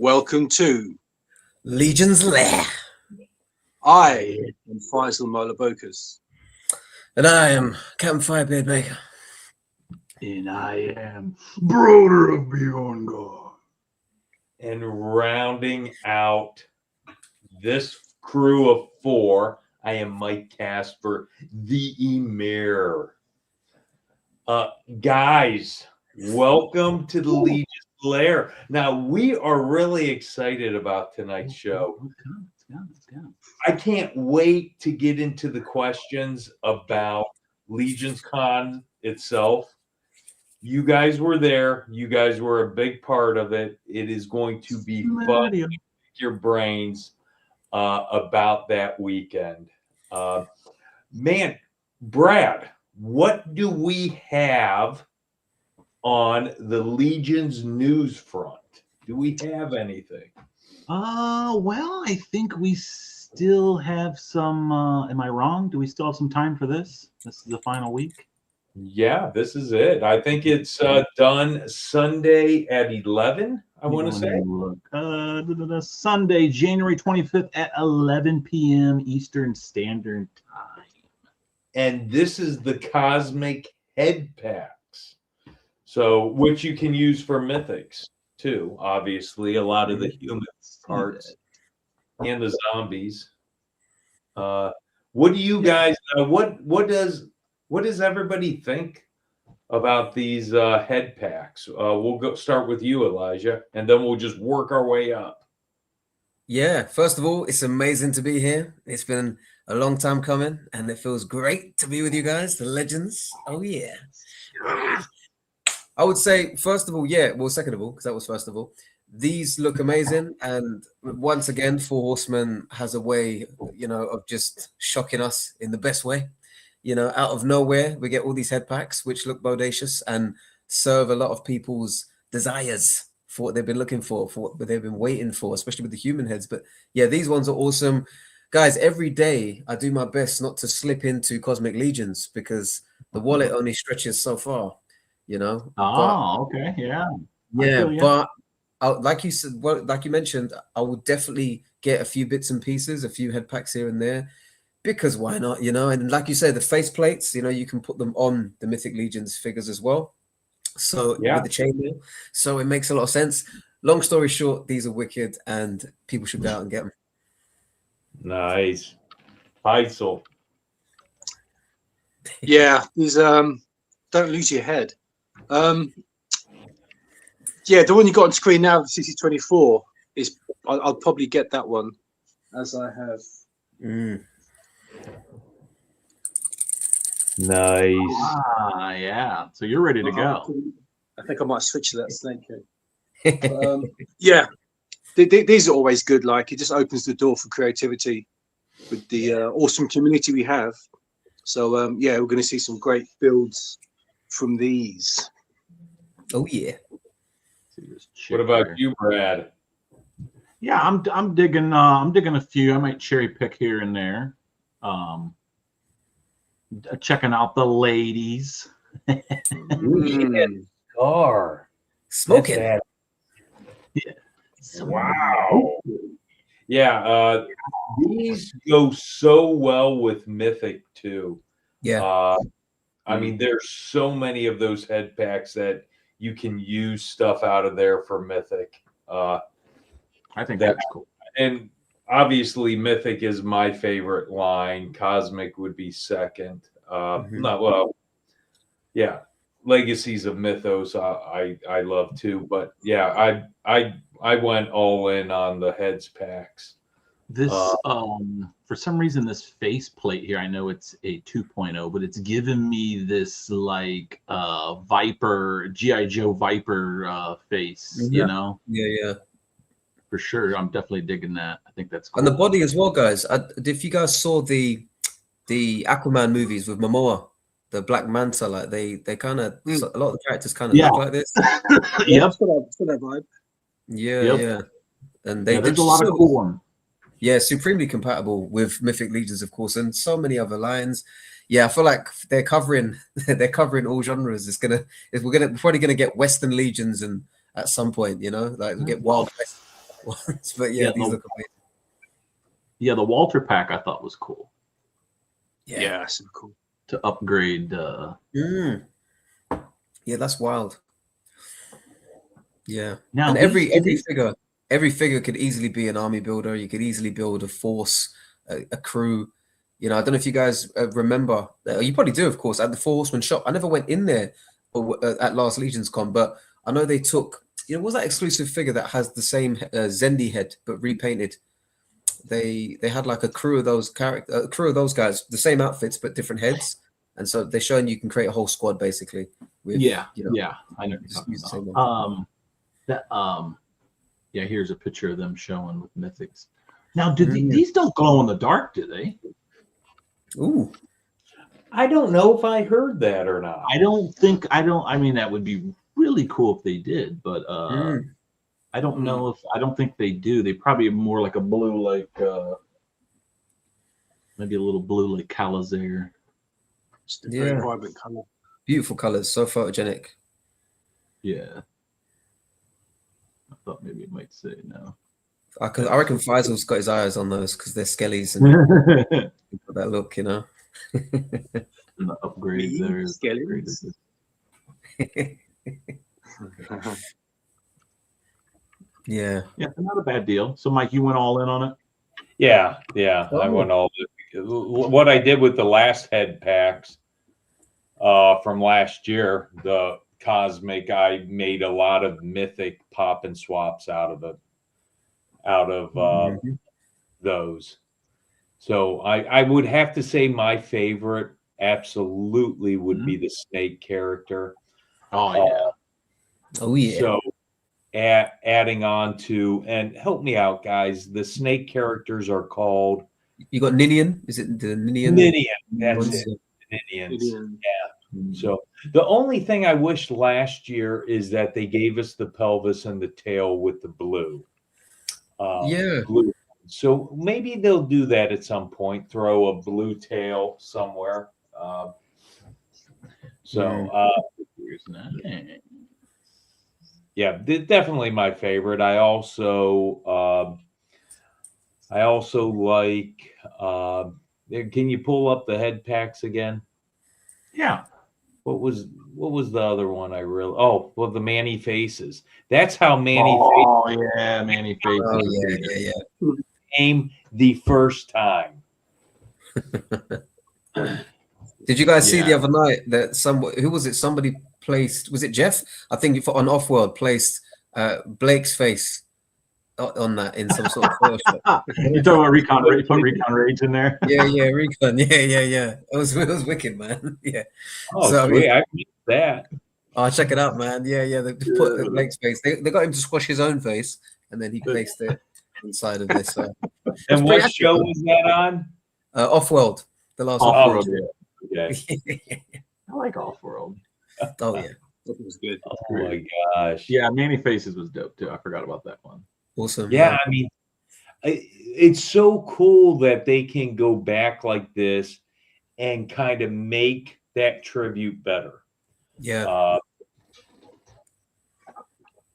Welcome to Legion's Lair. I am Faisal Molabokas. And I am Captain Firebeard Maker. And I am Broder of Beyond God. And rounding out this crew of four, I am Mike Casper, the Emir. Guys, welcome to the Legion's Lair. Now, we are really excited about tonight's show. Let's go. I can't wait to get into the questions about Legion's Con itself. You guys were there. You guys were a big part of it. It is going to be fun to pick your brains about that weekend. Man, Brad, what do we have on the Legion's news front? Do we have anything? Well, I think we still have some. Am I wrong? Do we still have some time for this? This is the final week. Yeah, this is it. I think it's done Sunday at 11, I want to say. Look. Sunday, January 25th at 11 p.m. Eastern Standard Time. And this is the Cosmic Head Packs. So, which you can use for Mythics, too. Obviously, a lot of the human parts and the zombies. What do you guys what does everybody think about these head packs? We'll start with you, Elijah, and then we'll just work our way up. Yeah, first of all, it's amazing to be here. It's been a long time coming, and it feels great to be with you guys, the legends. Oh, yeah. I would say, first of all, second of all, because that was first of all, these look amazing. And once again, Four Horsemen has a way, of just shocking us in the best way. Out of nowhere, we get all these head packs, which look bodacious and serve a lot of people's desires for what they've been looking for what they've been waiting for, especially with the human heads. But yeah, these ones are awesome. Guys, every day I do my best not to slip into Cosmic Legions because the wallet only stretches so far, Okay, yeah. But like you said, like you mentioned, I will definitely get a few bits and pieces, a few head packs here and there. Because why not, And like you say, the face plates, you can put them on the Mythic Legions figures as well. So with the chainmail. So it makes a lot of sense. Long story short, these are wicked and people should go out and get them. Nice. Faisal. Yeah, these don't lose your head. The one you got on screen now, the CC24, is I'll probably get that one as I have. Nice. Yeah. So you're ready to go. I think I might switch to that snake head. These are always good. Like, it just opens the door for creativity with the awesome community we have. So we're going to see some great builds from these. Oh yeah. What about you, Brad? Yeah, I'm digging a few. I might cherry pick here and there. Checking out the ladies. Car. Smoking. Yeah. Wow. Yeah, these go so well with Mythic too. Yeah. I mean, there's so many of those head packs that you can use stuff out of there for Mythic. I think that's cool. And obviously, Mythic is my favorite line. Cosmic would be second. Legacies of Mythos I love too. But yeah, I went all in on the heads packs. This for some reason, this face plate here, I know it's a 2.0, but it's given me this like Viper, G.I. Joe Viper face, Yeah. For sure. I'm definitely digging that. I think that's cool. And the body as well, guys. If you guys saw the Aquaman movies with Momoa, the Black Manta, like they kind of a lot of the characters kind of look like this. Yep. For that vibe. Yeah. And they there's a lot of cool ones. Yeah, supremely compatible with Mythic Legions, of course, and so many other lines. Yeah, I feel like they're covering all genres. We're probably gonna get Western Legions and at some point, like we get Wild West ones. But yeah, Yeah, these the- look amazing. Yeah, the Walter pack I thought was cool Yeah, that's super cool. to upgrade. Mm. Yeah, that's wild. Yeah. Now, And these- every figure could easily be an army builder. You could easily build a force, a crew. You know, I don't know if you guys remember. You probably do, of course, at the Four Horsemen shop. I never went in there at last Legions Con, but I know they took. You know, what was that exclusive figure that has the same Zendi head but repainted? They had like a crew of those guys, the same outfits but different heads, and so they're showing you can create a whole squad basically. With, yeah, you know, yeah, I know what you're just talking use the same about. Yeah, here's a picture of them showing with mythics. Now, these don't glow in the dark, do they? Ooh, I don't know if I heard that or not. I mean, that would be really cool if they did, but I don't know I don't think they do. They probably are more like a blue, like maybe a little blue like Calazair. Just a very vibrant color. beautiful colors, so photogenic. Yeah. I thought maybe it might say no. I reckon Faisal's got his eyes on those because they're skellies and that look, you know. And the upgrade there is Skellies. Yeah. Yeah, not a bad deal. So, Mike, you went all in on it? Yeah, I went all. What I did with the last head packs from last year, the Cosmic, I made a lot of mythic pop and swaps out of those. So I would have to say my favorite absolutely would be the Snake character. Oh, yeah. Oh yeah. So adding on to, and help me out, guys, the Snake characters are called You got Ninian? Is it the Ninian? Ninian. That's ones? it. Ninians. Ninian. So the only thing I wished last year is that they gave us the pelvis and the tail with the blue. Yeah. Blue. So maybe they'll do that at some point. Throw a blue tail somewhere. Yeah, definitely my favorite. I also like. Can you pull up the head packs again? Yeah. What was the other one I really? Oh, well, the Manny Faces. That's how Manny Oh, yeah, Manny Faces. Oh yeah. came the first time. Did you guys see the other night that who was it? Somebody placed, was it Jeff? I think on Offworld placed Blake's face on that in some sort of Photoshop. You're talking about Recon Rage, put Recon Rage in there? Yeah, Recon. Yeah. It was wicked, man. Yeah. Oh, So, sweet. I missed that. Oh, check it out, man. Yeah. They put Blake's face. They got him to squash his own face, and then he placed it inside of this. And what show was that on? Offworld. The last Offworld. Yeah. I like Offworld. Oh yeah. That was good. Oh my gosh. Yeah, Manny Faces was dope too. I forgot about that one. Awesome. Yeah, I mean, it's so cool that they can go back like this and kind of make that tribute better. Yeah.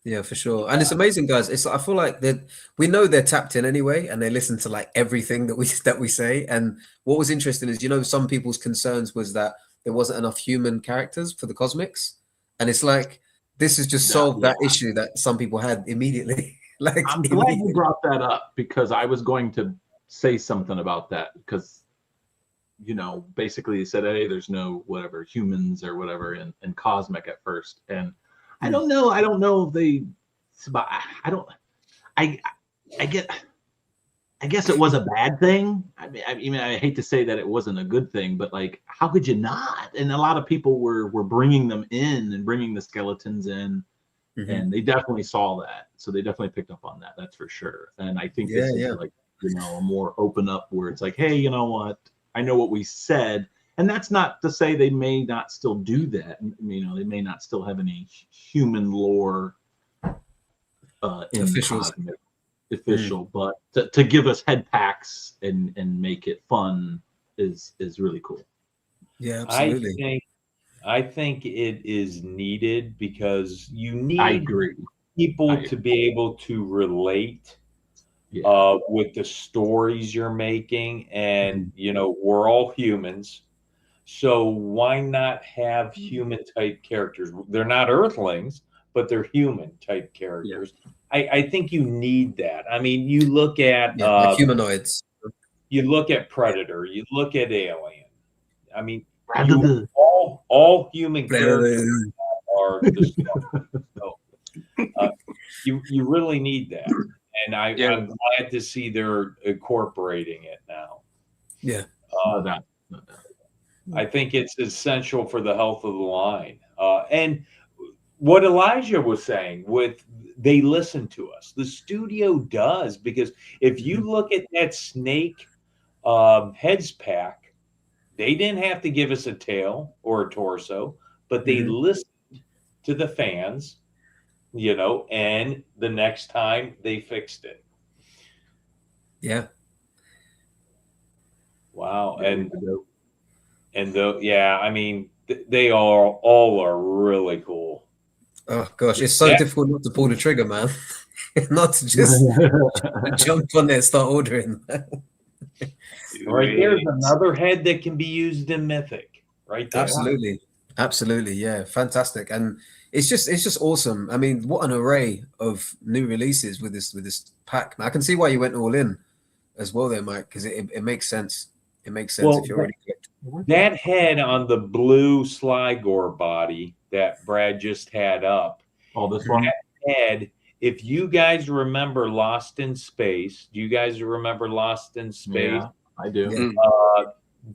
Yeah, for sure. And it's amazing, guys. I feel like that we know they're tapped in anyway, and they listen to like everything that we say. And what was interesting is, some people's concerns was that there wasn't enough human characters for the Cosmics, and it's like this has just solved that issue that some people had immediately. Like, I'm glad you brought that up because I was going to say something about that because, basically he said, hey, there's no whatever humans or whatever in Cosmic at first. And I don't know if they, I guess it was a bad thing. I mean, I hate to say that it wasn't a good thing, but like, how could you not? And a lot of people were bringing them in and bringing the skeletons in. Mm-hmm. And they definitely saw that. So they definitely picked up on that. That's for sure. And I think this is like, a more open up where it's like, hey, you know what? I know what we said. And that's not to say they may not still do that. They may not still have any human lore official, but to give us head packs and make it fun is really cool. Yeah, absolutely. I think it is needed because you need. I agree. people to be able to relate with the stories you're making, and we're all humans, so why not have human type characters? They're not earthlings, but they're human type characters. I think you need that. I mean, you look at like humanoids, you look at Predator, you look at Alien. I mean, all human characters are so, you really need that. And I'm glad to see they're incorporating it now. Yeah. I think it's essential for the health of the line. And what Elijah was saying, they listen to us. The studio does, because if you look at that Snake heads pack, they didn't have to give us a tail or a torso, but they listened to the fans, and the next time they fixed it. Yeah. Wow. I mean, they all are really cool. Oh gosh, it's so difficult not to pull the trigger, man. Not to just jump on there and start ordering. Right there's another head that can be used in Mythic. Right there. Absolutely, yeah, fantastic, and it's just awesome. I mean, what an array of new releases with this pack. I can see why you went all in as well there, Mike, because it makes sense. It makes sense if you're already clicked. That head on the blue Sligore body that Brad just had up. Oh, this one? That head, if you guys remember Lost in Space, do you guys remember Lost in Space? Yeah, I do. Yeah.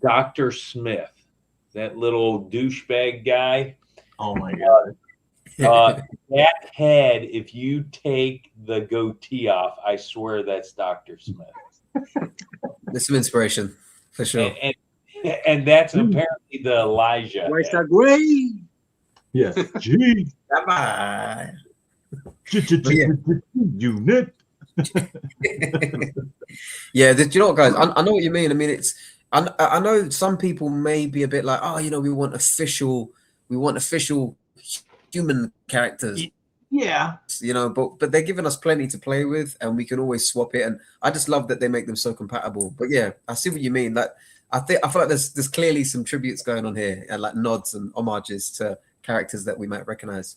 Dr. Smith, that little douchebag guy. Oh my God. That head, if you take the goatee off, I swear that's Dr. Smith. There's some inspiration for sure. And that's apparently the Elijah. Where's that way? Yes. Gee. Bye-bye. Unit. Yeah, do you know what, guys? I know what you mean. I mean, I know some people may be a bit like, oh, we want official human characters. Yeah. But they're giving us plenty to play with, and we can always swap it. And I just love that they make them so compatible. But yeah, I see what you mean. Like, I feel like there's clearly some tributes going on here, and like nods and homages to characters that we might recognize.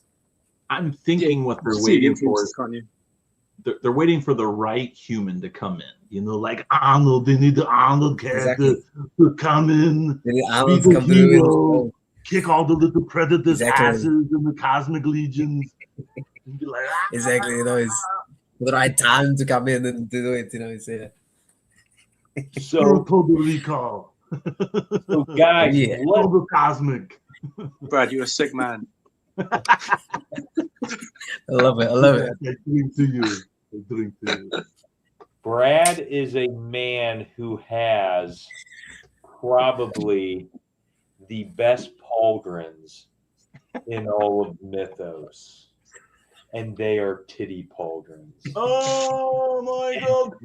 I'm thinking what they're waiting for. They're waiting for the right human to come in. Like Arnold. They need the Arnold character to come in. They need Arnold to come through. Kick all the little predators' asses in the Cosmic Legions. And be like, exactly, it's the right time to come in and do it. So Total Recall. So guys, Total Cosmic. Brad, you're a sick man. I love it. I drink to you. Brad is a man who has probably the best pauldrons in all of Mythos, and they are titty pauldrons. Oh my God!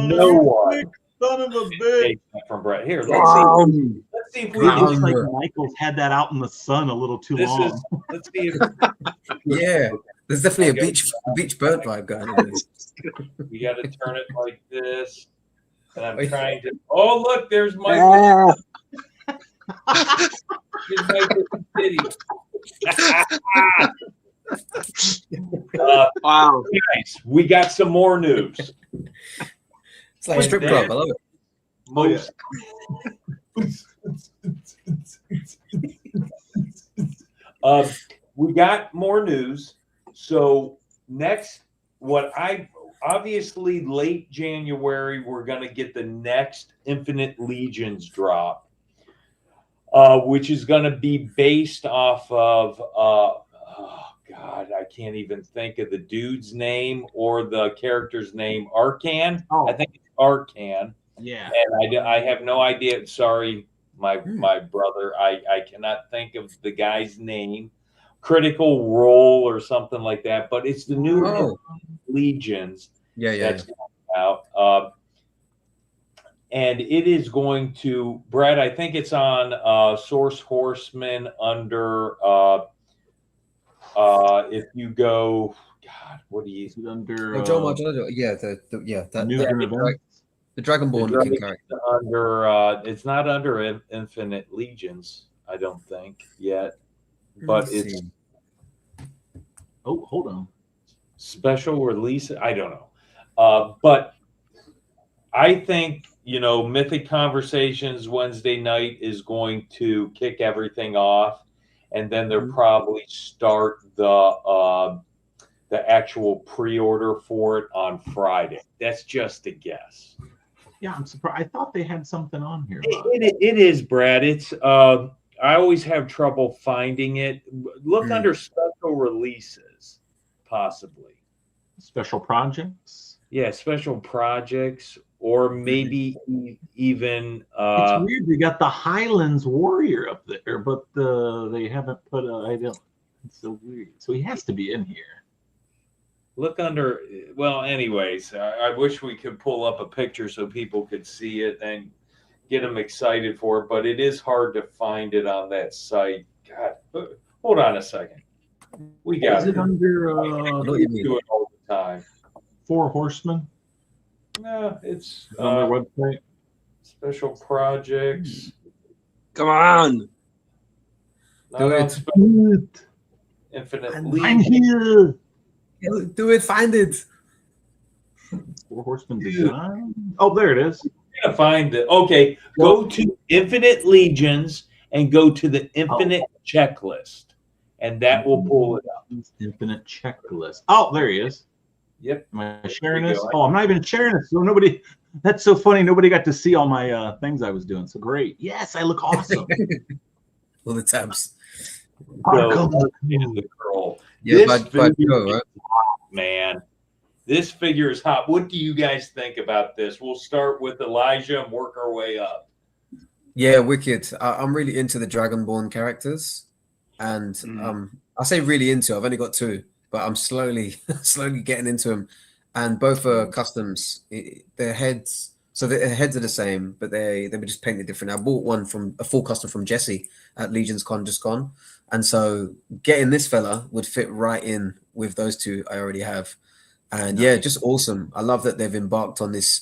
No one. Son of a bitch. From Brad. Here, let's see if we It looks can. like Michael's had that out in the sun a little too long. Let's see if. Yeah, there's definitely a beach bird vibe going on. We got to turn it like this, and I'm trying to. Oh, look, there's Michael. Here's Michael's titty. Wow, guys, we got some more news. It's like a strip club. I love it. We got more news. So next, obviously late January, we're going to get the next Infinite Legions drop, which is going to be based off of God, I can't even think of the dude's name or the character's name. Arcan? Oh. I think it's Arcan. Yeah. And I have no idea. Sorry, my brother. I cannot think of the guy's name. Critical Role or something like that. But it's the new Legions that's going out. And it is going to, Brad, I think it's on Source Horseman under... If you go, God, what do you? Is it under Oh, Joe Martello. Yeah, that news and events? the Dragonborn The looking Dragon character. under it's not under Infinite Legions, I don't think yet, but Let me it's see. Oh, hold on. special release. I don't know, but I think Mythic Conversations Wednesday night is going to kick everything off, and then they'll Mhm. probably start the actual pre-order for it on Friday. That's just a guess. Yeah, I'm surprised. I thought they had something on here. It is, Brad. It's I always have trouble finding it. Look Hmm. under special releases, possibly. Special projects. Yeah, special projects, or maybe even It's weird. They got the Highlands Warrior up there, but they haven't put a. I don't. It's so weird. So he has to be in here. look under. Well, anyways, I wish we could pull up a picture so people could see it and get them excited for it, but it is hard to find it on that site. God, hold on a second. We got Is it under know what you mean. do it all the time. Four Horsemen No, it's on their website? special projects. Come on. Do it. Infinite I'm League. I'm here. Do it. Find it. Four Horsemen design. Oh, there it is. You're gonna find it. Okay, go to Infinite Legions and go to the Infinite checklist, and that will pull it up. Infinite checklist. Oh, there he is. Yep. Am I sharing There you this? go. Oh, I'm not even sharing this. So nobody. That's so funny. Nobody got to see all my things I was doing. So great. Yes, I look awesome. All the tabs. So, the girl. Yeah, This by figure Joe, right? is hot, man. This figure is hot. What do you guys think about this? We'll start with Elijah and work our way up. Yeah, wicked. I'm really into the Dragonborn characters, and I say really into. I've only got two, but I'm slowly getting into them. And both are customs. Their heads, so their heads are the same, but they were just painted different. I bought one from a full custom from Jesse at Legions Con just gone, and so getting this fella would fit right in with those two I already have. And yeah, just awesome. I love that they've embarked on this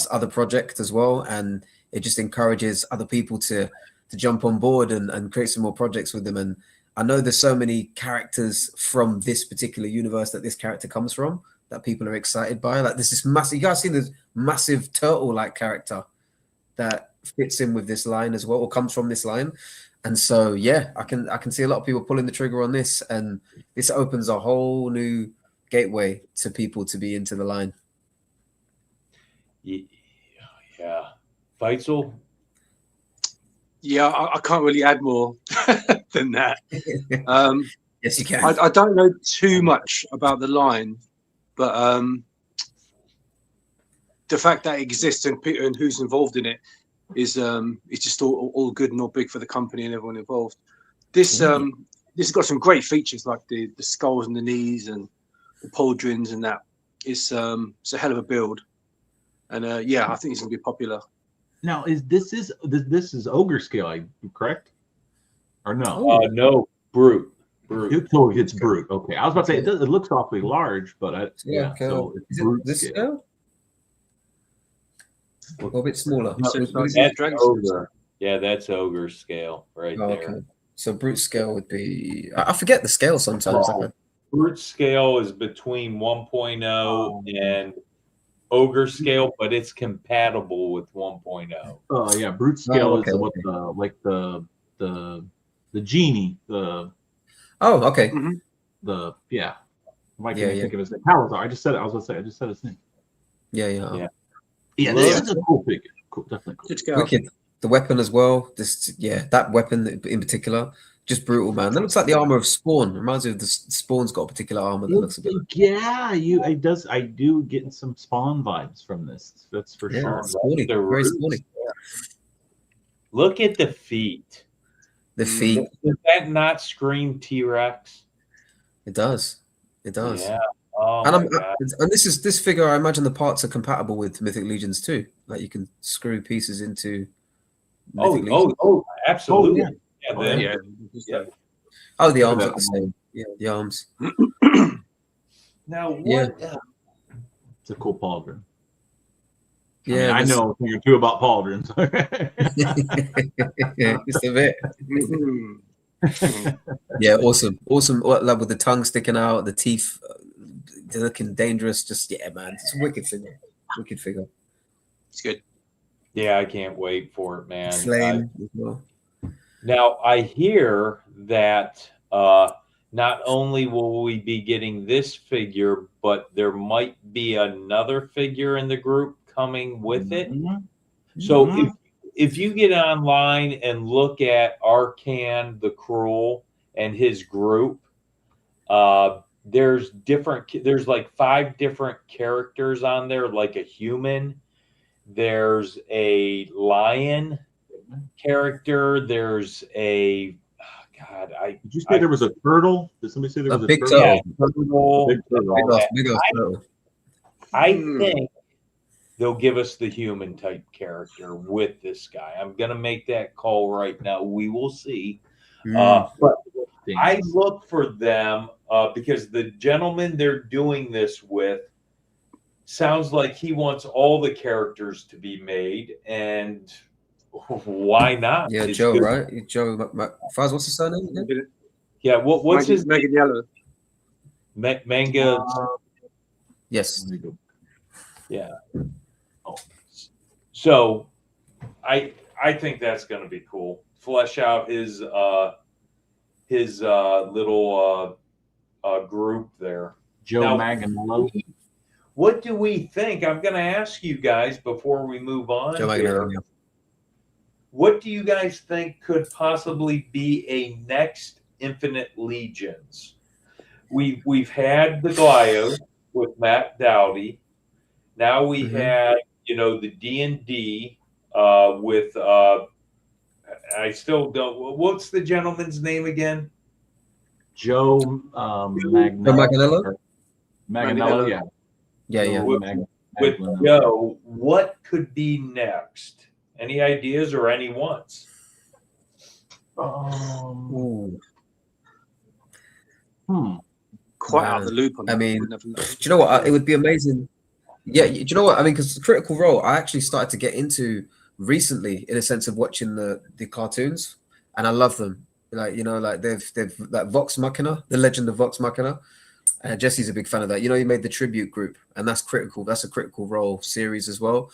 other project as well, and it just encourages other people to jump on board and create some more projects with them. And I know there's so many characters from this particular universe that this character comes from that people are excited by. Like there's this massive, you guys see this massive turtle-like character that fits in with this line as well, or comes from this line. And so yeah, I can see a lot of people pulling the trigger on this, and this opens a whole new gateway to people to be into the line. Yeah. Feitzel? Yeah, I can't really add more than that. Yes, you can. I don't know too much about the line, but the fact that it exists and who's involved in it is it's just all good and all big for the company and everyone involved. This has got some great features like the skulls and the knees and the pauldrons and that. It's a hell of a build, and yeah, I think it's gonna be popular. Now, this is ogre scale, correct? Or no? No, brute. It's brute. Okay, I was about to say it looks awfully large, but Yeah, so it's is it brute this scale. scale? Or a bit smaller. So So it's That's Dragon ogre. Yeah, that's ogre scale right there. okay. So brute scale would be. I forget the scale sometimes. Oh. Brute scale is between 1.0 and ogre scale, but it's compatible with 1.0. Oh yeah, brute scale okay, is what the genie, the Oh, okay. yeah. Why Yeah, can't I think of his name? Palazar. I just said it. I was gonna say I just said his name. Yeah. Yeah, this is a cool figure. Cool, definitely cool. Good to go. Wicked. The weapon as well. That weapon in particular, just brutal, man. That looks like the armor of Spawn. Reminds me of the Spawn's got a particular armor that looks a bit. Yeah, I do get some Spawn vibes from this. That's for Yeah, sure. Spawny. The Very roots. Spawny. Look at the feet. The feet. Does that not scream T-Rex? It does. It does. Yeah. Oh And my God. and this figure, I imagine the parts are compatible with Mythic Legions too. Like you can screw pieces into. Mythic Legions. Oh, absolutely. Oh, yeah. Yeah, Yeah. Oh, the arms are the same. Yeah, the arms. Now, Yeah. what? It's a cool pauldron. I Yeah, mean, I there's- know a thing or two about pauldrons. just a bit. Mhm. Yeah, awesome. Like with the tongue sticking out, the teeth they're looking dangerous. Just yeah, man, it's a wicked figure. It's good. Yeah, I can't wait for it, man. Slain as well. Now, I hear that not only will we be getting this figure, but there might be another figure in the group coming with it. Mhm. So Mhm. if you get online and look at Arcan the Cruel and his group, there's like 5 different characters on there, like a human. There's a lion character. There's a Did you say there was a turtle? Did somebody say there A was a big turtle? turtle. Big turtle. Big all ass, that. big ass turtle. I Hmm. think they'll give us the human type character with this guy. I'm gonna make that call right now. We will see. But I look for them because the gentleman they're doing this with sounds like he wants all the characters to be made, and why not? Yeah, It's Joe, good. right? Joe, Faz, what's his surname again? Yeah. What's his Megan Yellow? manga? Yes. There you go. Yeah. So I think that's going to be cool. Flesh out his little group there. Joe Now, Manganiello. What do we think? I'm going to ask you guys before we move on Joe here. Manganiello. What do you guys think could possibly be a next Infinite Legions? We've had the Glyos with Matt Dowdy. Now we Mhm. had the D&D with I still don't. What's the gentleman's name again? Joe Manganiello? Manganiello, yeah. Yeah. With Manganiello. Joe, what could be next? Any ideas or any wants? Ooh. Quite out Man. of the loop on that. I mean, Wouldn't have- do you know what? It would be amazing. Yeah, do you know what? I mean, because Critical Role, I actually started to get into recently in a sense of watching the cartoons, and I love them. Like like they've like Vox Machina, the Legend of Vox Machina. Jesse's a big fan of that. He made the tribute group, and that's Critical. That's a Critical Role series as well.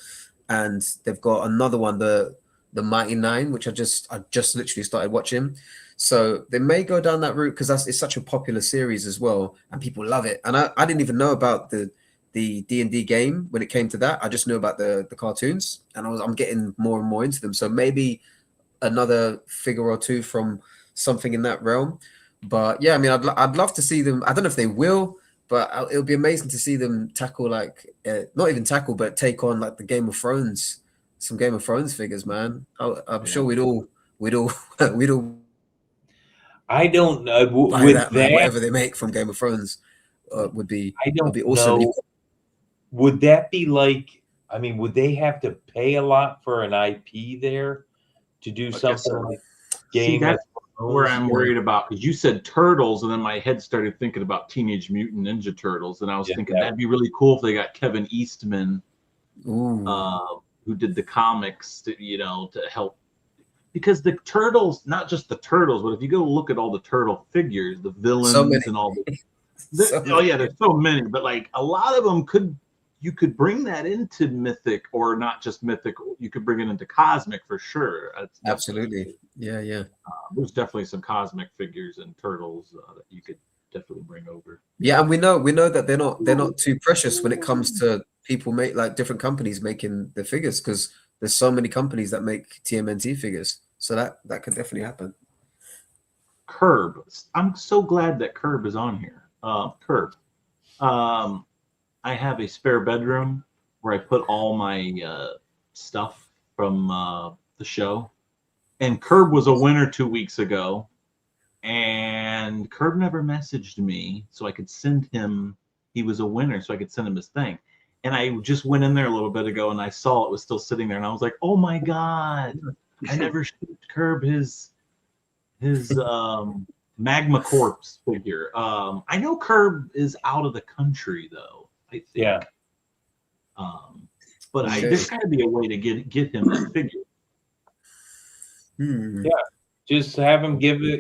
And they've got another one, the Mighty Nine, which I just literally started watching. So they may go down that route because it's such a popular series as well, and people love it. And I didn't even know about the D&D game when it came to that. I just knew about the cartoons, and I'm getting more and more into them. So maybe another figure or two from something in that realm. But yeah, I mean, I'd love to see them. I don't know if they will, but it'll be amazing to see them tackle not even tackle, but take on like the Game of Thrones, some Game of Thrones figures, man. I'm sure we'd all I don't know. buy With that, man. Whatever they make from Game of Thrones would be awesome. know. Would that be like? I mean, would they have to pay a lot for an IP there to do guess something so. like See, Game of that's where I'm worried about, because you said turtles, and then my head started thinking about Teenage Mutant Ninja Turtles, and I was thinking that'd be really cool if they got Kevin Eastman, Ooh. who did the comics, to help. Because the turtles, not just the turtles, but if you go look at all the turtle figures, the villains and all the there's so many, but like a lot of them you could bring that into Mythic, or not just Mythic, you could bring it into Cosmic for sure. Absolutely. Yeah. There's definitely some Cosmic figures and turtles that you could definitely bring over. Yeah, and we know that they're not too precious when it comes to people like different companies making the figures, because there's so many companies that make TMNT figures. So that could definitely happen. Curb. I'm so glad that Curb is on here. Curb. I have a spare bedroom where I put all my stuff from the show. And Curb was a winner 2 weeks ago. And Curb never messaged me so I could send him. He was a winner, so I could send him his thing. And I just went in there a little bit ago and I saw it was still sitting there. And I was like, oh my God, I never shipped Curb his Magma Corpse figure. I know Curb is out of the country though. I think. Yeah. But Okay. there's got to be a way to get him that figure. Hmm. Just have him give you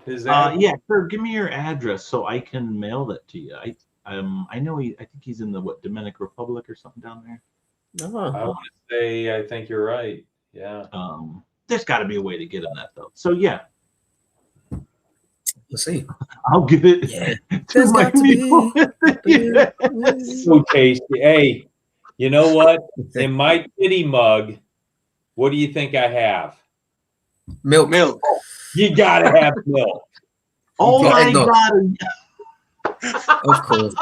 his Yeah, Curb, give me your address so I can mail that to you. I know I think he's in the Dominican Republic or something down there. Oh, I want to say I think you're right. Yeah. There's got to be a way to get him that though. So yeah, we'll see. I'll give it Yeah. to There's my got to people. be- Yes. So tasty. Hey, you know what? In my titty mug, what do you think I have? Milk. Milk. You gotta have milk. Oh Yeah, my eggnog. god! Of course.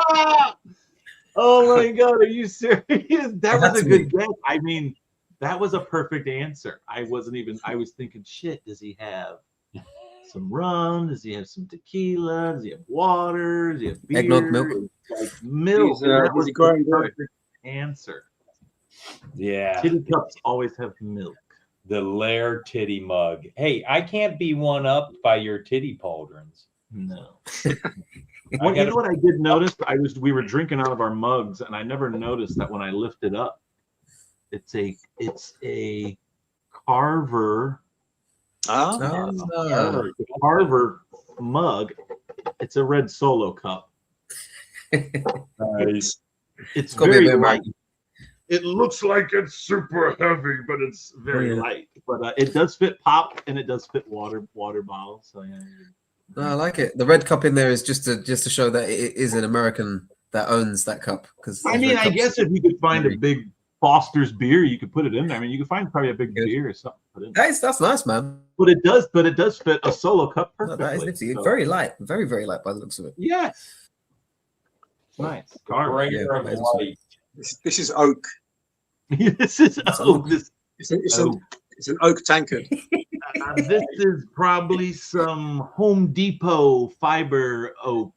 Oh my god, are you serious? That was That's a good me. guess. I mean, that was a perfect answer. I was thinking, shit, does he have some rum? Does he have some tequila? Does he have water? Does he have beer? Eggnog, milk. Like milk. He's, and that he's was a growing the boy. perfect answer. Yeah. Titty cups always have milk. The Lair titty mug. Hey, I can't be one up by your titty pauldrons. No. I Well, you gotta- know what I did notice? We were drinking out of our mugs, and I never noticed that when I lift it up, it's a Carver Ah. Carver mug. It's a red Solo cup. Nice. It's gonna be a very bit light. It looks like it's super heavy, but it's very Yeah. light. But it does fit pop, and it does fit water bottle. So yeah. No, I like it. The red cup in there is just to show that it is an American that owns that cup. Because I mean, I guess if you could find a big Foster's beer, you could put it in there. I mean, you could find probably a big Good. beer or something. To put in there. that's nice, man. But it does fit a Solo cup No, perfectly. that is nifty. So, Very light, very very light by the looks of it. yes. Nice. Carver. Bringer Yeah, of that is light. This is oak. This is this. It's an oak tankard. This is probably some Home Depot fiber oak.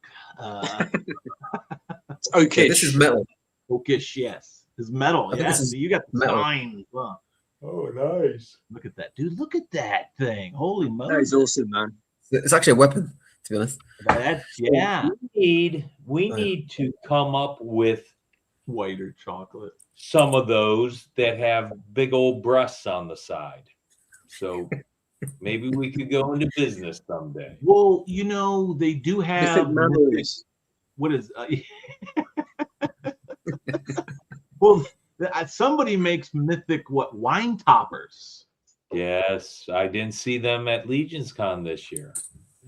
It's oakish. Yeah, this is metal. Oakish, yes. It's metal. I think Yes. this is You got the metal. sign. Wow. Oh, nice. Look at that, dude. Look at that thing. Holy That is moly. awesome, man. It's actually a weapon, to be honest. That's yeah. We Oh, yeah. need to come up with Whiter chocolate. some of those that have big old breasts on the side. So maybe we could go into business someday. Well, you know, they do Mythic have memories. what is well somebody makes mythic wine toppers. Yes, I didn't see them at Legion's Con this year.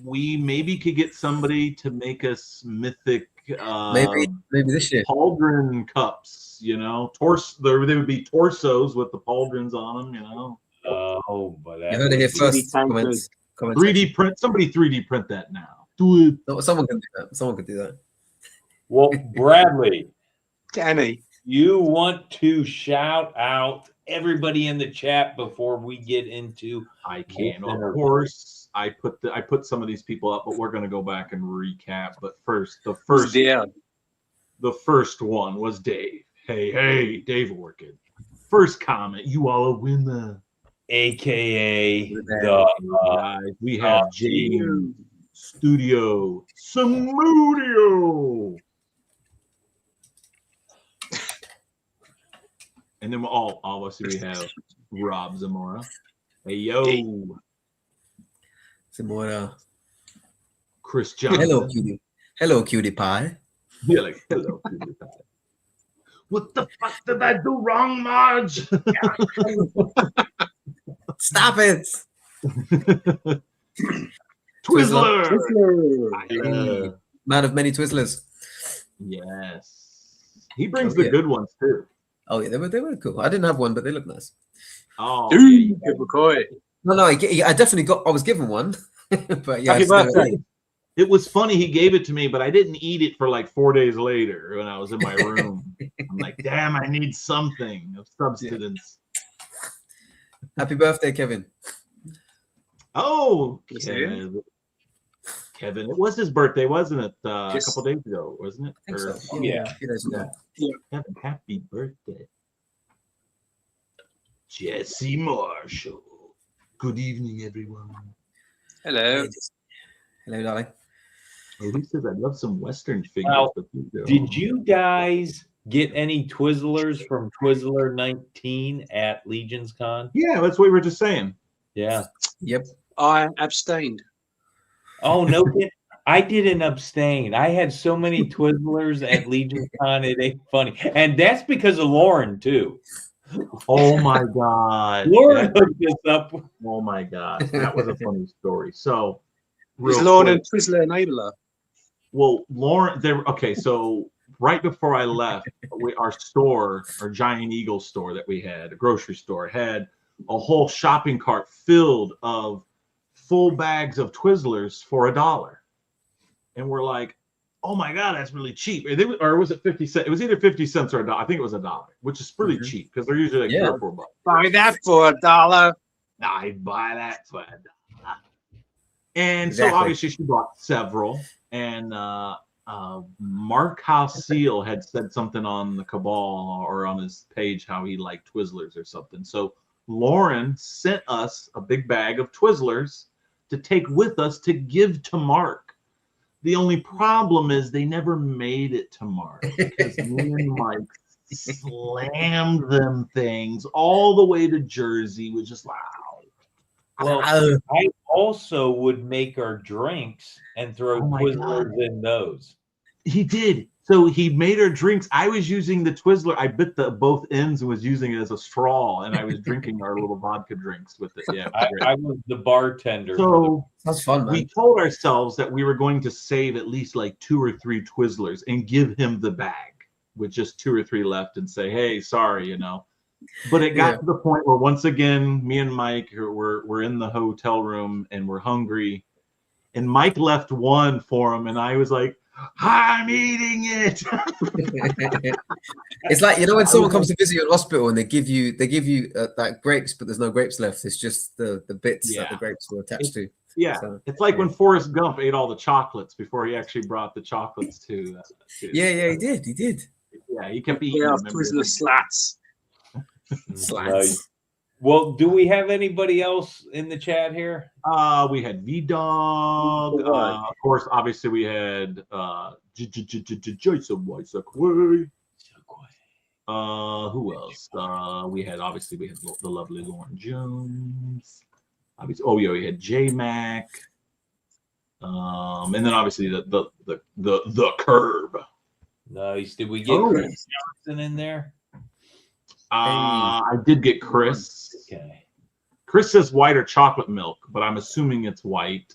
We maybe could get somebody to make us mythic Maybe this year. pauldron cups, you know, they would be torsos with the pauldrons on them, you know. Oh, but You heard it here first. tankard. Comments. 3D print, somebody 3D print that now. Do it. No, someone can do that. Someone could do that. well, Bradley, Danny. you want to shout out everybody in the chat before we get into I can. Yes, Of course, I put some of these people up, but we're gonna go back and recap. But first, the first one was Dave. Hey, Dave Orchid. First comment, you all a winner. AKA Guys, we have James Studio Samudio. And then obviously we have Rob Zamora. Hey yo, Simona. Chris Johnson. Hello, cutie. Hello, cutie pie. Yeah, like, hello. cutie pie. What the fuck did I do wrong, Marge? Stop it. Twizzler. Hey, man of many Twizzlers. Yes. He brings Oh, the yeah. good ones too. Oh yeah, they were cool. I didn't have one, but they look nice. Oh, Dude, good McCoy. No, I definitely got. I was given one, but yeah. Happy birthday. it was funny. He gave it to me, but I didn't eat it for like 4 days later when I was in my room. I'm like, damn, I need something of substance. Happy birthday, Kevin. Oh, Is it him? Kevin. It was his birthday, wasn't it? Yes. A couple days ago, wasn't it? I think Or- so. yeah. A few days ago. Kevin, happy birthday. Jesse Marshall. Good evening, everyone. Hello. Hello, darling. Oh, he says, "I love some Western figures." Well, but these are Did all- you guys get any Twizzlers from Twizzler 19 at Legion's Con? Yeah, that's what we were just saying. Yeah. Yep. I abstained. Oh no, I didn't abstain. I had so many Twizzlers at Legion's Con, it ain't funny, and that's because of Lauren too. Oh my god! Lauren That- hooked this up. oh my god, that was a funny story. So, Was real Lauren quick- and Twizzler enabler? Well, Lauren, there. Okay, so right before I left, our store, our Giant Eagle store that we had, a grocery store, had a whole shopping cart filled of full bags of Twizzlers for $1, and we're like, "Oh my god, that's really cheap!" Or was it 50 cents? It was either 50 cents or $1. I think it was $1, which is pretty Mhm. cheap because they're usually like Yeah. $3 or $4. Buy that for $1. I'd buy that for $1. And Exactly. so obviously she bought several. And Mark House Seal had said something on the Cabal or on his page how he liked Twizzlers or something. So Lauren sent us a big bag of Twizzlers to take with us to give to Mark. The only problem is they never made it to Mark because me and Mike slammed them things all the way to Jersey, which is wow. Well, Oh, I also would make our drinks and throw Oh my Twizzlers in those. He did. So he made our drinks. I was using the Twizzler. I bit the both ends and was using it as a straw, and I was drinking our little vodka drinks with it. Yeah. it was great. I was the bartender. So that's fun, man. we told ourselves that we were going to save at least like 2 or 3 Twizzlers and give him the bag with just 2 or 3 left and say, "Hey, sorry, you know." But it got Yeah. to the point where once again, me and Mike were in the hotel room and we're hungry, and Mike left one for him, and I was like, "I'm eating it." It's like, you know, when someone comes to visit you in hospital and they give you like grapes, but there's no grapes left. It's just the bits that Yeah. the grapes were attached to. Yeah, So, it's like when Forrest Gump ate all the chocolates before he actually brought the chocolates to. yeah, he did. He did. Yeah, he kept eating. Yeah, them. Twizzler slats. Slats. Well, do we have anybody else in the chat here? We had V Dog. Of course, obviously we had Jason Weissach. Who else? We had the lovely Lauren Jones. Obviously, we had J Mac. And then obviously the Curb. Nice. Did we get Chris Johnson in there? I did get Chris. Okay. Chris says white or chocolate milk, but I'm assuming it's white.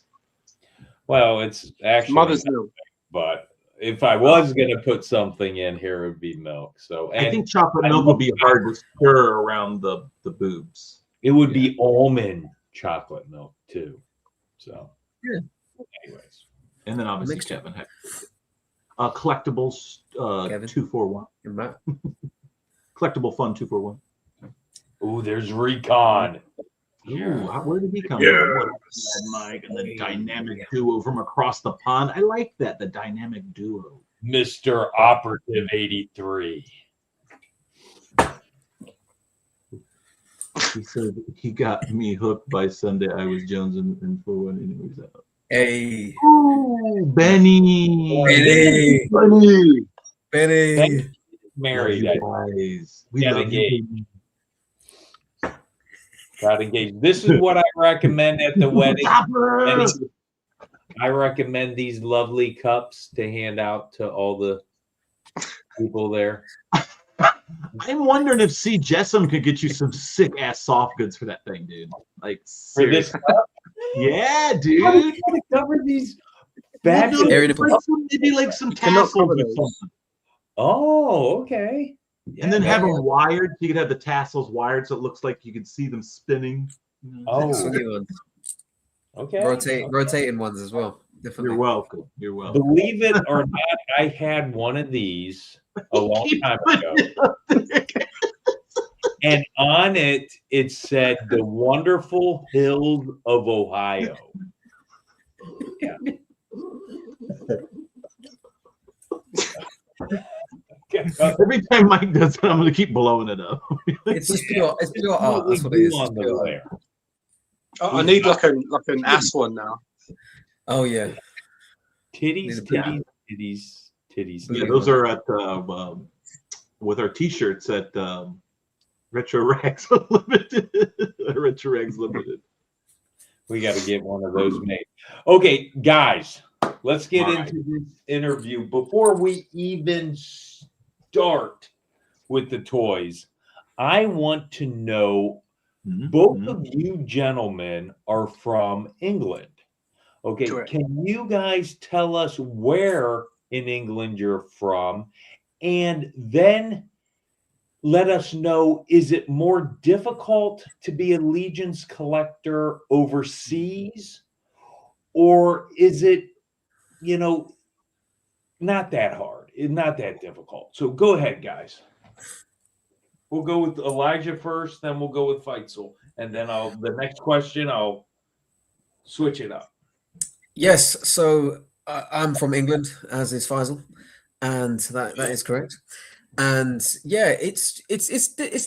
Well, it's actually Mother's milk. but if I was going to put something in here, it would be milk. So, I and think chocolate milk would be hard to stir around the boobs. it would be almond chocolate milk too. So, Yeah. Anyways, And then obviously Mixture. Kevin had collectibles Kevin. 241. Collectible fun 241. ooh, there's Recon. Ooh, where did he come Yeah. from? Mike and the dynamic duo from across the pond. I like that, the dynamic duo. Mr. Operative 83. He said he got me hooked by Sunday. I was Jones and for one anyways. Hey, Ooh, Benny. Benny, Funny. Benny. Married. Love you guys. We Yeah, love they you. Got engaged. This is what I recommend at the wedding. And Stop. I recommend these lovely cups to hand out to all the people there. I'm wondering if C. Jessam could get you some sick ass soft goods for that thing, dude. Like For this seriously. cup, Yeah, how do dude. you cover these bad Well, no, Area like nipple. maybe like some cannot tassels cover or those. something. Oh, okay. And then Yeah, have that- them wired. So you could have the tassels wired so it looks like you can see them spinning. Oh, Swingy ones. okay. Rotating ones as well. Definitely. You're welcome. You're welcome. Believe it or not, I had one of these a long time ago. And on it, it said the wonderful hills of Ohio. Yeah. Every time Mike does it, I'm gonna keep blowing it up. It's just pure. It's pure art. we That's what it do is. on It's the pure art. layer. I need like an ass one now. Oh yeah. Titties, Yeah. titties, titties, titties. Yeah, titties. those are at with our T-shirts at Retro Rags Limited. Retro Rags Limited. We got to get one of those made. Okay, guys, let's get All into this interview. Before we even start with the toys, I want to know, both of you gentlemen are from England. Okay, Correct. can you guys tell us where in England you're from? And then let us know, is it more difficult to be a Legions collector overseas? Or is it, not that hard? It's not that difficult. So go ahead, guys. We'll go with Elijah first, then we'll go with Feitzel. And then the next question, I'll switch it up. Yes, so I'm from England, as is Faisal, and that is correct. And yeah, it's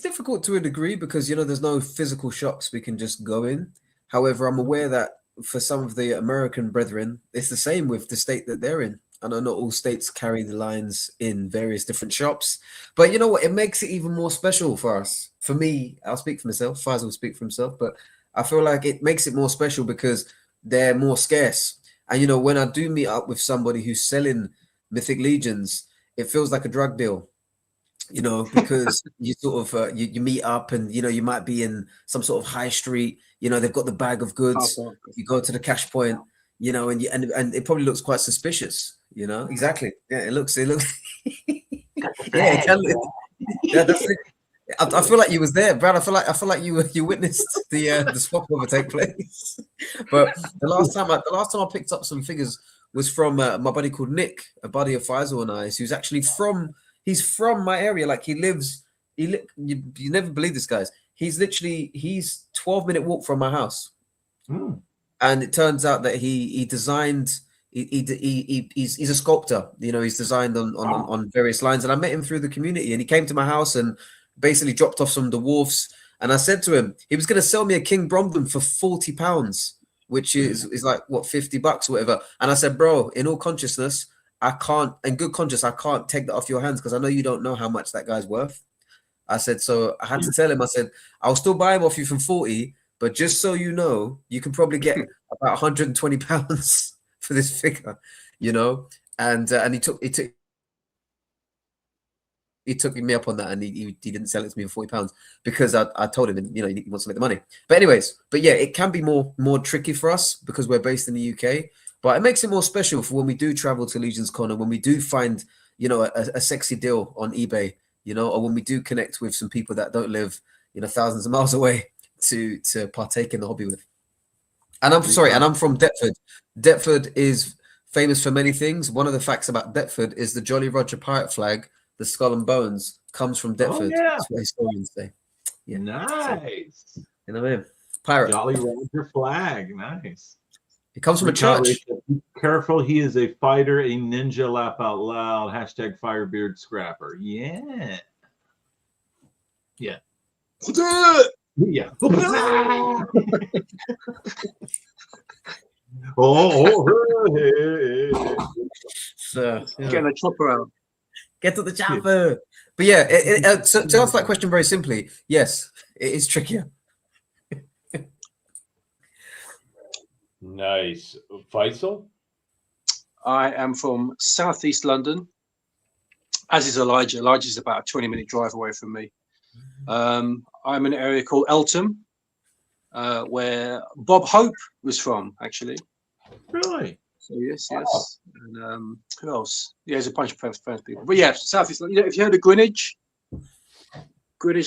difficult to a degree because there's no physical shops we can just go in. However, I'm aware that for some of the American brethren, it's the same with the state that they're in. I know not all states carry the lines in various different shops, but you know what? It makes it even more special for us. For me, I'll speak for myself. Faisal will speak for himself, but I feel like it makes it more special because they're more scarce. And when I do meet up with somebody who's selling Mythic Legions, it feels like a drug deal. Because you sort of you meet up and you might be in some sort of high street. They've got the bag of goods. You go to the cash point. And it probably looks quite suspicious. Exactly. Yeah, it looks. Yeah, it can. Yeah, that's it. I feel like you was there, Brad. I feel like you witnessed the swap over take place. But the last time I picked up some figures was from my buddy called Nick, a buddy of Faisal and I, who's actually from my area. Like you never believe this, guys. He's 12-minute walk from my house. And it turns out that he designed. He's a sculptor. He's designed on various lines. And I met him through the community, and he came to my house and basically dropped off some of the dwarfs. And I said to him, he was going to sell me a King Bromden for £40, which is like what, $50 or whatever. And I said, bro, in all consciousness, I can't, in good conscience, I can't take that off your hands because I know you don't know how much that guy's worth. I said, so I had to tell him, I said, I'll still buy him off you from 40, but just so you know, you can probably get about £120 for this figure, and he took me up on that, and he didn't sell it to me for £40 because I told him, and he wants to make the money. But yeah, it can be more tricky for us because we're based in the UK, but it makes it more special for when we do travel to Legions Con and when we do find a sexy deal on eBay, or when we do connect with some people that don't live thousands of miles away to partake in the hobby with. And I'm from Deptford. Deptford is famous for many things. One of the facts about Deptford is the Jolly Roger pirate flag, the skull and bones, comes from Deptford. Oh, yeah. That's what historians say. Yeah. Nice. So, what I mean? Pirate. Jolly Roger flag. Nice. It comes from a church. Be careful, he is a fighter, a ninja, laugh out loud, #, Firebeard Scrapper. Yeah. Yeah. Yeah. So, Getting a chopper out. get to the chopper. But yeah, so to answer that question very simply, yes, it is trickier. Nice. Faisal? I am from southeast London, as is Elijah. Elijah's about a 20-minute drive away from me. I'm in an area called Eltham, where Bob Hope was from, actually. Really? So yes. And who else? Yeah, there's a bunch of famous people. But yeah, southeast London. If you heard of Greenwich,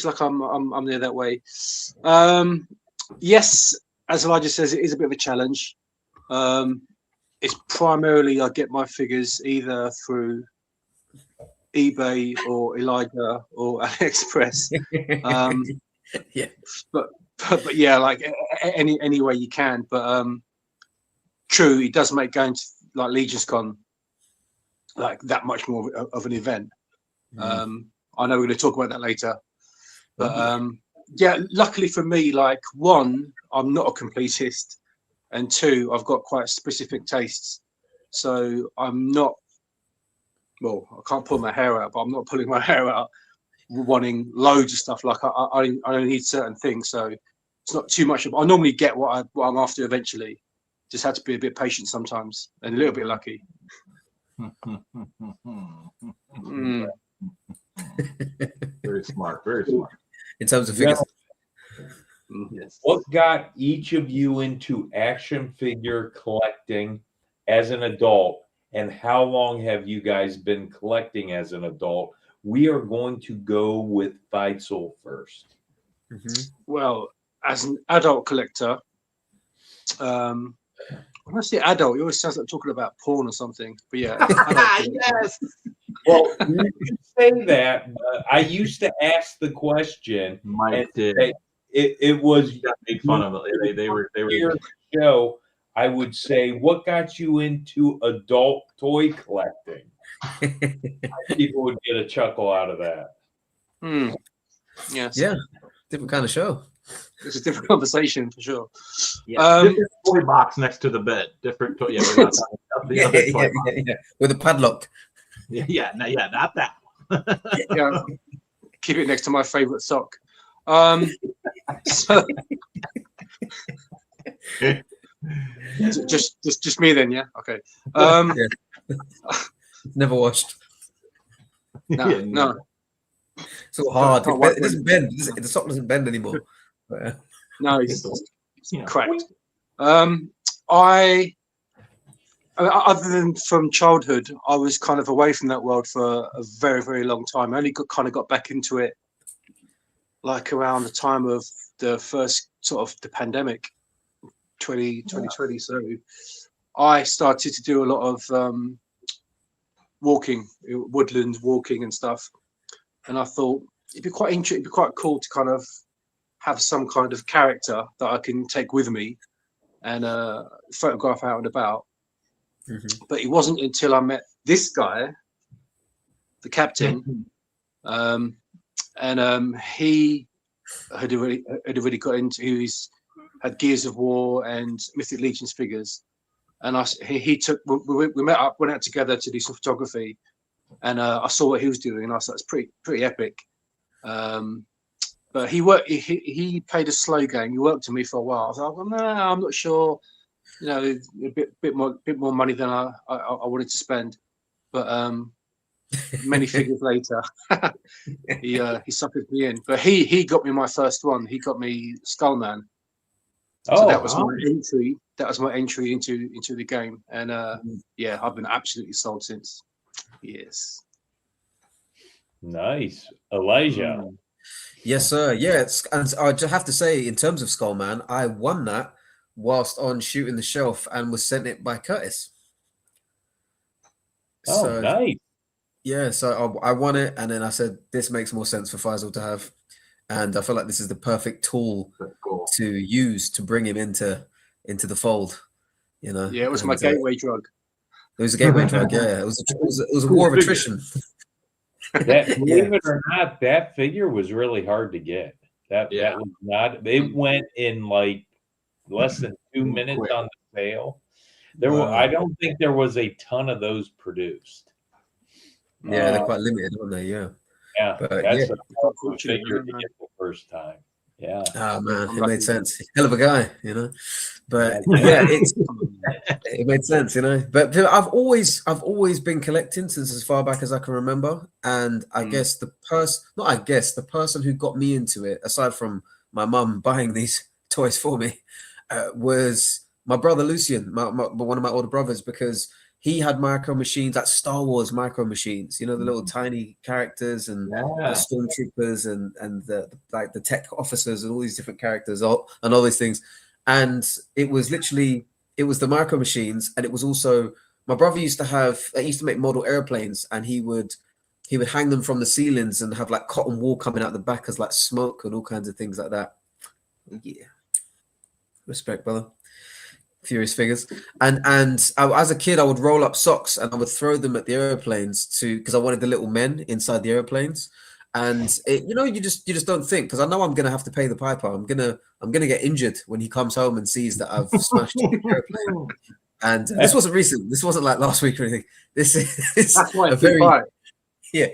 like I'm there that way. Yes, as Elijah says, it is a bit of a challenge. It's primarily I get my figures either through eBay or Elijah or AliExpress. Yeah. But yeah, like any way you can. But true, it does make going to like Legions Con like that much more of an event. I know we're going to talk about that later. But yeah, luckily for me, like one, I'm not a completist, and two, I've got quite specific tastes. So I'm not. Well, I can't pull my hair out, but I'm not pulling my hair out wanting loads of stuff. Like I only need certain things, so it's not too much. I normally get what I'm after eventually. Just had to be a bit patient sometimes and a little bit lucky. Very smart. Very smart. In terms of figures. Yes. What got each of you into action figure collecting as an adult, and how long have you guys been collecting as an adult? We are going to go with Faisal first. Well, as an adult collector, when I say adult, it always sounds like talking about porn or something. But yeah, adult Yes. Well, you can say that. But I used to ask the question. Mike did. It was You got to make fun of it. They were. your show. I would say, what got you into adult toy collecting? People would get a chuckle out of that. Yes. Yeah, different kind of show. It's a different conversation for sure. Yeah, different toy box next to the bed. Different toy. Yeah, we're not talking about the other toy box. Yeah. With a padlock. Not that. Yeah, keep it next to my favorite sock. So just me then, yeah. Okay. Never washed. No. It's all hard. Can't work It doesn't bend. The sock doesn't bend anymore. But, No, it's Yeah. cracked. Other than from childhood, I was kind of away from that world for a very, very long time. I only got back into it like around the time of the first sort of the pandemic, 2020. So I started to do a lot of walking, woodland walking and stuff. And I thought it'd be quite interesting, it'd be quite cool to kind of have some kind of character that I can take with me and photograph out and about. But it wasn't until I met this guy, the captain, and he had already got into had Gears of War and Mythic Legions figures, and he took we met up, went out together to do some photography, and I saw what he was doing, and I thought it's pretty epic. But he played a slow game. He worked with me for a while. I was like, well, no, I'm not sure. You know, a bit more money than I wanted to spend, but many figures later, he suckered me in. But he got me my first one. He got me Skullman. So that was my entry. That was my entry into the game, and yeah, I've been absolutely sold since. Yes. Nice, Elijah. Yes, sir. Yeah, and I just have to say, in terms of Skullman, I won that whilst on Shooting the Shelf and was sent it by Curtis. Oh, nice. Yeah, so I won it, and then I said, this makes more sense for Faisal to have. And I feel like this is the perfect tool to use to bring him into the fold. You know? Yeah, it was my gateway drug. It was a gateway drug, yeah. It was a war of attrition. Believe it or not, that figure was really hard to get. That was not. It went in like less than 2 minutes on the sale. I don't think there was a ton of those produced. Yeah, they're quite limited, aren't they? Yeah. Yeah, but that's a tough figure to get the first time. Yeah. Oh man, it made sense. Hell of a guy, you know. But yeah, it made sense, you know. But I've always been collecting since as far back as I can remember. And I guess the person who got me into it, aside from my mum buying these toys for me, was my brother Lucian, one of my older brothers, because he had micro machines, like Star Wars micro machines, you know, the little tiny characters and stormtroopers and the tech officers and all these different characters and all these things. And it was the micro machines, and it was also my brother used to make model airplanes, and he would hang them from the ceilings and have like cotton wool coming out the back as like smoke and all kinds of things like that. Yeah, respect, brother. Furious figures. And as a kid, I would roll up socks and I would throw them at the airplanes because I wanted the little men inside the airplanes. And you just don't think, because I know I'm gonna have to pay the piper. I'm gonna get injured when he comes home and sees that I've smashed the airplane. And this wasn't recent. This wasn't like last week or anything. This is That's why a it's very very right. yeah.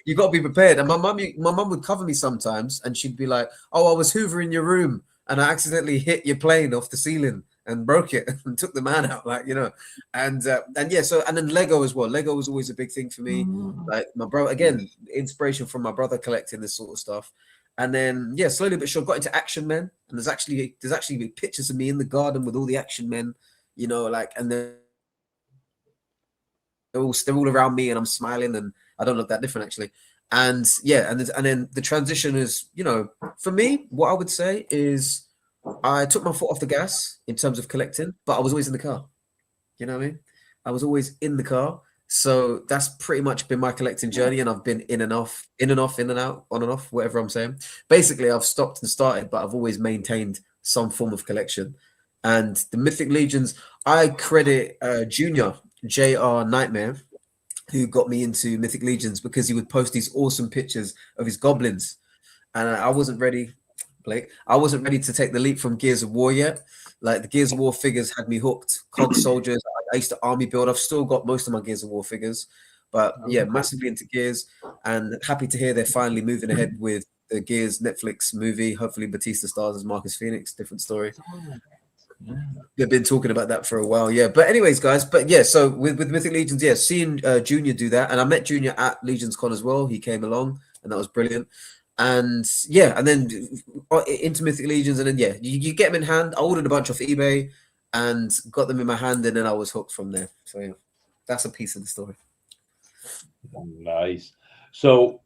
You got to be prepared. And my mum would cover me sometimes, and she'd be like, "Oh, I was hoovering your room, and I accidentally hit your plane off the ceiling and broke it and took the man out." Like, you know, and yeah. So and then Lego as well. Lego was always a big thing for me. Like my bro, again, inspiration from my brother collecting this sort of stuff. And then yeah, slowly but sure got into Action Men, and there's actually pictures of me in the garden with all the Action Men, you know, like, and then they're all around me, and I'm smiling, and I don't look that different actually. And yeah, and then the transition is, you know, for me, what I would say is I took my foot off the gas in terms of collecting, but I was always in the car. You know what I mean? I was always in the car. So that's pretty much been my collecting journey, and I've been in and off, in and out, on and off, whatever I'm saying. Basically, I've stopped and started, but I've always maintained some form of collection. And the Mythic Legions, I credit Junior JR Nightmare, who got me into Mythic Legions, because he would post these awesome pictures of his goblins, and I wasn't ready, Blake. I wasn't ready to take the leap from Gears of War yet. Like the Gears of War figures had me hooked. COG soldiers. I used to army build. I've still got most of my Gears of War figures, but yeah, massively into Gears, and happy to hear they're finally moving ahead with the Gears Netflix movie. Hopefully, Batista stars as Marcus Phoenix. Different story. They've been talking about that for a while, yeah. But anyways, guys, but yeah, so with Mythic Legions, yeah, seeing Junior do that, and I met Junior at Legions Con as well. He came along, and that was brilliant. And yeah, and then into Mythic Legions, and then yeah, you get them in hand. I ordered a bunch off eBay and got them in my hand, and then I was hooked from there. So yeah, that's a piece of the story. Nice. So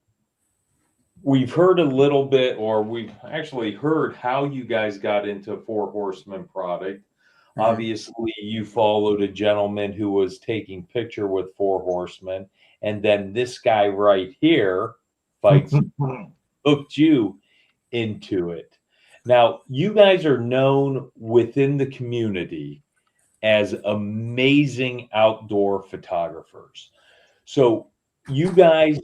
we've heard a little bit, or we've actually heard how you guys got into Four Horsemen product. Obviously, you followed a gentleman who was taking picture with Four Horsemen, and then this guy right here fights hooked you into it. Now, you guys are known within the community as amazing outdoor photographers. So you guys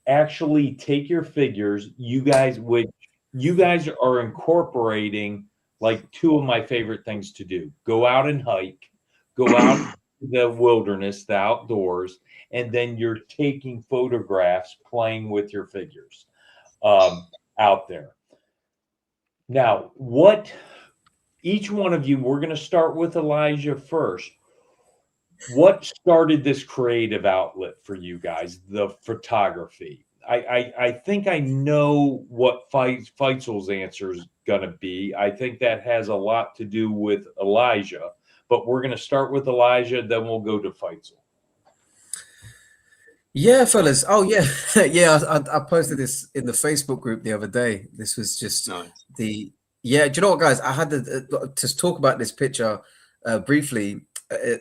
actually take your figures, you guys are incorporating like two of my favorite things to do: go out and hike, go out to the wilderness, the outdoors, and then you're taking photographs playing with your figures out there. Now, what each one of you, we're going to start with Elijah first. What started this creative outlet for you guys, the photography? I think I know what Feitzel's answer is going to be. I think that has a lot to do with Elijah, but we're going to start with Elijah, then we'll go to Feitzel. Yeah, fellas. Oh, yeah. Yeah, I posted this in the Facebook group the other day. This was just the... Yeah, do you know what, guys? I had to talk about this picture briefly.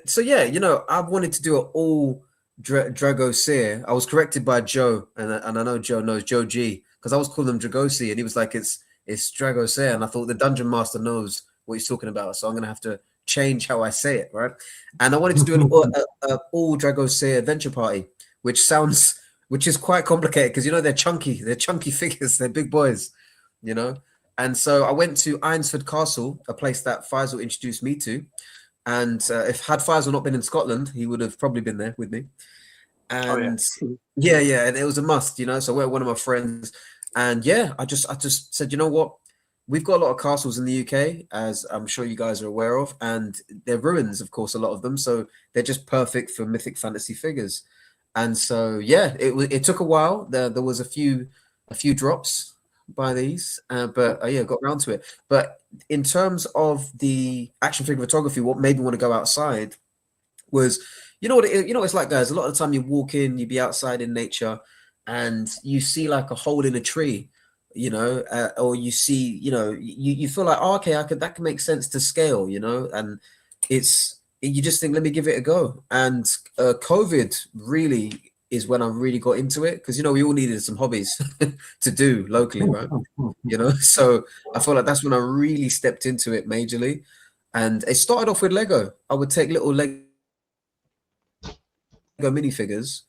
So, yeah, you know, I wanted to do an all Dragosir. I was corrected by Joe, and I know Joe knows, Joe G, because I was calling him Dragosi, and he was like, it's Dragosir. And I thought the Dungeon Master knows what he's talking about, so I'm going to have to change how I say it, right? And I wanted to do an all Dragosir adventure party, which is quite complicated because, you know, they're chunky figures, they're big boys, you know. And so I went to Eynsford Castle, a place that Faisal introduced me to. And if had Faisal not been in Scotland, he would have probably been there with me. And yeah, and it was a must, you know. So I went with one of my friends, and yeah, I just said, you know what, we've got a lot of castles in the UK, as I'm sure you guys are aware of, and they're ruins, of course, a lot of them. So they're just perfect for mythic fantasy figures. And so yeah, it took a while. There was a few drops by these, but yeah, got around to it. But in terms of the action figure photography, what made me want to go outside was, you know what it's like, guys. A lot of the time you walk in, you be outside in nature, and you see like a hole in a tree, you know, or you see, you know, you feel like, oh, okay, that can make sense to scale, you know, and you just think, let me give it a go. And COVID really is when I really got into it, because, you know, we all needed some hobbies to do locally, right? You know, so I feel like that's when I really stepped into it majorly. And it started off with Lego. I would take little Lego minifigures,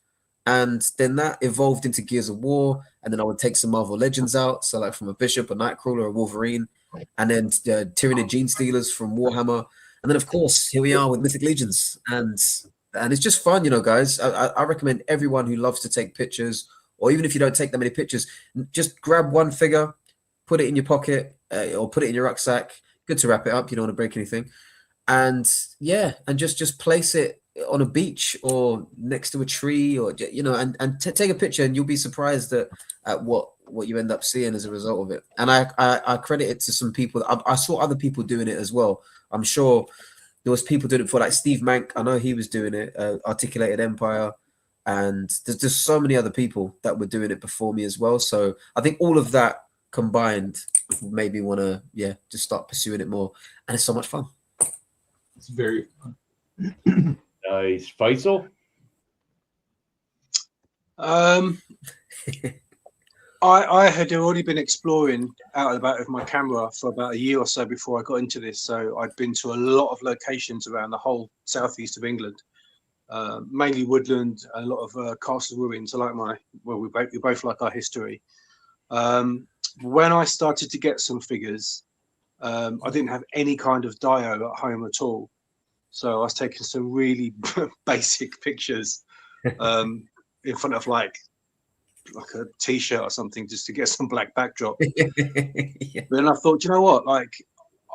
and then that evolved into Gears of War, and then I would take some Marvel Legends out, so like from a Bishop, a Nightcrawler, a Wolverine, and then Tyranid Gene Stealers from Warhammer. And then, of course, here we are with Mythic Legions, and it's just fun, guys. I recommend everyone who loves to take pictures, or even if you don't take that many pictures, just grab one figure, put it in your pocket, or put it in your rucksack. Good to wrap it up. You don't want to break anything, and just place it on a beach or next to a tree, or and take a picture, and you'll be surprised at what you end up seeing as a result of it. And I credit it to some people. I saw other people doing it as well. I'm sure there was people doing it before, like Steve Mank. I know he was doing it, Articulated Empire, and there's so many other people that were doing it before me as well. So I think all of that combined made me want to just start pursuing it more, and it's so much fun. It's very fun. Nice. Faisal? I had already been exploring out and about with my camera for about a year or so before I got into this. So I'd been to a lot of locations around the whole southeast of England, mainly woodland, a lot of castle ruins. We both like our history. When I started to get some figures, I didn't have any kind of dio at home at all. So I was taking some really basic pictures in front of like a t-shirt or something, just to get some black backdrop. But then I thought, you know what, like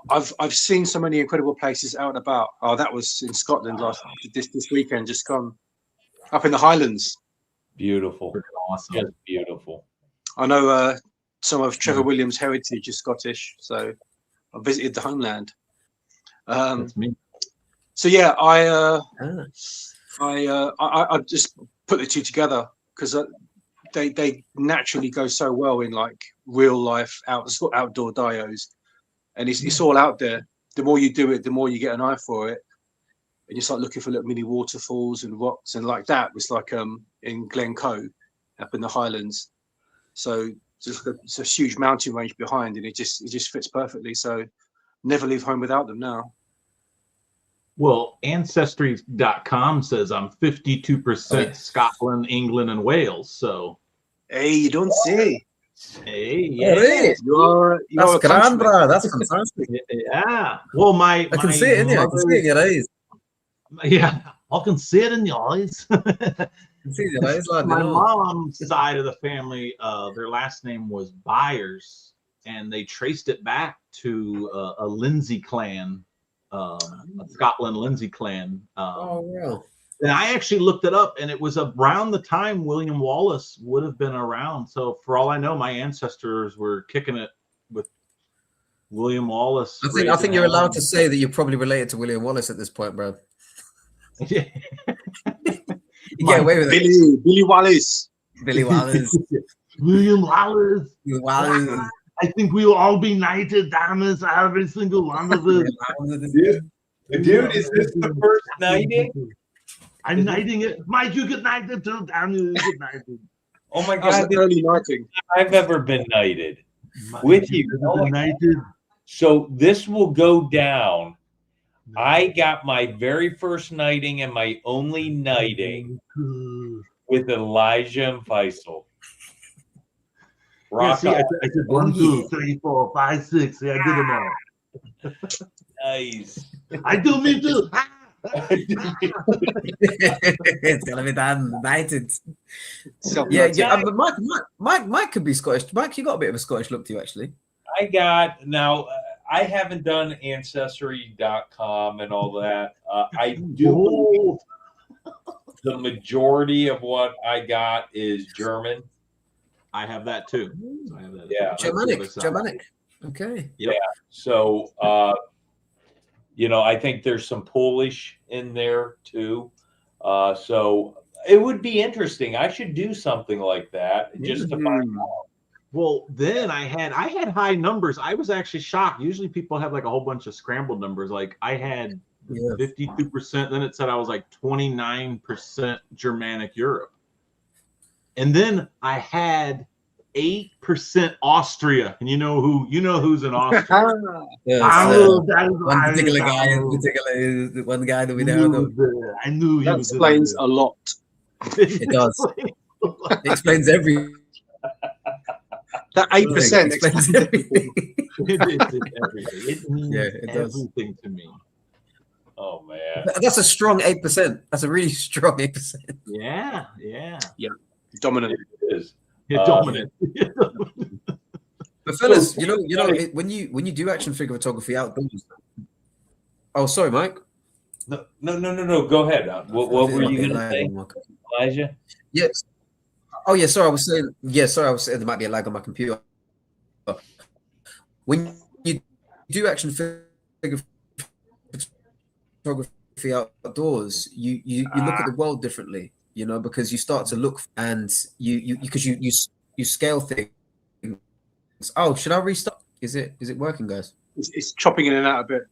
I've seen so many incredible places out and about. Oh, that was in Scotland this weekend, just gone, up in the Highlands. Beautiful. Awesome. Just beautiful. I know some of Trevor Williams' heritage is Scottish, so I visited the homeland. That's me. So yeah, I just put the two together because they naturally go so well in like real life outdoor dios, and it's all out there. The more you do it, the more you get an eye for it, and you start looking for little mini waterfalls and rocks and like that. It's like in Glencoe, up in the Highlands. So it's a huge mountain range behind, and it just fits perfectly. So never leave home without them now. Well, Ancestry.com says I'm 52% Scotland, England, and Wales. So, hey, you don't say. Hey, yeah, really? You're that's grand, bro. That's fantastic. Yeah. Well, I can see it in you. I can see it in your eyes. Yeah, I can see it in your eyes. My mom's side of the family, their last name was Byers, and they traced it back to a Lindsay clan. A Scotland Lindsay clan. Yeah. And I actually looked it up, and it was around the time William Wallace would have been around. So for all I know, my ancestors were kicking it with William Wallace. I think you're allowed to say that you're probably related to William Wallace at this point, bro. Yeah. You get away with it. Billy Wallace. Billy Wallace. William Wallace. William Wallace. I think we will all be knighted, damas, every single one of us. Dude, is this the first knighting? I'm knighting it. Mike, you get knighted too. Damn you, get knighted. Oh my God. Early knighting. I've ever been knighted with you. Knighted. So this will go down. I got my very first knighting and my only knighting with Elijah and Faisal. Yeah, see, I said 1, 2, 3, 4, 5, 6. Yeah, I did them all. Nice. I do me too. It's gonna be done. Knighted. But Mike could be Scottish. Mike, you got a bit of a Scottish look to you, actually. I haven't done Ancestry.com and all that. I do. The majority of what I got is German. I have that too. Yeah. Germanic. Okay. Yep. Yeah. So, I think there's some Polish in there too. So it would be interesting. I should do something like that just to find out. Well, then I had high numbers. I was actually shocked. Usually people have like a whole bunch of scrambled numbers. Like I had 52%. Then it said I was like 29% Germanic Europe. And then I had 8% Austria, and you know who's in Austria. One particular guy, one guy that we know. I knew that explains a lot. It does. It explains everything. That 8% explains everything. It means everything to me. Oh man. That's a strong 8%. That's a really strong 8%. Yeah. Dominant. It is. Yeah, dominant. But fellas, when you do action figure photography outdoors. Oh, sorry, Mike. No. Go ahead. What were you going to say, Elijah? Yes. Oh, yeah. Sorry, I was saying. Yeah, sorry, I was saying there might be a lag on my computer. When you do action figure photography outdoors, you look at the world differently. Because you start to look and you scale things. Oh, should I restart? Is it working, guys? It's chopping in and out a bit.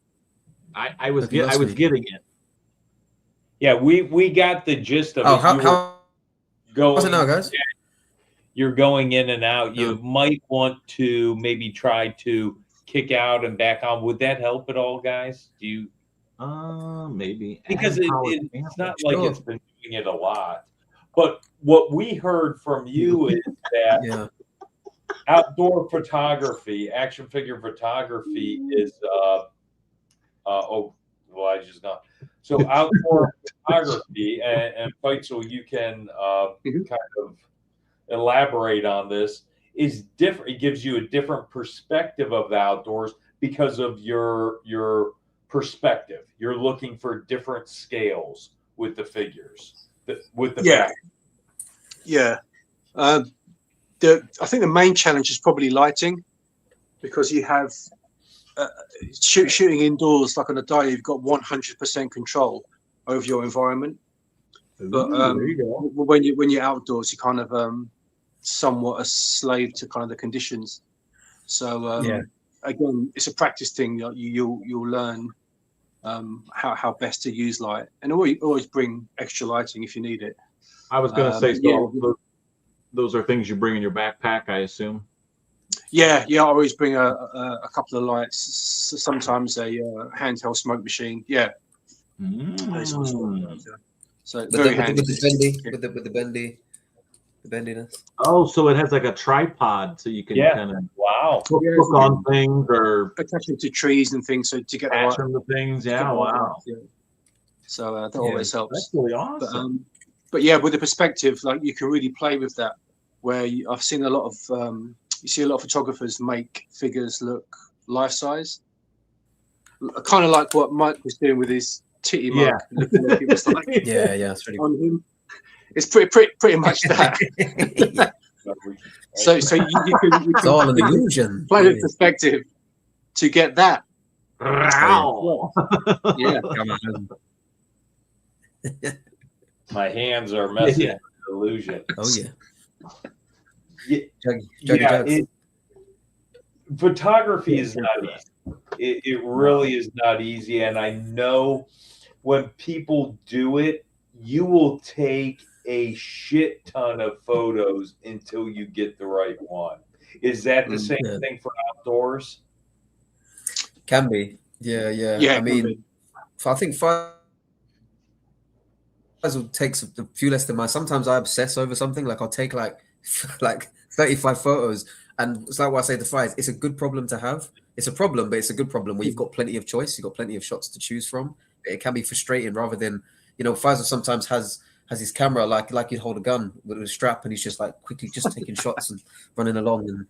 I was getting it. Yeah, we got the gist of Oh, it. how's it now, guys? You're going in and out. You might want to maybe try to kick out and back on. Would that help at all, guys? Do you? Maybe, because it's not like it's been doing it a lot. But what we heard from you is that outdoor photography, action figure photography is Elijah's gone. So outdoor photography and Faisal, you can kind of elaborate on this, is different. It gives you a different perspective of the outdoors because of your perspective. You're looking for different scales with the figures. Yeah. I think the main challenge is probably lighting, because you have shooting indoors, like on a dive, you've got 100% control over your environment. But there you go. when you're outdoors, you kind of somewhat a slave to kind of the conditions. So again, it's a practice thing. You'll learn how best to use light, and always bring extra lighting if you need it. I was going to say, those are things you bring in your backpack, I assume. Yeah. I always bring a couple of lights. Sometimes a handheld smoke machine. Yeah. So very handy. With the bendy, the bendiness. Oh, so it has like a tripod, so you can kind of hook on things or attach them to trees and things. So to get attach them to things. Yeah. Wow. Yeah. So that always helps. That's really awesome. But yeah, with the perspective, like you can really play with that. Where I've seen a lot of you see a lot of photographers make figures look life size, kind of like what Mike was doing with his titty mug. Looking like it was like it's really on him. It's pretty much that. so you can it's all an illusion. Play with perspective to get that. Wow. Yeah. My hands are messing with the illusion. Oh yeah. Photography is not easy. It really is not easy, and I know when people do it, you will take a shit ton of photos until you get the right one. Is that the same thing for outdoors? Can be. Yeah. I mean, I think will take a few less than mine. Sometimes I obsess over something. Like I'll take like 35 photos, and it's like what I say to Fies. It's a good problem to have. It's a problem, but it's a good problem where you've got plenty of choice. You've got plenty of shots to choose from. It can be frustrating rather than, Faisal sometimes has his camera like he'd hold a gun with a strap, and he's just like quickly just taking shots and running along and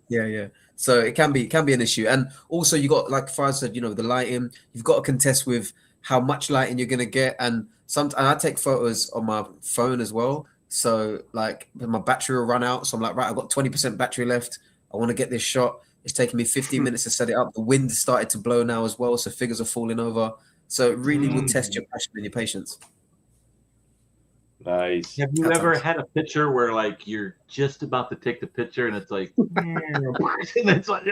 yeah. So it can be an issue, and also you got, like Faz said, the lighting. You've got to contest with how much lighting you're gonna get, and I take photos on my phone as well. So like my battery will run out, so I'm like, right, I've got 20% battery left. I want to get this shot. It's taking me 15 minutes to set it up. The wind started to blow now as well, so figures are falling over. So it really will test your passion and your patience. Nice. Have you ever had a picture where like you're just about to take the picture and it's like, and it's like,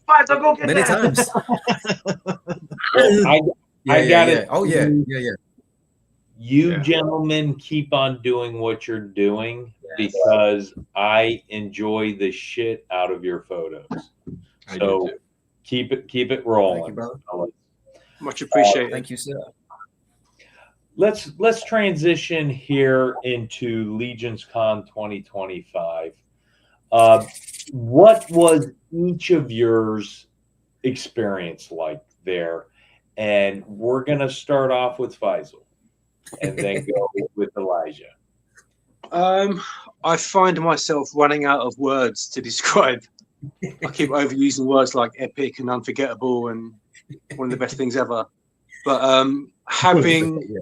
Fine, so go get many that. times. I got it. Oh yeah. You gentlemen keep on doing what you're doing because I enjoy the shit out of your photos. So keep it rolling. Thank you, brother. Much appreciated. Thank you, sir. Let's transition here into Legions Con 2025. what was each of yours experience like there? And we're going to start off with Faisal and then go with Elijah. I find myself running out of words to describe. I keep overusing words like epic and unforgettable and one of the best things ever. But having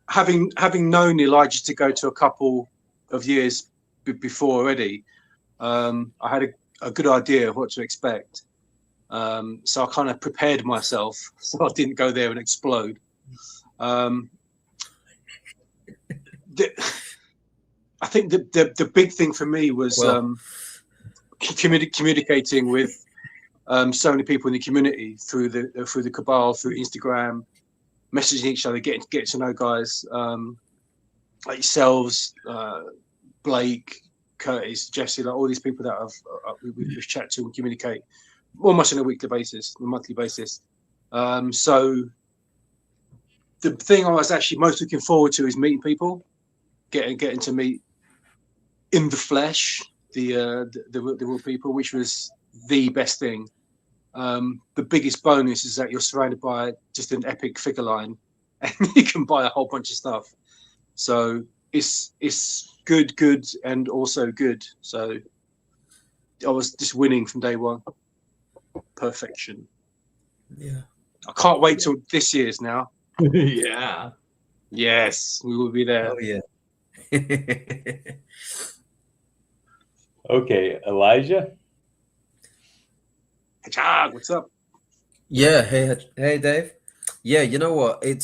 known Elijah to go to a couple of years before already, I had a good idea of what to expect. So I kind of prepared myself so I didn't go there and explode. I think the big thing for me was communicating with so many people in the community through the cabal, through Instagram, messaging each other, getting to know guys like yourselves, Blake, Curtis, Jesse, like all these people that we've chat to and communicate almost on a weekly basis, a monthly basis. So the thing I was actually most looking forward to is meeting people, getting to meet in the flesh the real people, which was the best thing. The biggest bonus is that you're surrounded by just an epic figure line, and you can buy a whole bunch of stuff. So it's good, and also good. So I was just winning from day one. Perfection. Yeah. I can't wait till this year's now. Yeah. Yes, we will be there. Oh yeah. Okay, Elijah. Hedgehog, what's up? Yeah. Hey, Dave. Yeah. You know what? It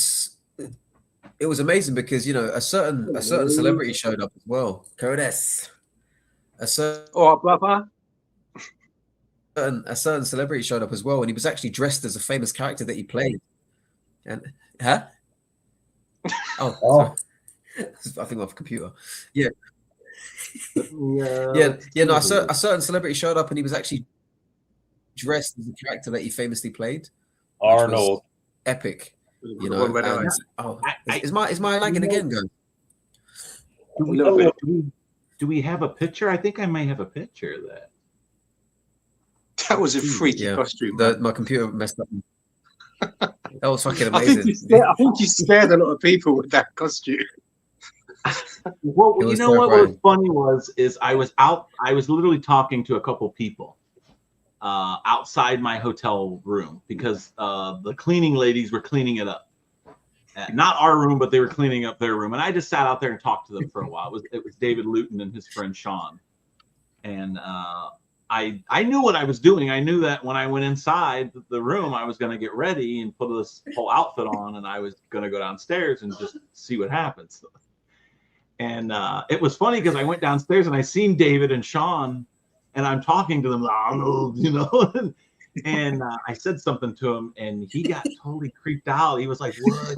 was amazing because a certain celebrity showed up as well. Curtis. A certain celebrity showed up as well, and he was actually dressed as a famous character that he played. And oh. I think off computer. Yeah. No, a certain celebrity showed up and he was actually dressed as a character that he famously played. Arnold. Epic. And, is my lagging again, guys? Do we have a picture? I think I may have a picture of that. that was a freaky costume. My computer messed up. That was fucking amazing. I think you scared a lot of people with that costume. Well, you know what was funny is I was literally talking to a couple people outside my hotel room because the cleaning ladies were cleaning it up. Not our room, but they were cleaning up their room. And I just sat out there and talked to them for a while. It was David Luton and his friend Sean. And I knew what I was doing. I knew that when I went inside the room, I was going to get ready and put this whole outfit on, and I was going to go downstairs and just see what happens. And it was funny because I went downstairs and I seen David and Sean, and I'm talking to them, and I said something to him, and he got totally creeped out. He was like, "What,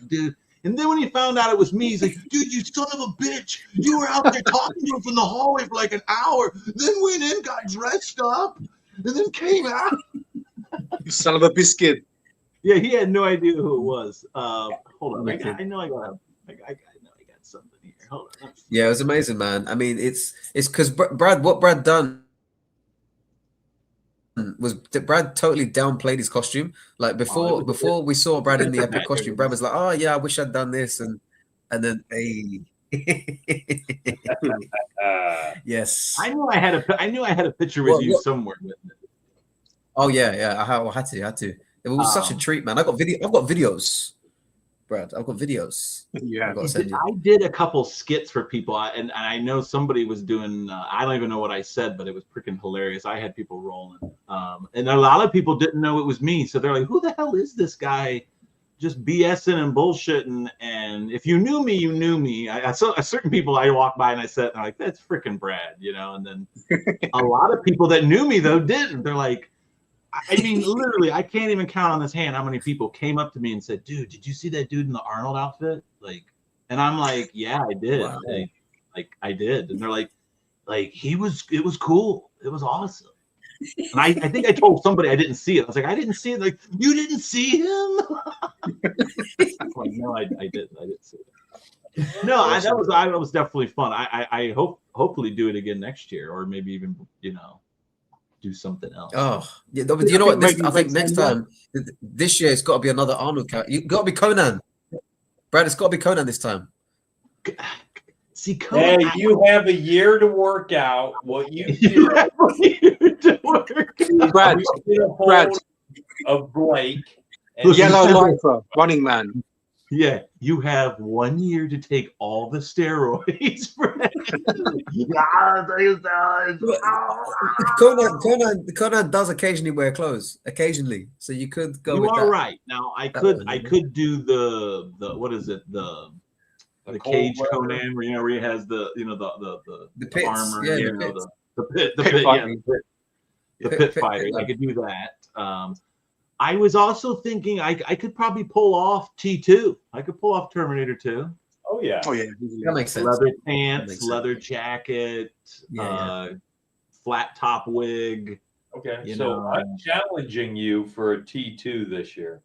dude?" And then when he found out it was me, he's like, "Dude, you son of a bitch! You were out there talking to him from the hallway for like an hour, then went in, got dressed up, and then came out." You son of a biscuit! Yeah, he had no idea who it was. Hold on, I know I got something here. Hold on. Yeah, it was amazing, man. I mean, it's because Brad done was Brad totally downplayed his costume. Like before we saw Brad in the epic costume, Brad was like, "Oh yeah, I wish I'd done this," and then yes, I knew I had a picture with you somewhere. Oh yeah, I had to. It was such a treat, man. I've got videos. Brad, I've got videos. Yeah, I did a couple skits for people, and I know somebody was doing. I don't even know what I said, but it was freaking hilarious. I had people rolling, and a lot of people didn't know it was me, so they're like, "Who the hell is this guy?" Just BSing and bullshitting. And if you knew me, you knew me. I saw certain people I walked by and I said, like, "That's freaking Brad," And then a lot of people that knew me though didn't. They're like. I mean, literally, I can't even count on this hand how many people came up to me and said, "Dude, did you see that dude in the Arnold outfit?" And I'm like, "Yeah, I did." Wow. I did. And they're like, it was cool. It was awesome. And I think I told somebody I didn't see it. I was like, "I didn't see it." Like, "You didn't see him?" I'm like, "No, I did. I didn't see it." No, that was definitely fun. I hopefully do it again next year, or maybe even do something else. Oh, yeah, but you know what? I think next Maybe time, this year, it's got to be another Arnold character. You got to be Conan, Brad. It's got to be Conan this time. See, Conan, Hey, you have a year to work out what you do. you have a year to work. Brad, Get a hold Brad. of Blake. And Listen, Yellow December- Lycra, Running Man. Yeah, you have 1 year to take all the steroids. Conan does occasionally wear clothes, occasionally. So you could go. You with are that. right. Now I one, could do the what is it the cold cage weather. Conan where he has the the pits, armor, yeah, you the know, pits. the pit Pit fighting. the Pit- pit pit- fighter. pit- I could do that. I was also thinking I could probably pull off T2. I could pull off Terminator 2. Oh yeah. Oh yeah, That makes sense. Leather makes pants, sense. leather jacket, Yeah, flat top wig. Okay. You So know. I'm challenging you for a T2 this year.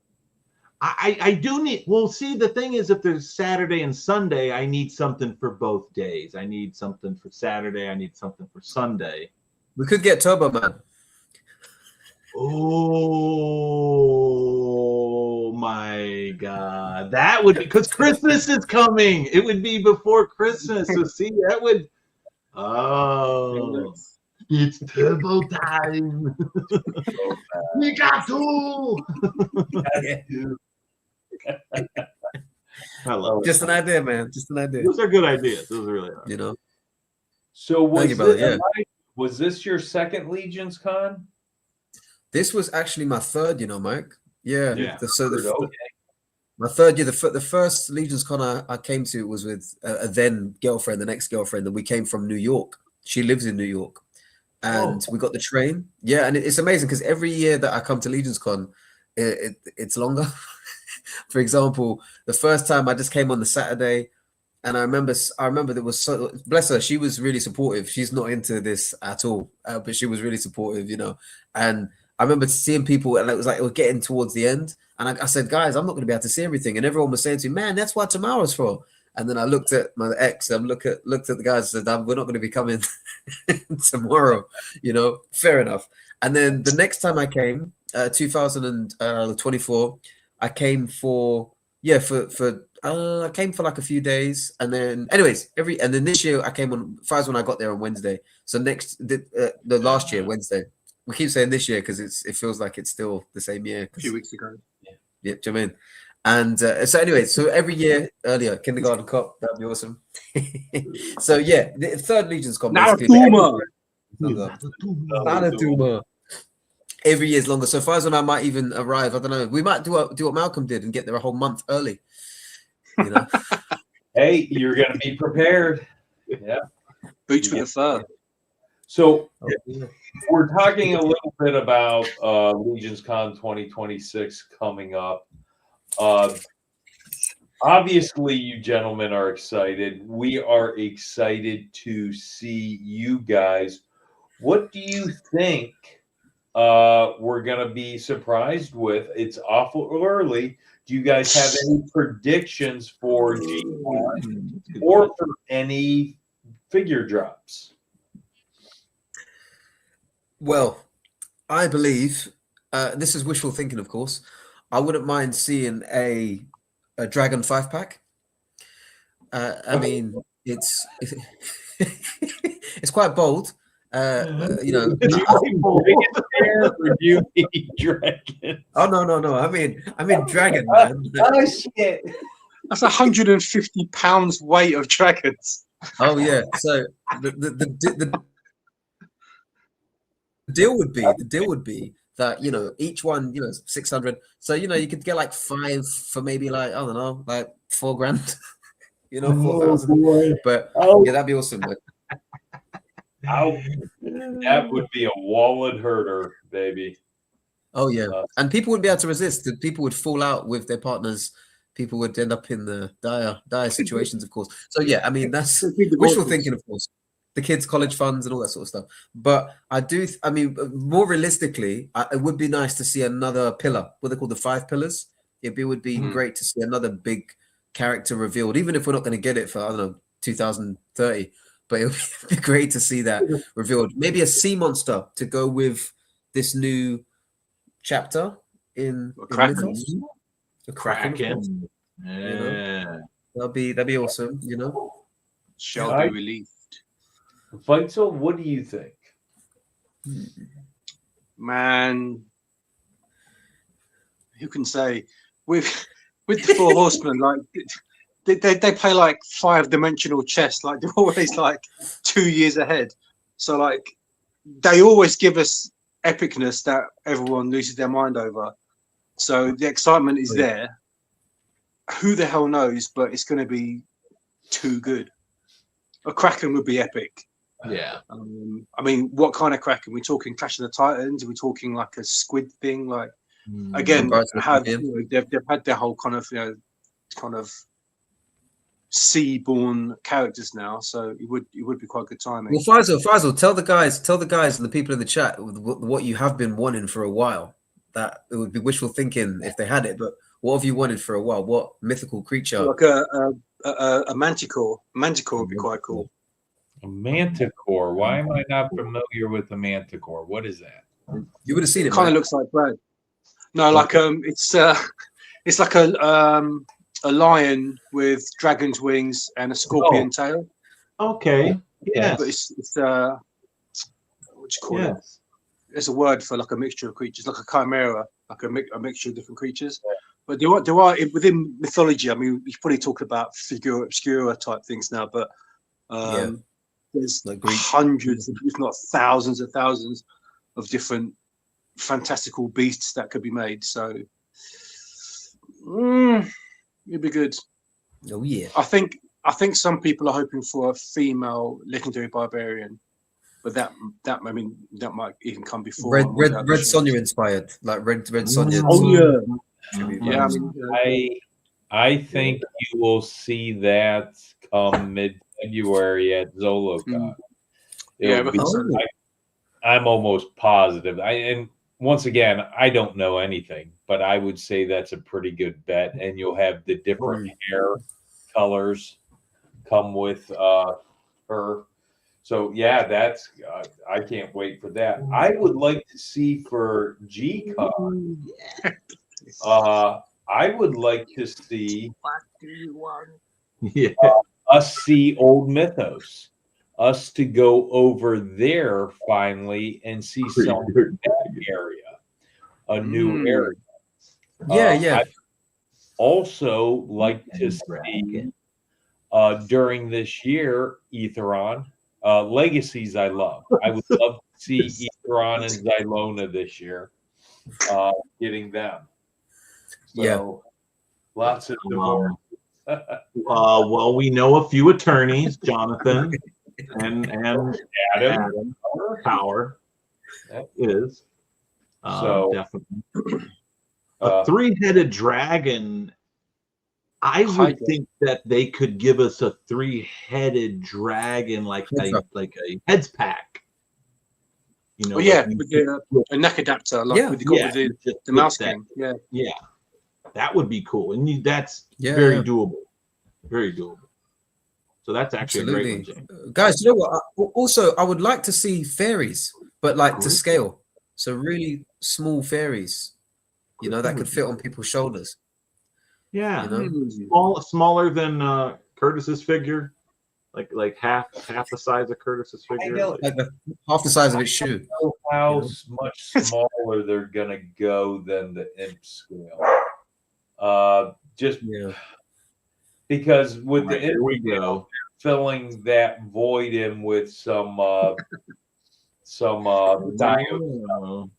I do need. Well, see, the thing is, if there's Saturday and Sunday, I need something for both days. I need something for Saturday. I need something for Sunday. We could get Turbo Man. Oh my God, that would because Christmas is coming. It would be before Christmas. So see, that would. Oh, it's turbo time. We got to. I love it. Just an idea, man. Just an idea. Those are good ideas. Those really are. You know. So was Thank you, brother, this, yeah. was this your second Legions Con? This was actually my third, Mike. Yeah. Yeah. Okay. My third year, the first Legions Con I came to was with a then girlfriend, the next girlfriend, and we came from New York. She lives in New York, and we got the train. Yeah, and it's amazing because every year that I come to Legions Con, it's longer. For example, the first time I just came on the Saturday, and I remember there was bless her, she was really supportive. She's not into this at all, but she was really supportive, and I remember seeing people, and it was getting towards the end. And I said, guys, I'm not going to be able to see everything. And everyone was saying to me, man, that's what tomorrow's for. And then I looked at my ex, and looked at the guys and said, we're not going to be coming tomorrow. Fair enough. And then the next time I came, 2024, I came for I came for like a few days. And then anyways, and then this year I came on Friday when I got there on Wednesday. So the last year, Wednesday. We keep saying this year because it feels like it's still the same year. a few weeks ago. Yeah, do you know what I mean? And so anyway, so every year earlier, Kindergarten Cop, that'd be awesome. So yeah, the third Legion's Con. Naratuma. Naratuma. Every year is longer. So Faisal and I might even arrive. I don't know. We might do what Malcolm did and get there a whole month early. Hey, you're going to be prepared. Yeah. Boots for the fur. So we're talking a little bit about Legions Con 2026 coming up. Obviously, you gentlemen are excited. We are excited to see you guys. What do you think we're going to be surprised with? It's awful early. Do you guys have any predictions for G1 or for any figure drops? Well, I believe this is wishful thinking, of course. I wouldn't mind seeing a Dragon 5-pack. I mean, it's it's quite bold. Do you need Dragon? Oh no! I mean Dragon, man. Oh shit! That's 150 pounds weight of dragons. Oh yeah. So the deal would be that each one 600. So you could get like 5 for maybe like I don't know like $4,000. 4,000. But yeah, that'd be awesome. But, That would be a wallet herder, baby. oh yeah, and people wouldn't be able to resist. People would fall out with their partners. People would end up in the dire situations, of course. So yeah, I mean that's wishful thinking, of course. The kids' college funds and all that sort of stuff. But I mean, more realistically, it would be nice to see another pillar. What they call the 5 pillars. It would be great to see another big character revealed, even if we're not going to get it for, I don't know, 2030. But it would be great to see that revealed. Maybe a sea monster to go with this new chapter in Kraken. Mythos. A Kraken. Of course. Yeah. That'd be awesome, you know. Shall I- be released. Faisal, what do you think? Man, who can say with the Four Horsemen, like they play like 5-dimensional chess, like they're always like 2 years ahead. So like they always give us epicness that everyone loses their mind over. So the excitement is there. Who the hell knows? But it's going to be too good. A Kraken would be epic. Yeah. I mean, what kind of Kraken? Are we talking Clash of the Titans? Are we talking like a squid thing? Like again, Birds of have Prey. they've had their whole kind of sea-born characters now, so it would be quite good timing. Well, Faisal, tell the guys and the people in the chat what you have been wanting for a while. That it would be wishful thinking if they had it, but what have you wanted for a while? What mythical creature? Like a manticore. Manticore would be quite cool. A manticore. Why am I not familiar with a manticore? What is that? You would have seen It it. kind of man. looks like Brad. No, like it's like a lion with dragon's wings and a scorpion tail. Okay. Yes. But it's what do you call it? Yes. There's a word for like a mixture of creatures, like a chimera, like a mixture of different creatures. But there are within mythology. I mean, you probably talk about figura obscura type things now, but there's Like Greek. hundreds, if not thousands of different fantastical beasts that could be made. So it'd be good. Oh yeah. I think some people are hoping for a female legendary barbarian, but that might even come before. Red Sonja inspired, like Red Sonja. Yeah, I mean, I think you will see that come mid-February at Zolocon. Yeah, It'll be- because I'm almost positive. And once again, I don't know anything, but I would say that's a pretty good bet. And you'll have the different hair colors come with her. So yeah, that's I can't wait for that. I would like to see for G-Con. I would like to see what do you want? Yeah. us see old Mythos, us to go over there finally and see some of that area, a new area. Yeah. I'd also like to see during this year, Etheron. Legacies I love. I would love to see Etheron and Xylona this year. Getting them. So, Yeah. lots of divorce. Well, we know a few attorneys, Jonathan and Adam Power is. So, Definitely. A three-headed dragon. I would think that they could give us a three-headed dragon, like a heads pack. You know, Well, yeah, like with a neck adapter, like with the mouse that. king. Yeah. Yeah, that would be cool, and that's Yeah, very yeah. doable. Very doable. So that's actually a great one, James. Guys, you know what? Also, I would like to see fairies, but like to scale. So really small fairies, you know, that could fit on people's shoulders. Yeah, You know? smaller than Curtis's figure, like half the size of Curtis's figure. Like half the size of its shoe. How much smaller they're gonna go than the imp scale. Just because with the Here imp we scale, go. filling that void in with some diode.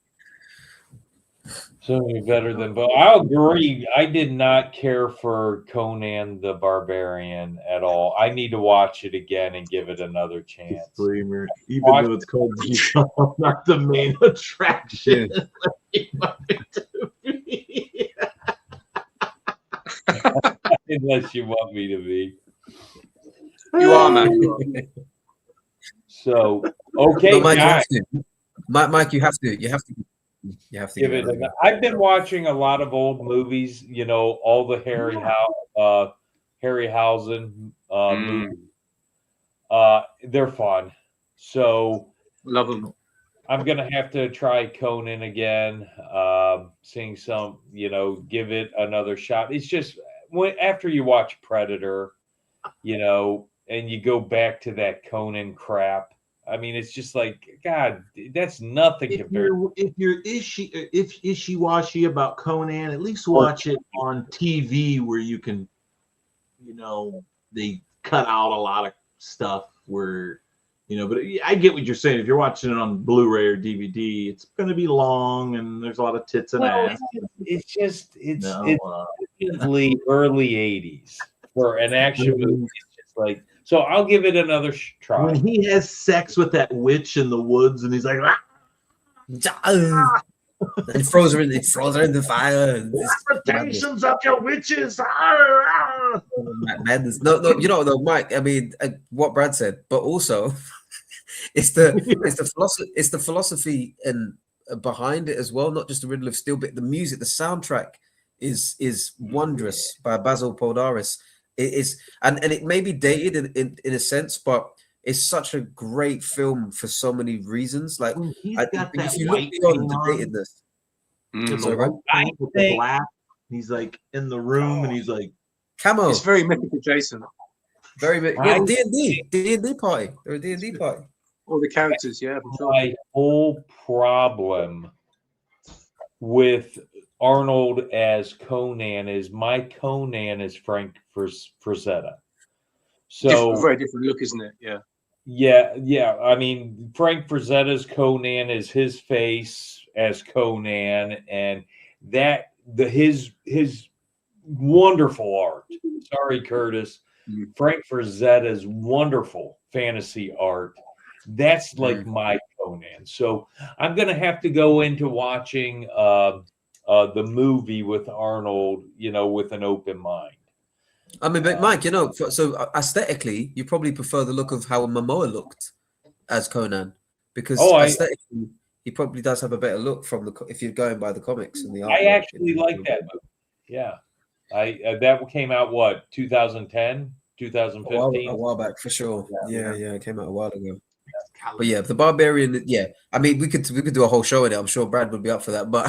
Certainly better than, but I'll agree. I did not care for Conan the Barbarian at all. I need to watch it again and give it another chance. Disclaimer, even though it's called G-Con, not the main attraction. Unless you want me to be. You are, man. So okay, No, Mike, you guys, have to. Mike, you have to. You have to give it. I've been watching a lot of old movies. You know, all the Harry Howe, Harryhausen movie. They're fun. So Love them. I'm gonna have to try Conan again. Seeing some, give it another shot. It's just after you watch Predator, and you go back to that Conan crap. I mean, it's just like, God, that's nothing compared. If you're ishy-washy about Conan, at least watch it on TV where you can, they cut out a lot of stuff where, but I get what you're saying. If you're watching it on Blu-ray or DVD, it's going to be long and there's a lot of tits and ass. It's definitely early 80s for an action movie. It's just like, so I'll give it another try. When he has sex with that witch in the woods and he's like, and throws her in the fire. Reputations of your witches. Madness. No, though, Mike. I mean, what Brad said, but also it's the philosophy and behind it as well. Not just the Riddle of Steel, but the music, the soundtrack is wondrous by Basil Poldaris. It is, and it may be dated in a sense, but it's such a great film for so many reasons. Like, if you look beyond the datedness, with the black, he's like in the room and he's like camo. It's very mythical, Jason. D&D party. They're a D&D party. All the characters, yeah. For sure. My whole problem with Arnold as Conan is Frank Frazetta. So very different look, isn't it? Yeah. Yeah. I mean, Frank Frazetta's Conan is his face as Conan, and his wonderful art. Sorry, Curtis. Frank Frazetta's wonderful fantasy art. That's like my Conan. So I'm gonna have to go into watching the movie with Arnold, with an open mind. I mean, but Mike, so aesthetically, you probably prefer the look of how Momoa looked as Conan, because aesthetically, he probably does have a better look if you're going by the comics and the art. I actually like that movie. Yeah, that came out 2010, 2015, a while back for sure. Yeah, it came out a while ago. But yeah, the Barbarian. Yeah, I mean, we could do a whole show in it. I'm sure Brad would be up for that, but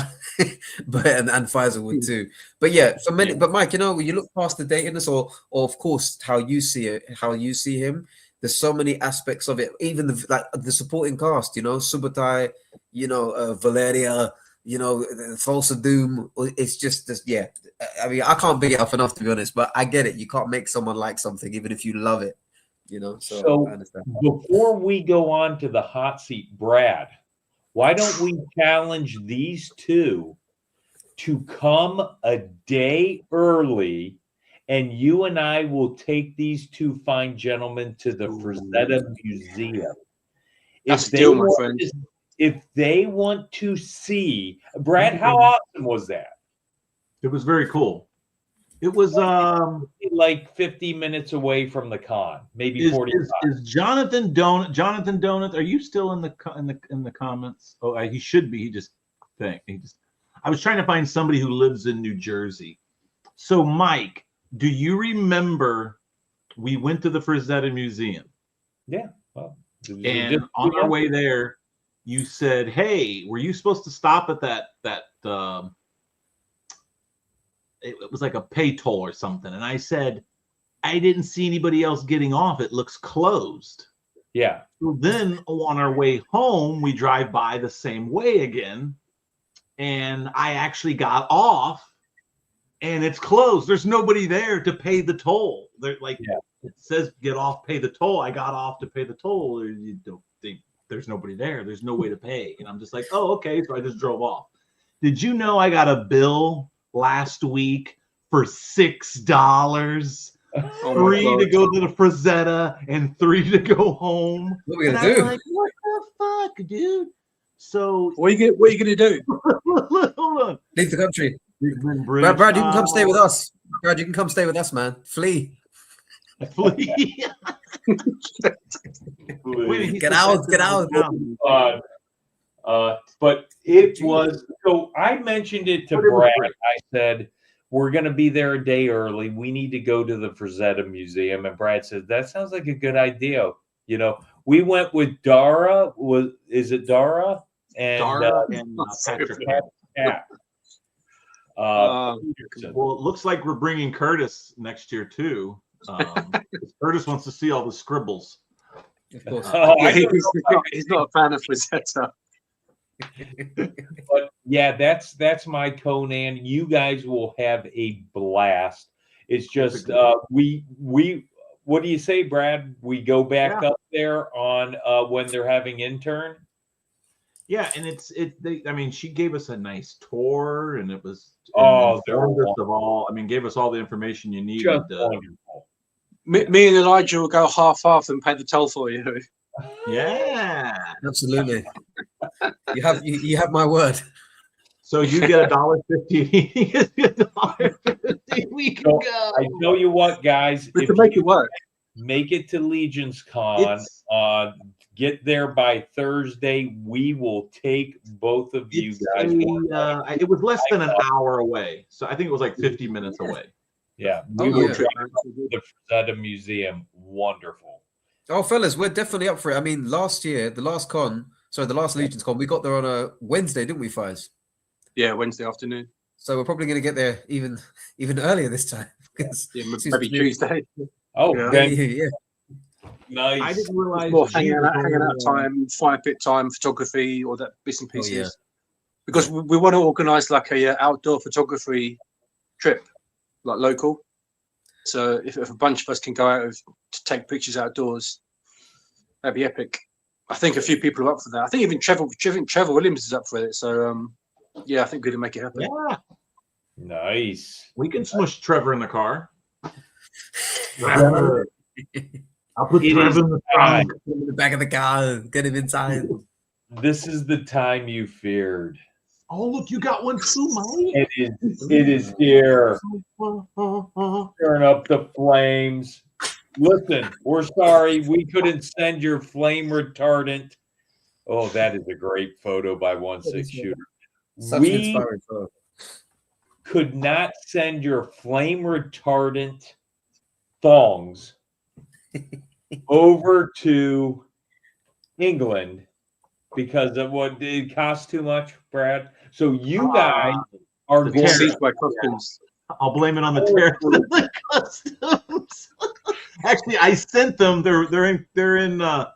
and Faisal would too. But yeah, for many. But Mike, when you look past the datedness, or of course how you see it, how you see him, there's so many aspects of it. Even the supporting cast. Subotai, Valeria, Falsa Doom. It's just this. Yeah, I mean, I can't big it up enough, to be honest. But I get it. You can't make someone like something even if you love it. So I understand. Before we go on to the hot seat, Brad, why don't we challenge these two to come a day early, and you and I will take these two fine gentlemen to the Frazetta Museum. That's a deal, my friend. If they want to see, Brad, how awesome was that? It was very cool. It was like 50 minutes away from the con, maybe 45. Is Jonathan Donut? Are you still in the comments? Oh, he should be. I was trying to find somebody who lives in New Jersey. So, Mike, do you remember we went to the Frazetta Museum? Yeah. Well, and on our way there, you said, "Hey, were you supposed to stop at that?" It was like a pay toll or something. And I said, I didn't see anybody else getting off. It looks closed. Yeah. So then on our way home, we drive by the same way again. And I actually got off and it's closed. There's nobody there to pay the toll. It says get off, pay the toll. I got off to pay the toll. You don't think there's nobody there. There's no way to pay. And I'm just like, oh, okay. So I just drove off. Did you know I got a bill last week for $6, $3 to go to the Frazetta and $3 to go home? What are we gonna do? Like, what the fuck, dude? So what are you gonna do? Hold on. Leave the country. Brad, you can come stay with us. Brad, you can come stay with us, man. Flee. Get out. But it was, so I mentioned it to Brad. I said, we're going to be there a day early. We need to go to the Frazetta Museum. And Brad says, that sounds like a good idea. You know, we went with Dara. Is it Dara? And Dara and Patrick. Pat. Well, it looks like we're bringing Curtis next year too. Curtis wants to see all the scribbles. Of course. Yeah, he's not a fan of Frazetta. But yeah, that's my Conan. You guys will have a blast. It's just we what do you say, Brad? We go back up there on when they're having intern. Yeah, and I mean, she gave us a nice tour, and it was wonderful. of all. I mean, gave us all the information you needed. Just wonderful. Me and Elijah will go half and pay the toll for you. Yeah, Absolutely. You have my word. so you get $1.50. We can go. I tell you what, guys, We can make it work. Make it to Legion's Con. Get there by Thursday. We will take both of you guys. It was less than an hour away, so I think it was like 50 minutes away. Yeah, Oh, we will yeah. try the Frazetta Museum. Wonderful. Oh, fellas, we're definitely up for it. I mean, last year, the last Legion's Con, we got there on a Wednesday, didn't we, Fies? Yeah, Wednesday afternoon. So we're probably going to get there even earlier this time. Yeah, maybe Tuesday. Oh, Yeah. then, Yeah. nice. I didn't realize More hanging out time, fire pit time, photography, all that bits and pieces. yeah. Because we want to organise like a outdoor photography trip, like local. So if a bunch of us can go out to take pictures outdoors, that'd be epic. I think a few people are up for that. I think even Trevor Williams is up for it. So yeah, I think we're gonna make it happen. Yeah, Nice. we can smush Trevor in the car. Trevor. I'll put It Trevor is in the time. trunk. In the back of the car, get him inside. This is the time you feared. Oh, look, you got one too, Mike. It is here. Turn up the flames. Listen, we're sorry we couldn't send your flame retardant. Oh, that is a great photo by 1/6 Shooter. Such an We inspiring photo. could not send your flame retardant thongs over to England because of what it cost too much, Brad. So you guys are The going receipts by customs. I'll blame it on the tariffs and the customs. Actually, I sent them. They're in a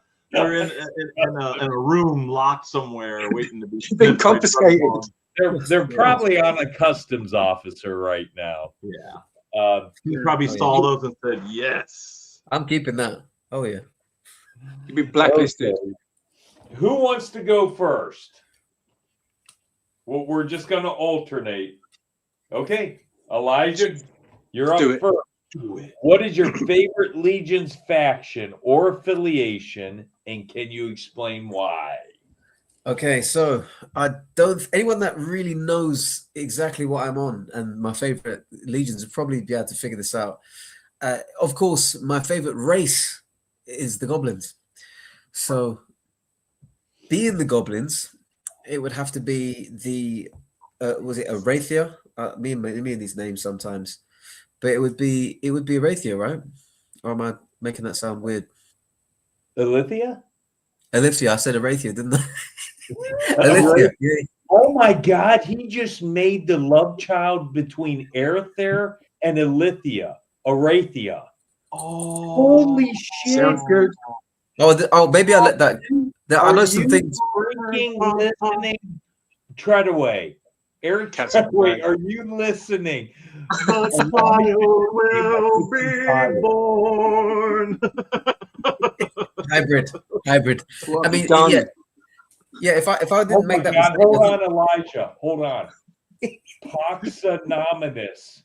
room locked somewhere, waiting to be. Been confiscated. They're probably on a customs officer right now. Yeah, he probably saw those and said yes. I'm keeping that. Oh, yeah. You'd be blacklisted. Okay. Who wants to go first? Well, we're just going to alternate. Okay, Elijah, you're up Do it. first. What is your favorite Legion's faction or affiliation, and can you explain why? Okay, so anyone that really knows exactly what I'm on and my favorite legions will probably be able to figure this out. Of course, my favorite race is the goblins. So being the goblins, it would have to be the was it Arathia? Me and these names sometimes, but it would be Arathia, right? Or am I making that sound weird? Alithia? Alithia, I said Arathia, didn't I? Alithia, yeah. Oh my God, he just made the love child between Arether and Alithia. Arathia. Oh, Holy shit. Sounds good. Oh, maybe I let that. I know some things. Freaking listening, Treadaway. Eric Cats Treadaway, are are you listening? the fire will be born. Hybrid. I mean, Done. yeah. If I Oh didn't my make that God, mistake, hold on, Elijah. Hold on. Poxonominous.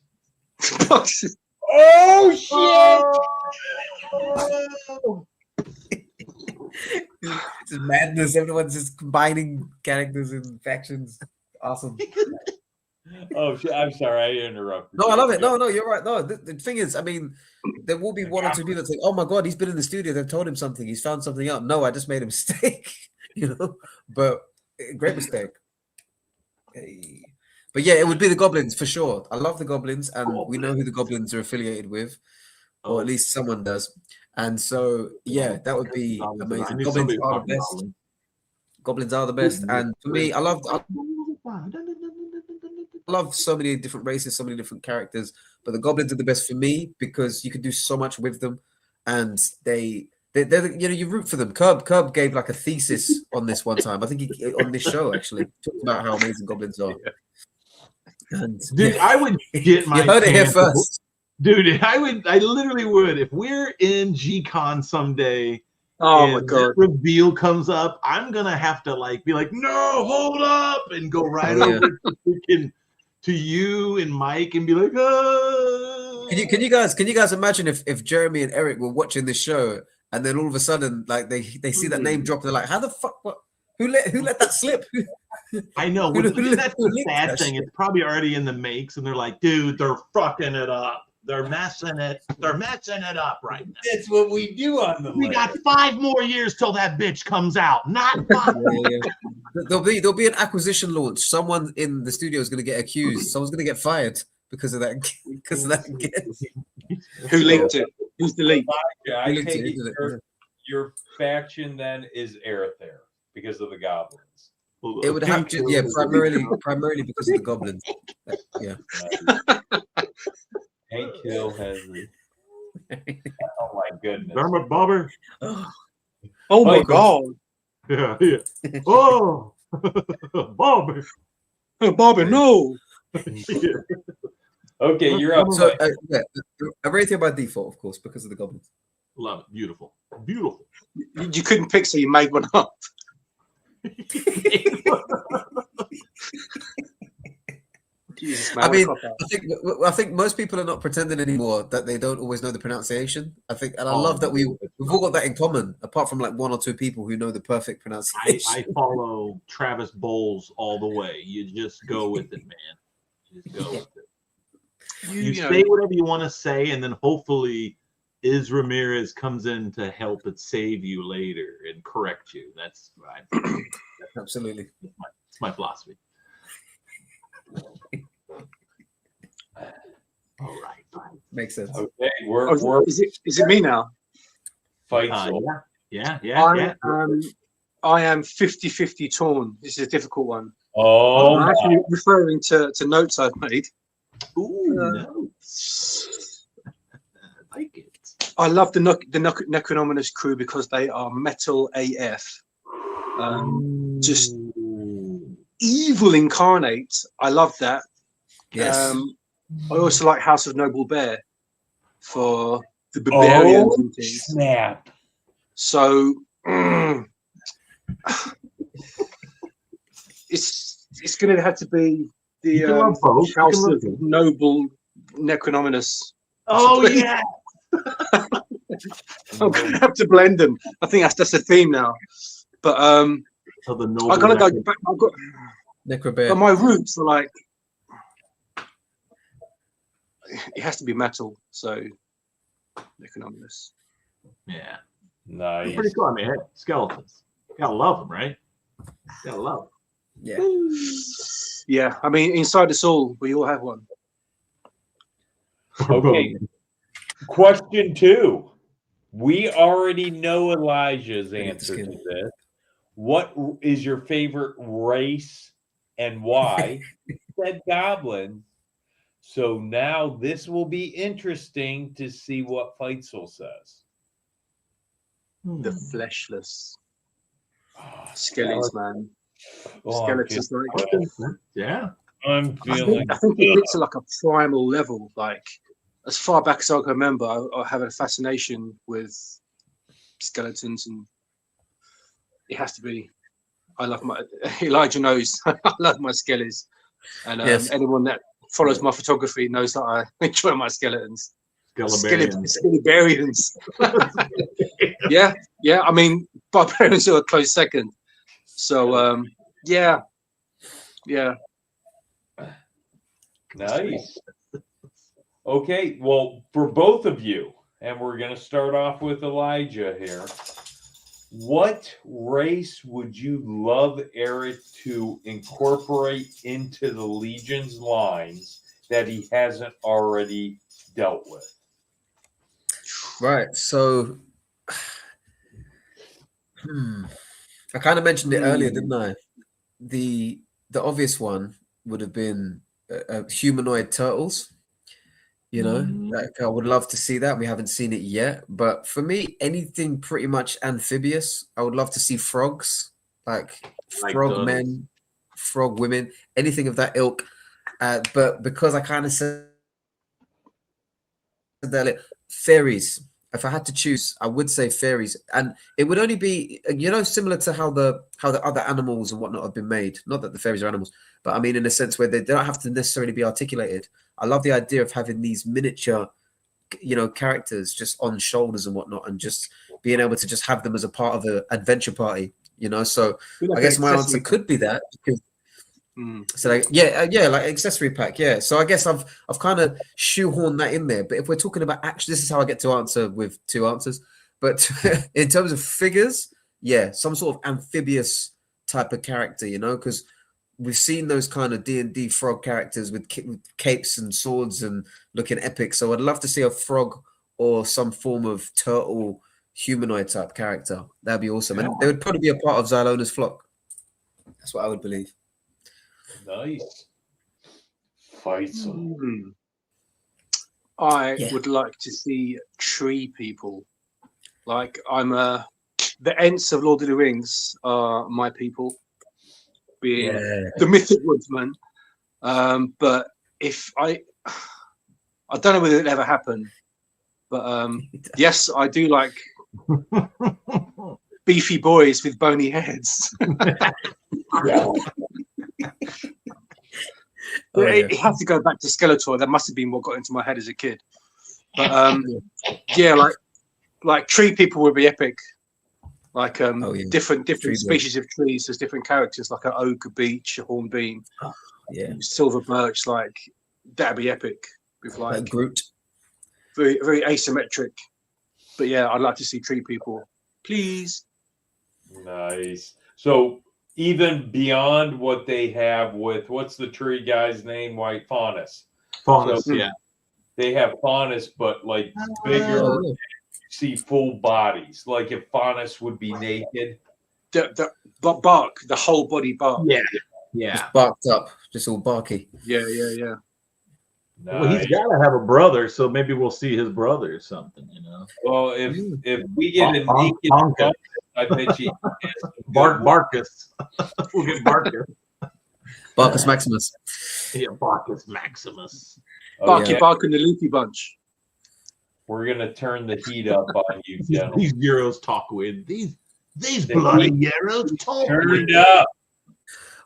Oh shit! it's madness. Everyone's just combining characters and factions. Awesome. Oh shit! I'm sorry, I interrupted. No, I you. love it. No, you're right. No, the thing is, I mean, there will be one or two people that say, "Oh my God, he's been in the studio. They've told him something. He's found something out." No, I just made a mistake. But great mistake. Hey. But yeah, it would be the goblins for sure. I love the goblins, and we know who the goblins are affiliated with, or at least someone does. And so, yeah, that would be I amazing. knew Goblins somebody was are the talking best. goblins. Goblins are the best. And for me, I love so many different races, so many different characters, but the goblins are the best for me because you can do so much with them, and they're you know, you root for them. Curb gave like a thesis on this one time. I think he on this show actually talked about how amazing goblins are. And Dude, I would get my you heard it here pants- first. Dude, I literally would. If we're in G-Con someday Oh my and god. that reveal comes up, I'm gonna have to like be like, no, hold up, and go right Oh, yeah. over to freaking to you and Mike and be like, oh. Can you guys imagine if Jeremy and Eric were watching this show and then all of a sudden like they see that name drop, they're like, how the fuck, what, who let that slip? I know. Who- That's who the leaked sad that thing. shit? It's probably already in the makes, and they're like, dude, they're fucking it up. They're messing it. They're messing it up right now. That's what we do on the We list. got 5 more years till that bitch comes out. Not 5. There'll be an acquisition launch. Someone in the studio is going to get accused. Someone's going to get fired because of that. Because of that. Who leaked it? Who's the leak? Yeah, I Who leaked take it, it isn't it? your faction then is Arether because of the goblins. It would have to, yeah, primarily because of the goblins. Yeah. Hank Hill has the. Oh my goodness. Dermot Bobber. Oh my Michael. god. Yeah, yeah. Oh, Bobber. Oh, Bobby, no. Okay, you're up. So Mike. yeah, Arathia by default, of course, because of the goblins. Love it. Beautiful. Beautiful. You couldn't pick, so you made one up. Jesus, man. I mean, what a cop-out. I think most people are not pretending anymore that they don't always know the pronunciation. I think, and I love that we've all got that in common, apart from like 1 or 2 people who know the perfect pronunciation. I follow Travis Bowles all the way. You just go with it, man. Just go with it. You know, say whatever you want to say, and then hopefully Iz Ramirez comes in to help it save you later and correct you. That's right. Absolutely. It's my philosophy. All right, fine. Makes sense. Okay, we're oh, is it me now? fight. Yeah. I am 50-50 torn. This is a difficult one. Oh, I'm actually referring to notes I've made. Ooh, notes. I like it. I love the Necronominous crew because they are metal AF. Just Ooh. evil incarnate. I love that. Yes. I also like House of Noble Bear for the barbarians and things. snap. So it's going to have to be You the can love both. You House can of love both. Noble Necronominous. Oh yeah. I'm going to have to blend them. I think that's a theme now. But So the I gotta go noble back. I've got, Necrobear. but my roots are like it has to be metal. So Necronominous. Yeah. Nice. Pretty cool. I mean, hey, skeletons. Gotta love them, right? Gotta love them. Yeah. Yeah, I mean, inside us all, we all have one. Okay. Question 2. We already know Elijah's answer to this. What is your favorite race and why? He said goblin. So now this will be interesting to see what Feitzel says. The fleshless Oh, skeletons, man. oh, Skeletons, like Yeah. I'm I feeling. think it hits at like a primal level. Like as far back as I can remember, I have a fascination with skeletons, and it has to be. I love my Elijah knows. I love my skellies, and Yes. anyone that follows my photography knows that I enjoy my skeletons. Skelebarian. Skelebarians. yeah. I mean, barbarians are a close second. So yeah. Nice. Okay, well, for both of you, and we're going to start off with Elijah here. What race would you love Eric to incorporate into the Legion's lines that he hasn't already dealt with? Right. So, I kind of mentioned it earlier, didn't I? The obvious one would have been humanoid turtles. You know, like I would love to see that. We haven't seen it yet, but for me, anything pretty much amphibious. I would love to see frogs, like frog turtles. men, frog women, anything of that ilk. But because I kind of said that fairies. If I had to choose, I would say fairies, and it would only be, similar to how the other animals and whatnot have been made. Not that the fairies are animals, but I mean in a sense where they don't have to necessarily be articulated. I love the idea of having these miniature, characters just on shoulders and whatnot, and just being able to just have them as a part of an adventure party. So I guess my answer could be that. Because, so like, like accessory pack, yeah. So I guess I've kind of shoehorned that in there. But if we're talking about actually, this is how I get to answer with two answers. But in terms of figures, yeah, some sort of amphibious type of character, because we've seen those kind of D&D frog characters with capes and swords and looking epic. So I'd love to see a frog or some form of turtle humanoid type character. That'd be awesome. And they would probably be a part of Zylona's flock. That's what I would believe. Nice. Faisal. I would like to see tree people. Like the Ents of Lord of the Rings are my people, being the mythic woodsman. But if I don't know whether it'll ever happen, but yes, I do like beefy boys with bony heads. It has to go back to Skeletor. That must have been what got into my head as a kid. But like tree people would be epic. Like different species of trees. There's different characters, like an oak, a beech, a hornbeam, silver birch. Like that'd be epic. With like Groot. Very very asymmetric. But yeah, I'd like to see tree people, please. Nice. So even beyond what they have with what's the tree guy's name? White Faunus. Faunus, So, they have Faunus, but like bigger. You see full bodies. Like if Faunus would be naked. The bark, the whole body bark. Yeah. Just barked up, just all barky. Yeah. Nice. Well, he's got to have a brother, so maybe we'll see his brother or something, Well, if we get a naked Faunus, I bet you Barkus. We'll get Barkus. Barkus Maximus. Yeah, Barkus Maximus. Barky Bark and the Leafy Bunch. We're gonna turn the heat up on you, gentlemen. These Euros talk with these bloody Euros talk. Turned up.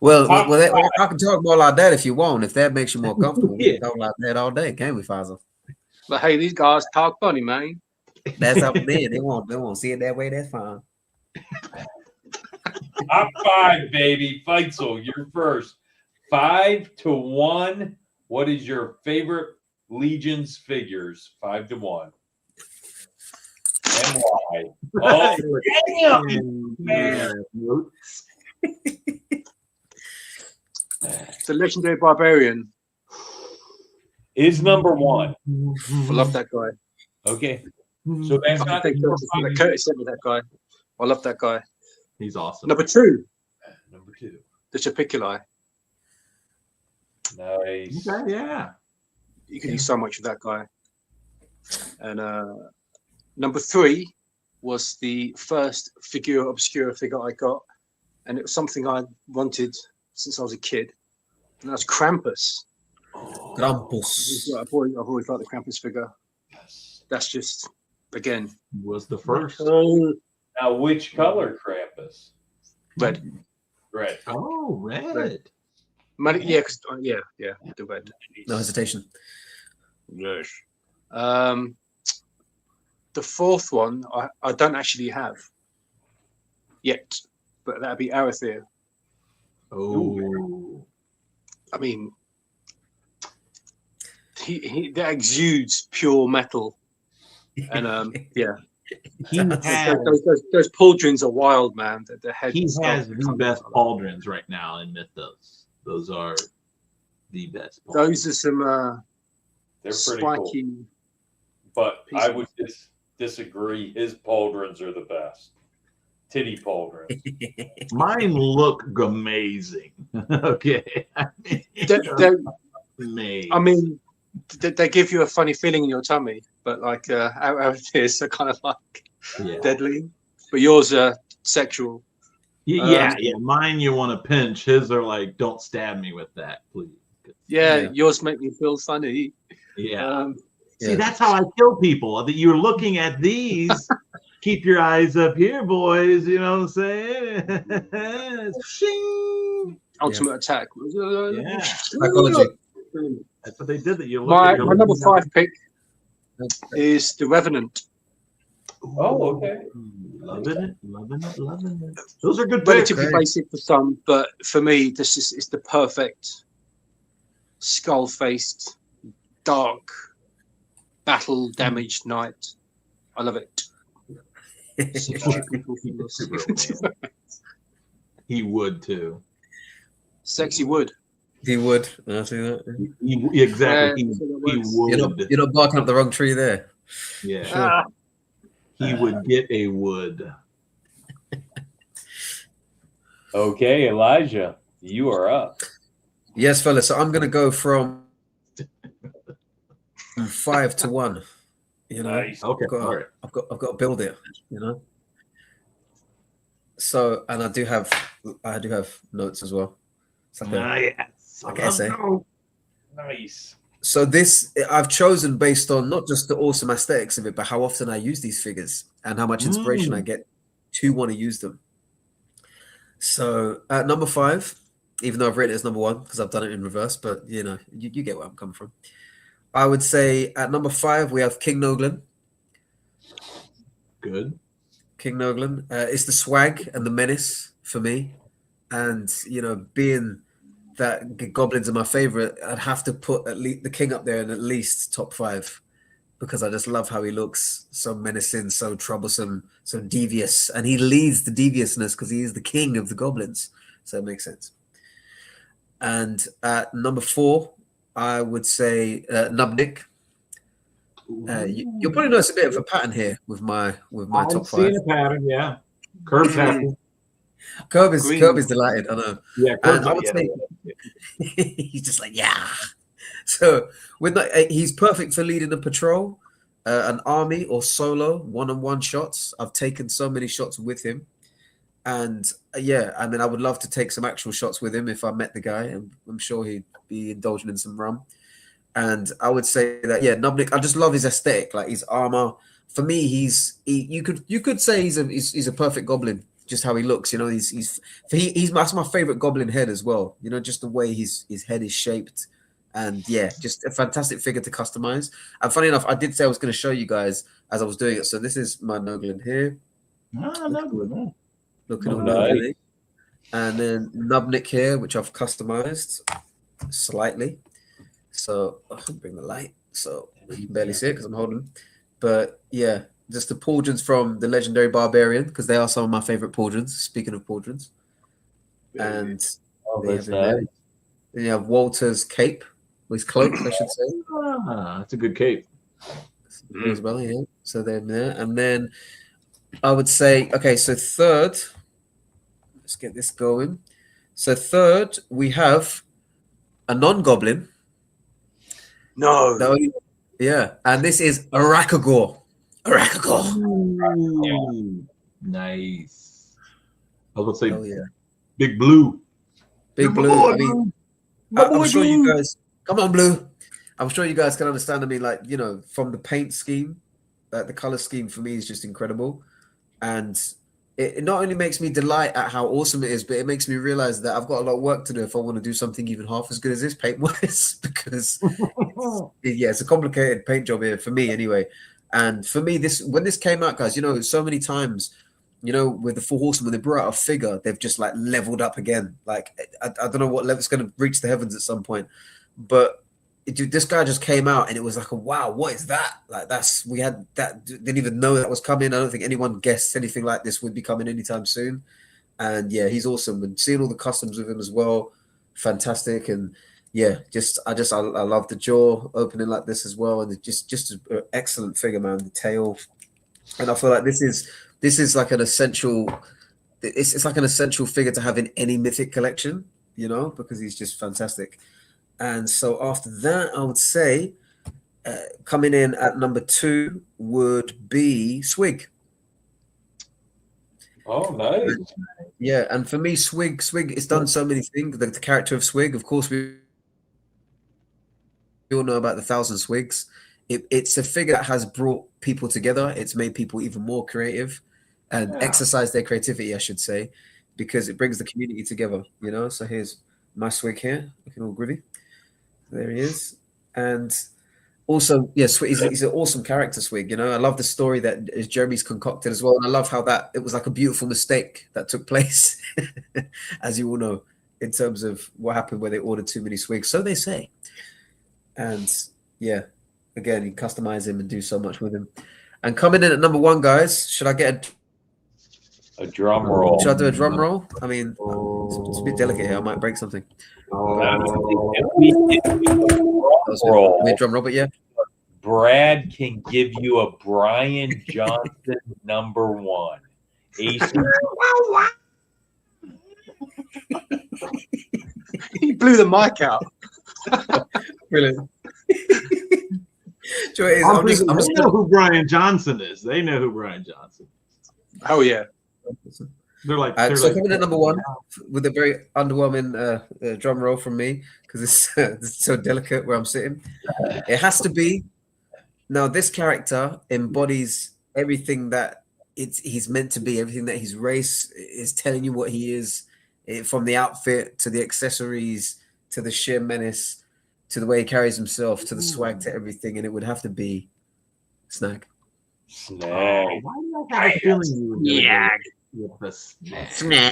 Well, I can talk more like that if you want. If that makes you more comfortable, we can talk like that all day, can't we, Faisal? But hey, these guys talk funny, man. That's up to them. They won't see it that way. That's fine. Top 5, baby. Faisal, you're first. 5-1. What is your favorite Legion's figures? 5-1. And why? Oh, damn! Man. The legendary barbarian. Is number 1. I love that guy. Okay. So that's I not think Curtis sent me that guy. I love that guy. He's awesome. Number 2, number 2. the Chapiculi. Nice. Okay, yeah. You can do so much with that guy. And number 3 was the first Figura Obscura figure I got, and it was something I wanted since I was a kid, and that's Krampus. Krampus. I've always liked the Krampus figure. That's just, again, Was the first. Now, which color Krampus? red. Red. Oh, red. Yeah, the red. No hesitation. Yes. The 4th one I don't actually have yet, but that'd be Arathir. Oh. I mean, he that exudes pure metal, and He Those, has, those pauldrons are wild, man. The head. he skull has the comes best out. pauldrons right now in Mythos. Those are the best. Those are some They're pretty spiky. cool. But I would disagree. His pauldrons are the best. Titty pauldrons. Mine look amazing. Okay. Amazing. I mean, they give you a funny feeling in your tummy, but like how it is, are kind of like Yeah. deadly. But yours are sexual. Yeah. Mine you want to pinch. His are like, don't stab me with that, please. Yeah, yours make me feel funny. Yeah. See, Yeah. that's how I kill people. That you're looking at these. Keep your eyes up here, boys. You know what I'm saying? Shing. Ultimate attack. Yeah. Psychology. That's what they did. That you look My at your number 5 pick is The Revenant. Oh, okay. Loving it. Those are good picks. Relatively basic for some, but for me, this is the perfect skull-faced, dark, battle-damaged knight. I love it. He would too. Sexy wood. He would. I see that. Exactly. Yeah, He would. You're not barking up the wrong tree there. Yeah. Ah, He would get a wood. Okay, Elijah, you are up. Yes, fella. So I'm gonna go from 5 to 1. You know, Nice. Okay. I've got, All right. I've got to build it. You know. So, and I do have notes as well. It's like a, Yes. like an essay. Nice. So this I've chosen based on not just the awesome aesthetics of it, but how often I use these figures and how much inspiration I get to want to use them. So at number 5, even though I've written it as number 1 because I've done it in reverse, but you know, you get where I'm coming from. I would say at number 5 we have King Noglin. Good. King Noglin. It's the swag and the menace for me, and you know, being that goblins are my favorite, I'd have to put at least the king up there in at least top 5 because I just love how he looks, so menacing, so troublesome, so devious, and he leads the deviousness because he is the king of the goblins, so it makes sense. And at number 4, I would say Nubnik. You'll probably notice a bit of a pattern here with my top 5. Seeing a pattern, yeah. Curb's happy. Curb is delighted. I know. Yeah, And I would say he's just like, yeah. So with that, he's perfect for leading a patrol, an army, or solo one-on-one shots. I've taken so many shots with him, and yeah, I mean, I would love to take some actual shots with him if I met the guy, and I'm sure he'd be indulging in some rum. And I would say that Nubnik, I just love his aesthetic, like his armor. For me, you could say he's a perfect goblin. Just how he looks, you know, he's that's my favorite goblin head as well. You know, just the way his head is shaped, and yeah, just a fantastic figure to customize. And funny enough, I did say I was going to show you guys as I was doing it. So this is my Noglin here, looking all nice. And then Nubnik here, which I've customized slightly. So I'll bring the light, so you can barely see it because I'm holding. But yeah. Just the pauldrons from the legendary Barbarian, because they are some of my favorite pauldrons. Speaking of pauldrons, and then you have Walter's cape, or his cloak, I should say. That's a good cape. As well, yeah. So then there, and then I would say, okay, so third, let's get this going. So third, we have a non-goblin. No. Yeah, and this is Arakagor. Ooh, nice. I was gonna say, yeah. Big Blue. Big Blue. I mean, I'm sure you guys. Come on, Blue. I'm sure you guys can understand. I mean, like, you know, from the paint scheme, the color scheme for me is just incredible, and it not only makes me delight at how awesome it is, but it makes me realize that I've got a lot of work to do if I want to do something even half as good as this paint-wise, because it's a complicated paint job here for me anyway. And for me, when this came out, guys, you know, so many times, you know, with the Four Horsemen, when they brought out a figure, they've just like leveled up again. Like, I don't know what level, it's going to reach the heavens at some point. But this guy just came out, and it was like, a wow, what is that? Like we had that, didn't even know that was coming. I don't think anyone guessed anything like this would be coming anytime soon. And yeah, he's awesome. And seeing all the customs with him as well, fantastic. And yeah, I love the jaw opening like this as well, and just an excellent figure, man. The tail, and I feel like this is like an essential. It's like an essential figure to have in any Mythic collection, you know, because he's just fantastic. And so after that, I would say coming in at number 2 would be Swig. Oh, nice. Yeah, and for me, Swig has done so many things. The character of Swig, of course, we all know about the 1,000 Swigs. It's a figure that has brought people together. It's made people even more creative and exercise their creativity, I should say, because it brings the community together, you know. So here's my Swig here, looking all groovy. There he is. And also, yes, he's an awesome character, Swig. You know, I love the story that Jeremy's concocted as well. And I love how that it was like a beautiful mistake that took place, as you all know, in terms of what happened where they ordered too many Swigs. So they say. And yeah, again, you customize him and do so much with him. And coming in at number 1, guys, should I get a drum roll? Should I do a drum roll? I mean, it's a bit delicate here. I might break something. Roll. Drum roll, but yeah. Brad can give you a Brian Johnson number 1. Ace. He blew the mic out. Brilliant. They know who Brian Johnson is. They know who Brian Johnson is. Oh yeah. They're like, so coming in number 1 with a very underwhelming drum roll from me because it's so delicate where I'm sitting. It has to be. Now, this character embodies everything that he's meant to be, everything that his race is telling you what he is, from the outfit to the accessories to the sheer menace to the way he carries himself to the swag to everything, and it would have to be Snag. Snag. Why do I have a feeling you would do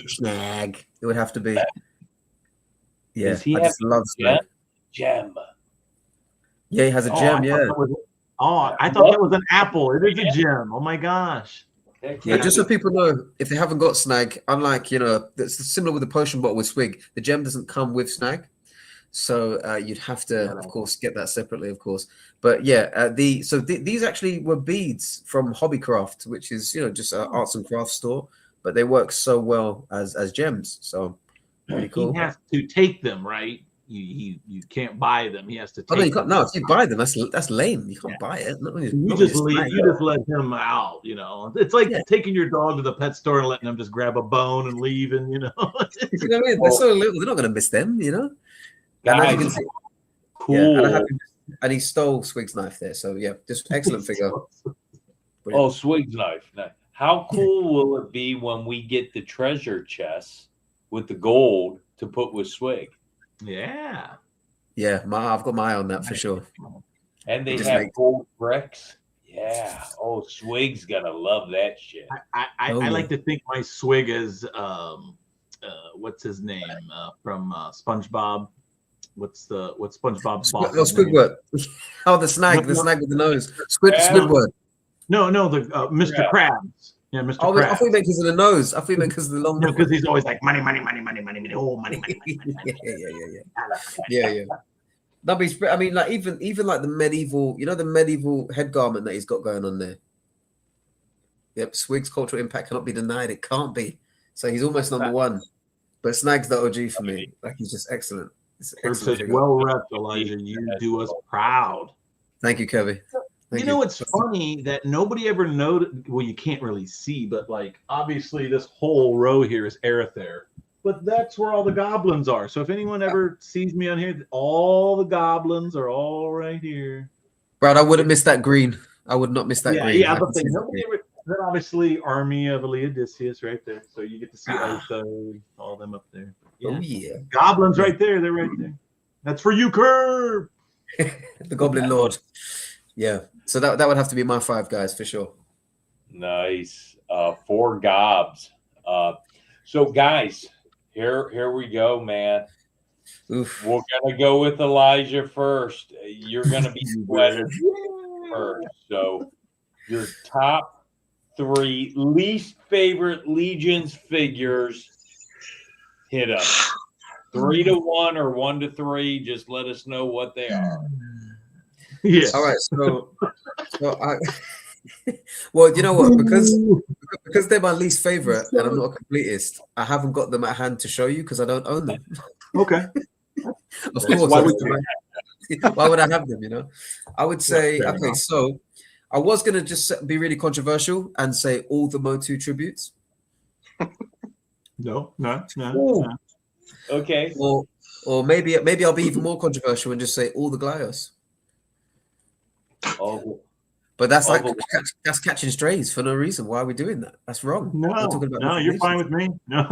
Snag. It would have to be. Yeah, Does he I just love Snag. Gem. Yeah, he has a gem. Yeah. I thought that was an apple. It is a gem. Oh my gosh. Yeah, just so people know, if they haven't got Snag, unlike, you know, it's similar with the potion bottle with Swig, the gem doesn't come with Snag. So you'd have to, of course, get that separately, of course. But yeah, these actually were beads from Hobbycraft, which is, you know, just an arts and crafts store, but they work so well as gems. So pretty cool. He has to take them, right? You can't buy them. He has to take no, you can't. them. No, if you buy them, that's lame. You can't buy it. You just let him out, you know. It's like taking your dog to the pet store and letting him just grab a bone and leaving, you know. You know what I mean? They're so little, they're not going to miss them, you know. Guys, and you can see, cool. And he stole Swig's knife there. So yeah, just excellent figure. Oh, Swig's knife. How cool will it be when we get the treasure chest with the gold to put with Swig? Yeah. Yeah, I've got my eye on that for sure. And they have gold bricks. Yeah. Oh, Swig's gonna love that shit. I like to think my Swig is what's his name from SpongeBob. What's SpongeBob's boss? Squidward. Oh, the snag with the nose. Squidward. No, the Mr. Krabs. Yeah, Mr. Oh, Krabs. I think because of the nose. I think because of the long. No, because he's always like money, oh money. Yeah. No, but I mean, like even like the medieval, you know, the medieval head garment that he's got going on there. Yep, Swig's cultural impact cannot be denied. It can't be. So he's almost number 1. But Snag's the OG for me. Like, he's just excellent. Says, well rep, Elijah. You do us proud. Thank you, Kevin. You know, it's funny that nobody ever noted. Well, you can't really see, but like obviously this whole row here is Arether. But that's where all the goblins are. So if anyone ever sees me on here, all the goblins are all right here. Brad, I wouldn't miss that green. I would not miss that green. Yeah, but nobody ever. Then obviously Army of Odysseus right there. So you get to see Otho, all them up there. Yeah. Oh yeah. Goblins right there. They're right there. That's for you, Curb. The Goblin Lord. Yeah. So that would have to be my 5 guys for sure. Nice. 4 gobs. So guys, here we go, man. Oof. We're gonna go with Elijah first. You're gonna be sweated first. So your top 3 least favorite Legions figures. Hit us 3 to 1 or 1 to 3. Just let us know what they are. Yes. All right, so I well, you know what? Because they're my least favorite and I'm not a completist, I haven't got them at hand to show you because I don't own them. Okay. Of course, why would why would I have them? You know, I would say fair okay. enough. So I was gonna just be really controversial and say all the Motu tributes, No. Ooh. Okay. or maybe I'll be even more controversial and just say all the Glyos. Oh, But that's like Oh, that's catching strays for no reason. Why are we doing that? That's wrong. We're No, talking about no, you're Legions. fine with me. No.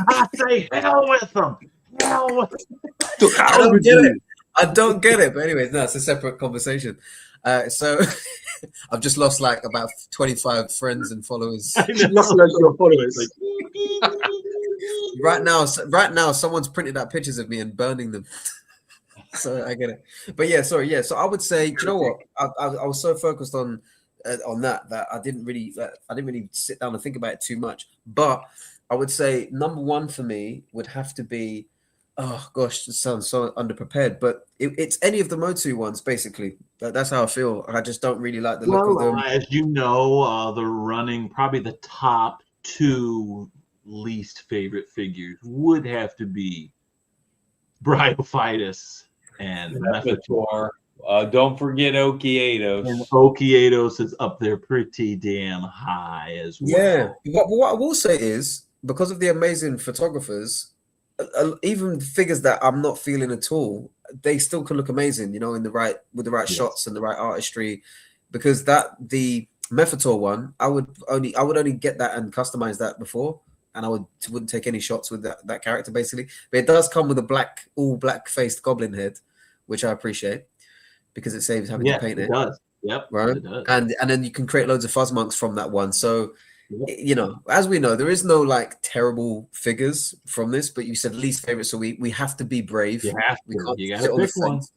I say hell with them. Hell with them. I don't get it. I don't get it. But anyways, no, it's a separate conversation. So I've just lost like about 25 friends and followers. Lost loads of your followers. Right now, someone's printed out pictures of me and burning them. So I get it. But yeah, sorry. Yeah. So I would say, do you know what? I was so focused on that I didn't really sit down and think about it too much. But I would say number one for me would have to be, oh gosh, this sounds so underprepared, but it's any of the Motu ones basically. That's how I feel. I just don't really like the look of them. As you know, the running probably the top 2 least favorite figures would have to be Bryophytus and Mephitor. Don't forget Okiedos. And Okiedos is up there pretty damn high as well. Yeah, but what I will say is because of the amazing photographers, even figures that I'm not feeling at all, they still can look amazing. You know, with the right shots and the right artistry. Because the Mephitor one, I would only get that and customize that before, and I wouldn't take any shots with that character basically. But it does come with a all black faced goblin head, which I appreciate because it saves having to paint it. It does. Yep. Right. It does. And then you can create loads of fuzz monks from that one. So you know, as we know, there is no like terrible figures from this, but you said least favorite, so we have to be brave. You have We to. can't You sit gotta on the pick one. fence.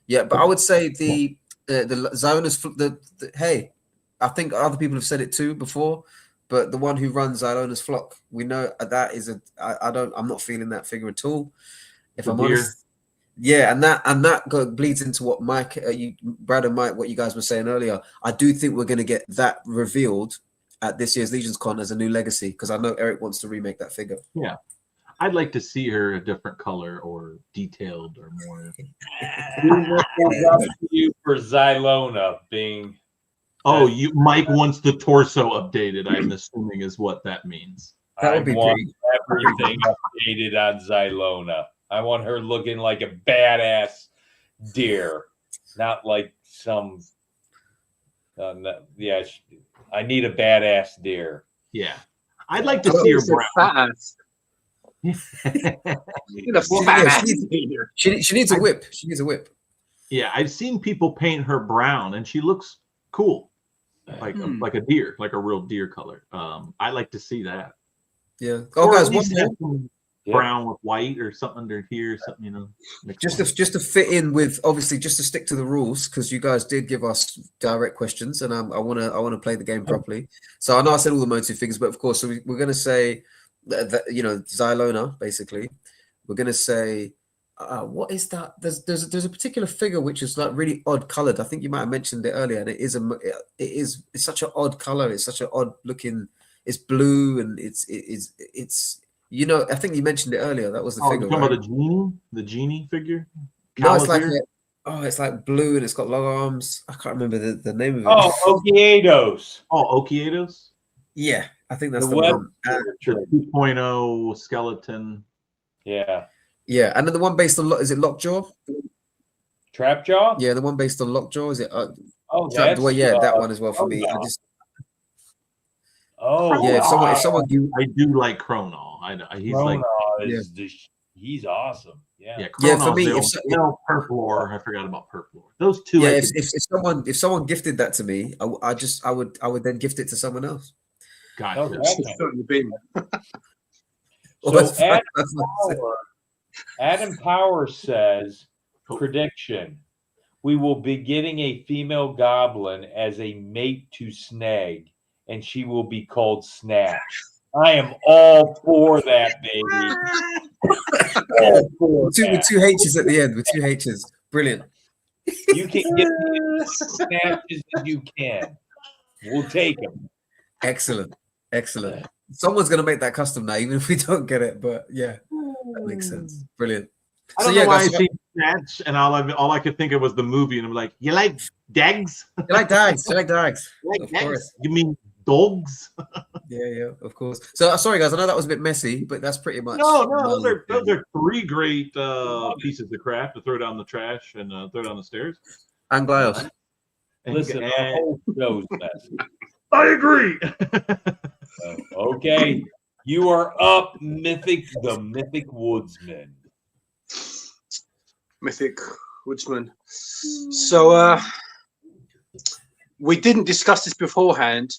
Yeah, but I would say the Zionis hey, I think other people have said it too before, but the one who runs Zionis flock, we know that is I'm not feeling that figure at all. If I'm honest. Yeah, and that bleeds into what Mike, Brad and Mike, what you guys were saying earlier. I do think we're going to get that revealed at this year's Legions Con as a new legacy because I know Eric wants to remake that figure. Yeah, I'd like to see her a different color or detailed or more. You for Xylona being. Oh, Mike wants the torso updated. I'm assuming is what that means. That would be want everything updated on Xylona. I want her looking like a badass deer, not like some. I need a badass deer. Yeah, I'd like to see her brown. She needs a whip. She needs a whip. Yeah, I've seen people paint her brown, and she looks cool, like a deer, like a real deer color. I like to see that. Yeah. Oh, guys, one more. Brown with white or something under here, something, you know. Just to fit in with, obviously, just to stick to the rules, because you guys did give us direct questions, and I want to play the game properly. So I know I said all the Motu figures, but of course, so we're going to say that, you know, Xylona, basically. We're going to say, what is that? There's a particular figure which is like really odd colored. I think you might have mentioned it earlier, and it's such an odd color. It's such an odd looking. It's blue, and it's. You know, I think you mentioned it earlier. That was the figure. Talking about the genie figure. No, it's like it's like blue and it's got long arms. I can't remember the name of it. Oh, Okiedos. Oh, Okiedos. Yeah, I think that's the web one. The 2.0 skeleton. Yeah. Yeah, and then the one based on is it Lockjaw? Trapjaw. Yeah, the one based on Lockjaw. Is it? That's, that one as well for me. Chronol. If someone I do like Chronol. He's Chronol like he's awesome. Yeah. For me, Purplore. I forgot about Purplore. Those two. Yeah, if someone gifted that to me, I would then gift it to someone else. Gotcha. Okay. Well, So add Adam Power says, prediction. We will be getting a female goblin as a mate to Snag, and she will be called Snatch. I am all for that, baby. All for With that. two H's at the end, with two H's. Brilliant. You can get me as snatches as you can. We'll take them. Excellent. Excellent. Someone's going to make that custom now, even if we don't get it. But yeah, that makes sense. Brilliant. I So don't yeah, know why guys, I see Snatch, and all I could think of was the movie, and I'm like, you like dags? you like dogs? You like dogs? You like Of dags? course. You mean dogs? Yeah, of course. So sorry, guys. I know that was a bit messy, but that's pretty much. No, those are three great pieces of crap to throw down the trash and throw down the stairs. And Glyos. Listen, the whole show's messy. I agree. Okay, you are up, the Mythic Woodsman. Mythic Woodsman. So we didn't discuss this beforehand,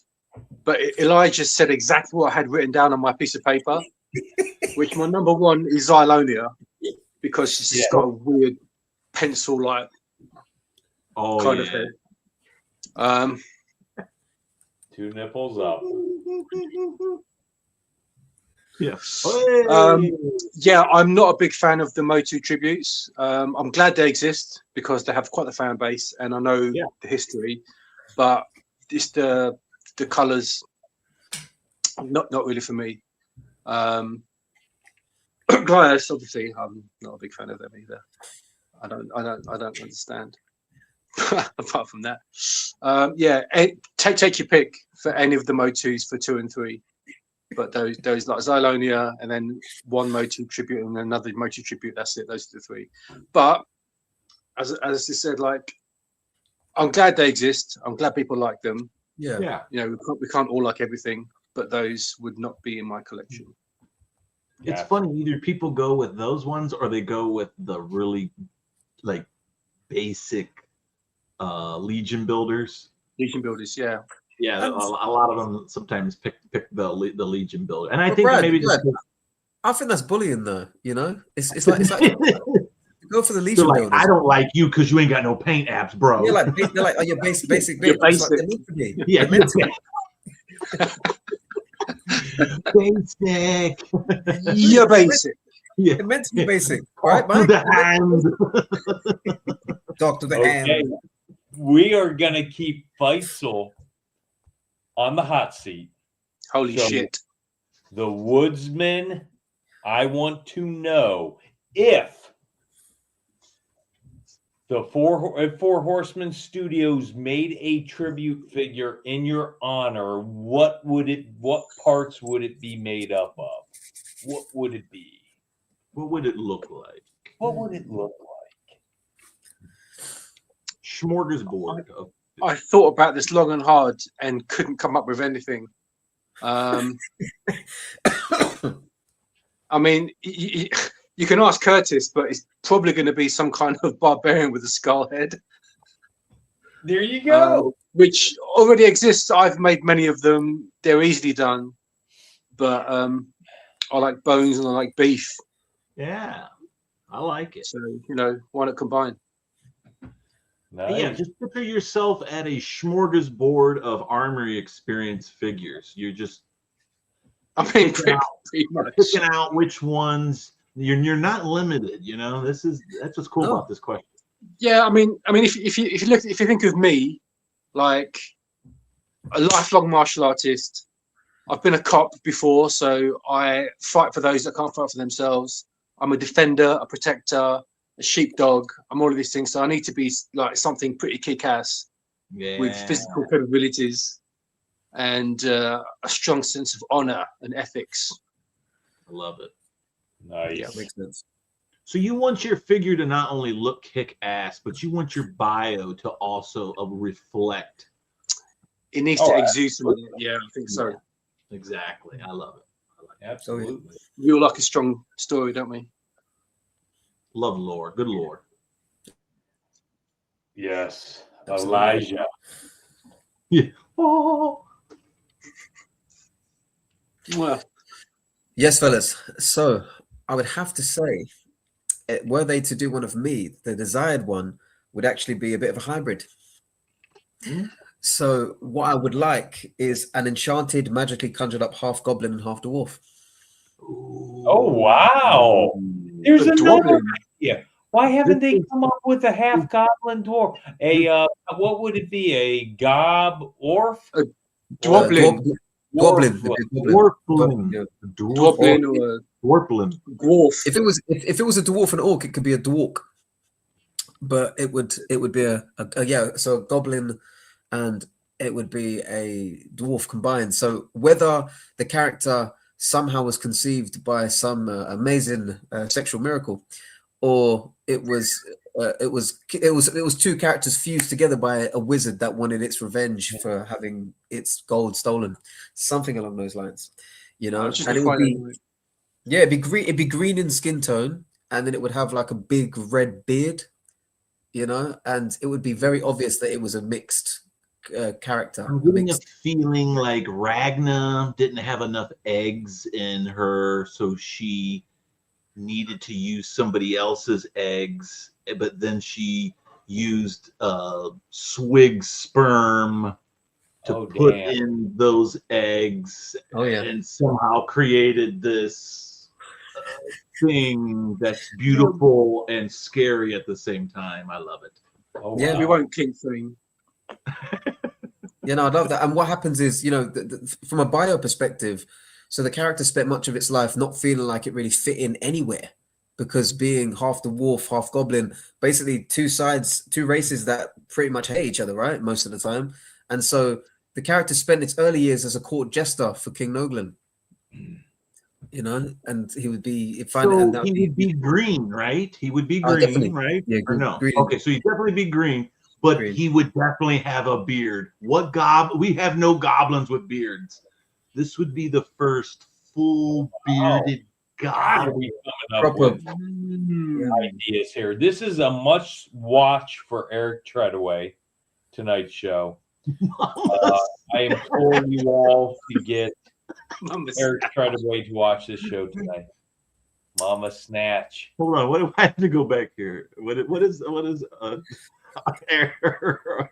but Elijah said exactly what I had written down on my piece of paper, which my number one is Xylonia, because she's got a weird pencil-like kind of thing. Two nipples up. Yeah. Yeah, I'm not a big fan of the Motu tributes. I'm glad they exist because they have quite the fan base, and I know the history, but it's the colors not really for me. Glyos, obviously, I'm not a big fan of them either. I don't understand. Apart from that, take your pick for any of the Motus for 2 and 3. But those like Xylonia, and then one Motu tribute and another Motu tribute. That's it. Those are the 3. But as I said, like, I'm glad they exist. I'm glad people like them. Yeah. You know, we can't all like everything, but those would not be in my collection. It's funny. Either people go with those ones, or they go with the really like basic Legion builders. Legion builders, yeah. Yeah, a lot of them sometimes pick the Legion builder, and I But think Brad, maybe Brad, I think that's bullying, though. You know, it's like go for the Legion like, builders. I don't like you because you ain't got no paint apps, bro. They're like, oh, you're basic. You're bitch. It's like basic. they're meant to be. Yeah, They're meant to be. basic. You're basic. Yeah, They're meant to be basic, right, to Mike? the hand. Doctor the Okay, hand. we are gonna keep Faisal on the hot seat. Holy So- shit. The Woodsman, I want to know if the Four Horsemen Studios made a tribute figure in your honor, what parts would it be made up of? What would it be? What would it look like? What would it look like? Smorgasbord. Of, I thought about this long and hard and couldn't come up with anything. I mean, you can ask Curtis, but it's probably going to be some kind of barbarian with a skull head, There you go. which already exists. I've made many of them. They're easily done, but I like bones and I like beef. yeah, I like it. So, you know, why not combine? Nice. Yeah, just picture yourself at a smorgasbord of armory experience figures. You're just I mean, pretty much. picking out which ones. You're not limited. You know, that's what's cool No. about this question. Yeah, I mean, if you think of me, like a lifelong martial artist, I've been a cop before, so I fight for those that can't fight for themselves. I'm a defender, a protector, a sheepdog. I'm all of these things, so I need to be like something pretty kick-ass Yeah, with physical capabilities and a strong sense of honor and ethics. I love it. Nice. Yeah, makes sense. So you want your figure to not only look kick-ass, but you want your bio to also reflect. It needs to exude something. Yeah, I think so. Exactly. I love it. Absolutely. We all like a strong story, don't we? Love lore. Good lore. Yes. Absolutely. Elijah. Oh. Well, Yes, fellas. So I would have to say were they to do one of me, the desired one would actually be a bit of a hybrid. So what I would like is an enchanted, magically conjured up half goblin and half dwarf. Oh, wow. There's The another dwarf. idea. Why haven't they come up with a half goblin dwarf? What would it be? A gob orf? Dwarfling. Goblin. Dwarfling. Yeah. Dwarfling or Dwarfling. dwarf. If it was a dwarf and orc, it could be a dwarf. But it would be a so a goblin and it would be a dwarf combined. So whether the character somehow was conceived by some amazing sexual miracle, or it was two characters fused together by a wizard that wanted its revenge for having its gold stolen, something along those lines, you know. Just And it would define be, it. yeah, it'd be green. It'd be green in skin tone, and then it would have like a big red beard, you know, and it would be very obvious that it was a mixed character. I'm getting mixed. a feeling like Ragna didn't have enough eggs in her, so she needed to use somebody else's eggs, but then she used Swig's sperm to put in those eggs, Oh yeah, and somehow created this thing that's beautiful and scary at the same time. I love it. Oh, Yeah. We won't kink thing. you know, I love that. And what happens is, you know, from a bio perspective, so the character spent much of its life not feeling like it really fit in anywhere, because being half dwarf, half goblin, basically two races that pretty much hate each other, right? Most of the time. And so the character spent its early years as a court jester for King Noglin, you know, and he would be So he would be green, right? He would be green, definitely. right? Yeah, Or no? green. Okay, so he'd definitely be green, but Green. he would definitely have a beard. We have no goblins with beards. This would be the first full bearded How are goblin. we coming up Proper. with ideas here? This is a must watch for Eric Treadaway tonight's show. I implore you all to get Eric Treadaway to watch this show tonight. Mama Snatch. Hold on, what do I have to go back here? What is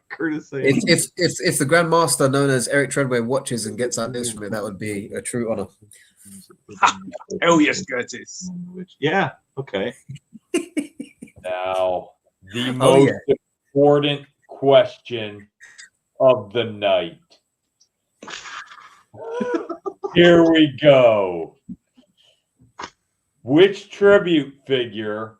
Curtis saying? If the Grandmaster known as Eric Treadway watches and gets ideas from it, that would be a true honor. Hell yes, Curtis. Yeah, okay. Now, the Oh, most yeah. important question of the night. Here we go. Which tribute figure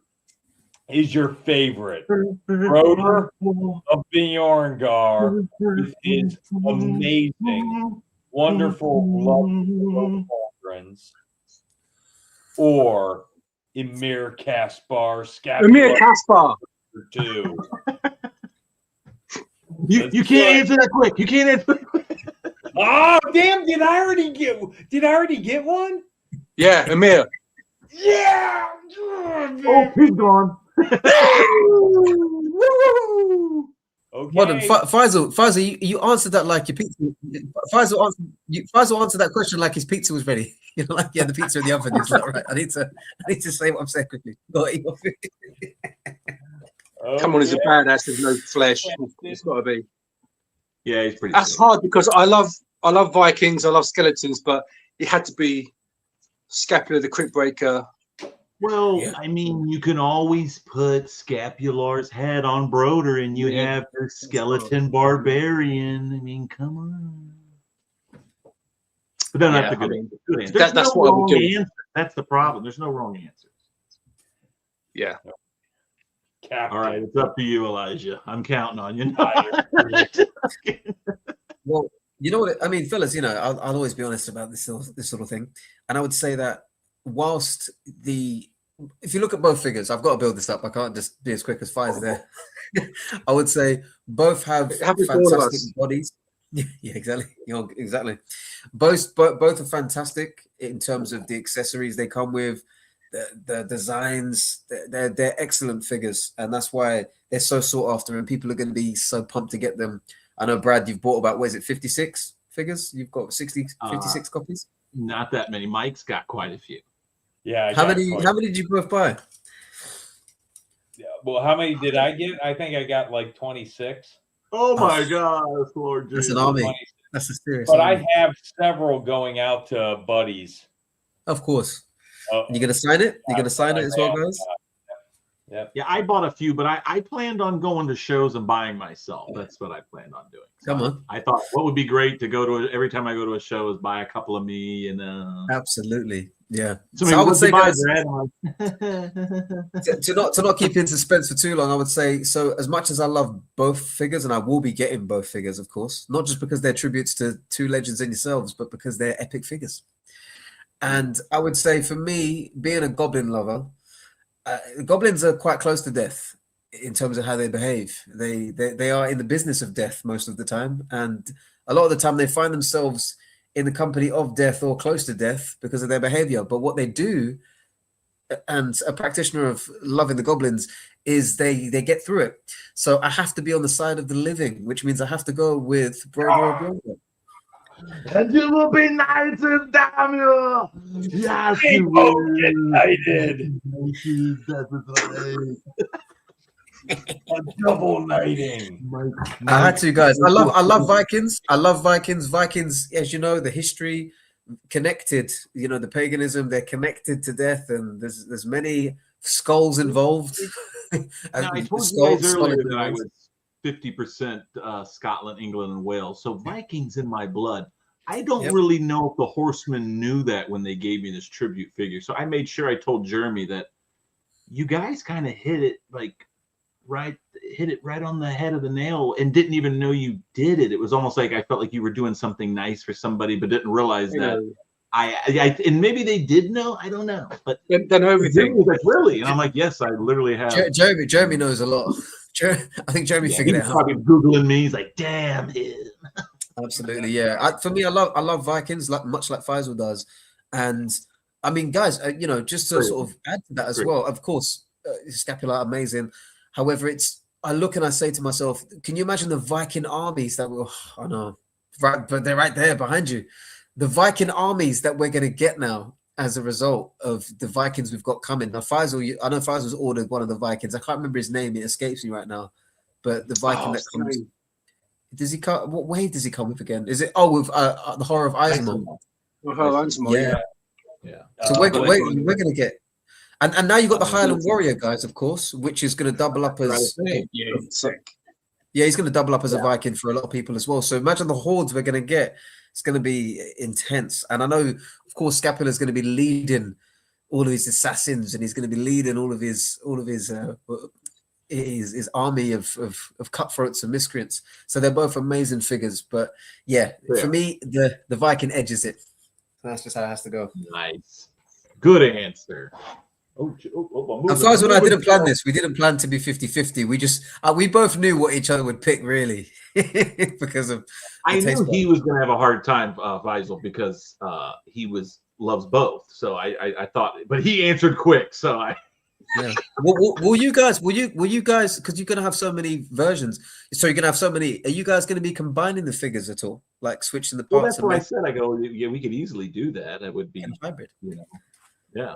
is your favorite? Broder of Bjorngar with his amazing, wonderful love cauldrons, or Emir Kaspar Emir Scapular Kaspar. 2? You can't answer that quick. You can't answer. Oh damn! Did I already get one? Yeah, Emir. Yeah. Oh, he's gone. Okay. Hold on, Faisal, you answered that like your pizza. Faisal answered that question like his pizza was ready. You know, like, yeah, the pizza in the oven. He's like, right, I need to say what I'm saying quickly. Go on, Come on, he's a Okay. badass with no flesh. It's got to be. Yeah, he's pretty. That's hard because I love Vikings, I love skeletons, but it had to be Scapula the Crypt Breaker. Well, Yeah. I mean, you can always put Scapular's head on Broder, and you Yeah. have the skeleton barbarian. I mean, come on. But then Yeah, that's a I good mean, answer. Good answer. There's that's no what I would wrong do. answer. That's the problem. There's no wrong answers. Yeah. Captain. All right, it's up to you, Elijah. I'm counting on you. Well, you know what I mean, fellas. You know, I'll always be honest about this sort of thing, and I would say that whilst if you look at both figures, I've got to build this up. I can't just be as quick as Fire's there. I would say both have It happens to all of fantastic us. bodies. Yeah, exactly. You know, exactly. Both are fantastic in terms of the accessories they come with, the designs. They're excellent figures, and that's why they're so sought after, and people are going to be so pumped to get them. I know, Brad, you've bought about, what is it, 56 figures? You've got 56 copies? Not that many. Mike's got quite a few. Yeah. I How got many quite- did you both buy? Well, how many did I get? I think I got like 26. Oh my gosh, Lord That's Jesus. an army. 26. That's a serious But army. I have several going out to buddies. Of course. Uh, You gonna sign it? You gonna sign it as well, guys? Yep. Yeah, I bought a few, but I planned on going to shows and buying myself. That's what I planned on doing. So Come on. I thought what would be great to go to every time I go to a show is buy a couple of me and Absolutely. Yeah. so So I would say, guys, guys, to not keep you in suspense for too long, I would say, so as much as I love both figures, and I will be getting both figures, of course, not just because they're tributes to two legends in yourselves, but because they're epic figures. And I would say for me, being a goblin lover, goblins are quite close to death in terms of how they behave. They are in the business of death most of the time, and a lot of the time they find themselves in the company of death or close to death because of their behavior. But what they do, and a practitioner of loving the goblins, is they get through it. So I have to be on the side of the living, which means I have to go with Broder. and you will be nice and damn you. Yes, Hey, you oh, will. United. That's right. A double knighting. I had to, guys. I love Vikings. I love Vikings. Vikings, as you know, the history connected. You know, the paganism. They're connected to death, and there's many skulls involved. Now, I told you guys earlier that I was 50% Scotland, England, and Wales. So Vikings in my blood. I don't really know if the Horsemen knew that when they gave me this tribute figure. So I made sure I told Jeremy that you guys kind of hit it right on the head of the nail and didn't even know you did it. It was almost like I felt like you were doing something nice for somebody, but didn't realize that I and maybe they did know. I don't know, but They know everything. was like, really? And I'm like, yes, I literally have. Jeremy knows a lot. I think Jeremy He figured was it out. probably Googling me. He's like, damn him. Absolutely, yeah. For me, I love Vikings, much like Faisal does, and I mean, guys, you know, just to sort of add to that as well. Of course, Scapula, amazing. However, I look and I say to myself, can you imagine the Viking armies that will? I know, right, but they're right there behind you. The Viking armies that we're going to get now as a result of the Vikings we've got coming. Now, Faisal, I know Faisal's ordered one of the Vikings. I can't remember his name; it escapes me right now. But the Viking that comes. Does he come? What wave does he come with again? Is it with the Horror of Isengard? Yeah. So we're gonna get, and now you got the Highland Warrior, guys, of course, which is going to double up as Sick. yeah, he's going to double up as a Viking for a lot of people as well. So imagine the hordes we're going to get. It's going to be intense, and I know, of course, Scapula is going to be leading all of his assassins, and he's going to be leading all of his army of cutthroats and miscreants. So they're both amazing figures. But yeah, for me, the Viking edges it. That's just how it has to go. Nice. Good answer. As far as when I didn't plan this, we didn't plan to be 50-50. We just we both knew what each other would pick, really, because of. I knew he was going to have a hard time, Faisal, because he loves both. So I thought, but he answered quick. So yeah. Will you guys? Because you're gonna have so many versions. So you're gonna have so many. Are you guys gonna be combining the figures at all, like switching the parts? Well, that's what I said. I go, yeah, we could easily do that. It would be hybrid. You know, yeah.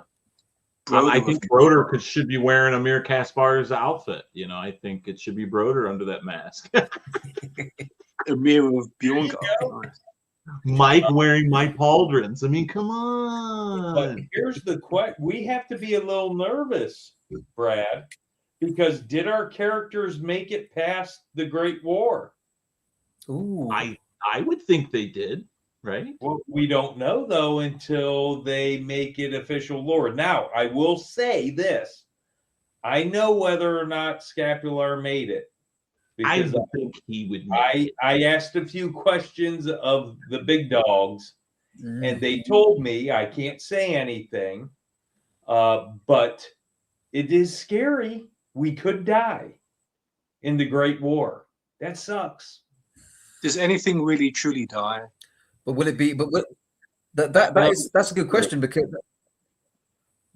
I think Broder should be wearing Amir Kaspar's outfit. You know, I think it should be Broder under that mask. Amir of Bjorn. Mike wearing Mike Pauldrons. I mean, come on. But here's the question: we have to be a little nervous, Brad, because did our characters make it past the Great War? Ooh. I would think they did, right? Well, we don't know though until they make it official lore. Now, I will say this: I know whether or not Scapular made it. I would think he would. I asked a few questions of the big dogs, and they told me I can't say anything, but it is scary. We could die in the Great War. That sucks. Does anything really truly die? But will it be? But that's a good question, because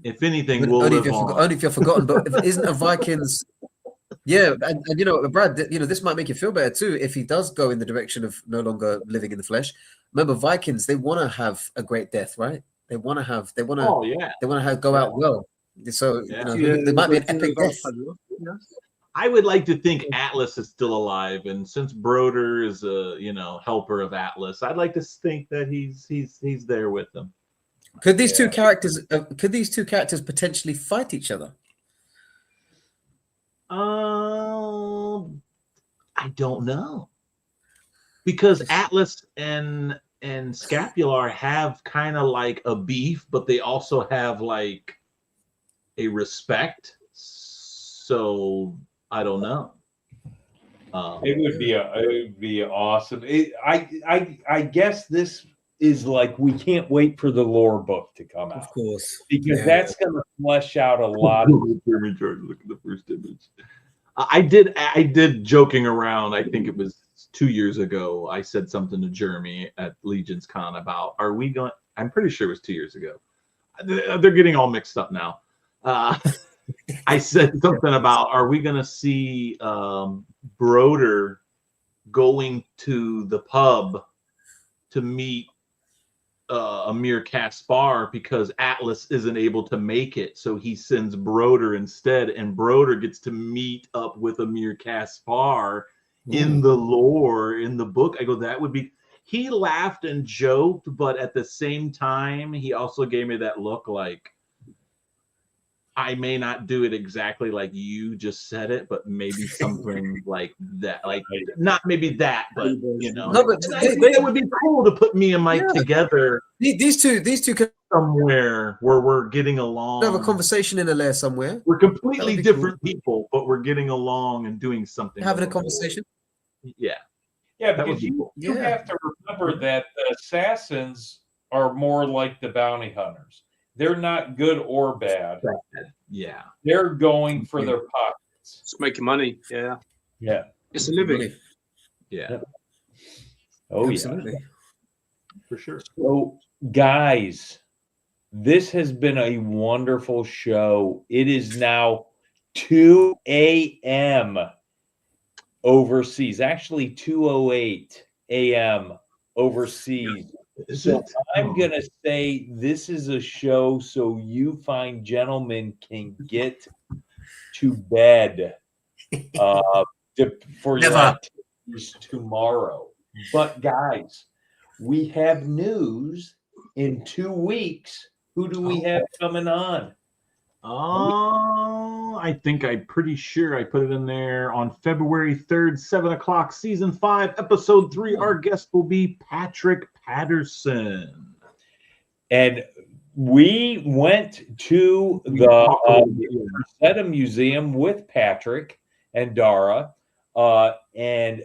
if anything, only if you're forgotten. But isn't a Vikings? Yeah, and you know, Brad, you know, this might make you feel better too if he does go in the direction of no longer living in the flesh. Remember, Vikings, they want to have a great death, right? They want to go out well. So you know, there might be an epic death. I would like to think Atlas is still alive, and since Broder is a helper of Atlas, I'd like to think that he's there with them. Could these two characters potentially fight each other? I don't know, because Atlas and Scapular have kind of like a beef, but they also have like a respect. So I don't know. It would be awesome. I guess this is like, we can't wait for the lore book to come out. Of course, because that's going to flesh out a lot of. Jeremy George, look at the first image. I did joking around. I think it was 2 years ago. I said something to Jeremy at Legion's Con about, are we going? I'm pretty sure it was 2 years ago. They're getting all mixed up now. I said something about, are we going to see Broder going to the pub to meet Amir Kaspar because Atlas isn't able to make it, so he sends Broder instead, and Broder gets to meet up with Amir Kaspar in the lore, in the book. I go, that would be. He laughed and joked, but at the same time, he also gave me that look like, I may not do it exactly like you just said it, but maybe something like that. Like, not maybe that, but No, but it would be cool to put me and Mike together. These two can Somewhere where we're getting along. have a conversation in a lair somewhere. We're completely different cool. people, but we're getting along and doing something. Having a conversation. Yeah. Yeah, That would because be you, cool. you have to remember that the assassins are more like the bounty hunters. They're not good or bad. Yeah. They're going for their pockets. It's making money. Yeah. Yeah. It's a living. Yeah. Oh, Absolutely. yeah. For sure. So, guys, this has been a wonderful show. It is now 2 a.m. overseas. Actually, 2:08 a.m. overseas. So I'm going to say this is a show so you fine gentlemen can get to bed for your activities tomorrow. But guys, we have news in 2 weeks. Who do we have coming on? I think I'm pretty sure I put it in there on February 3rd, 7 o'clock, season 5, episode 3. Our guest will be Patrick Patterson. And we went to the Rosetta Museum with Patrick and Dara. And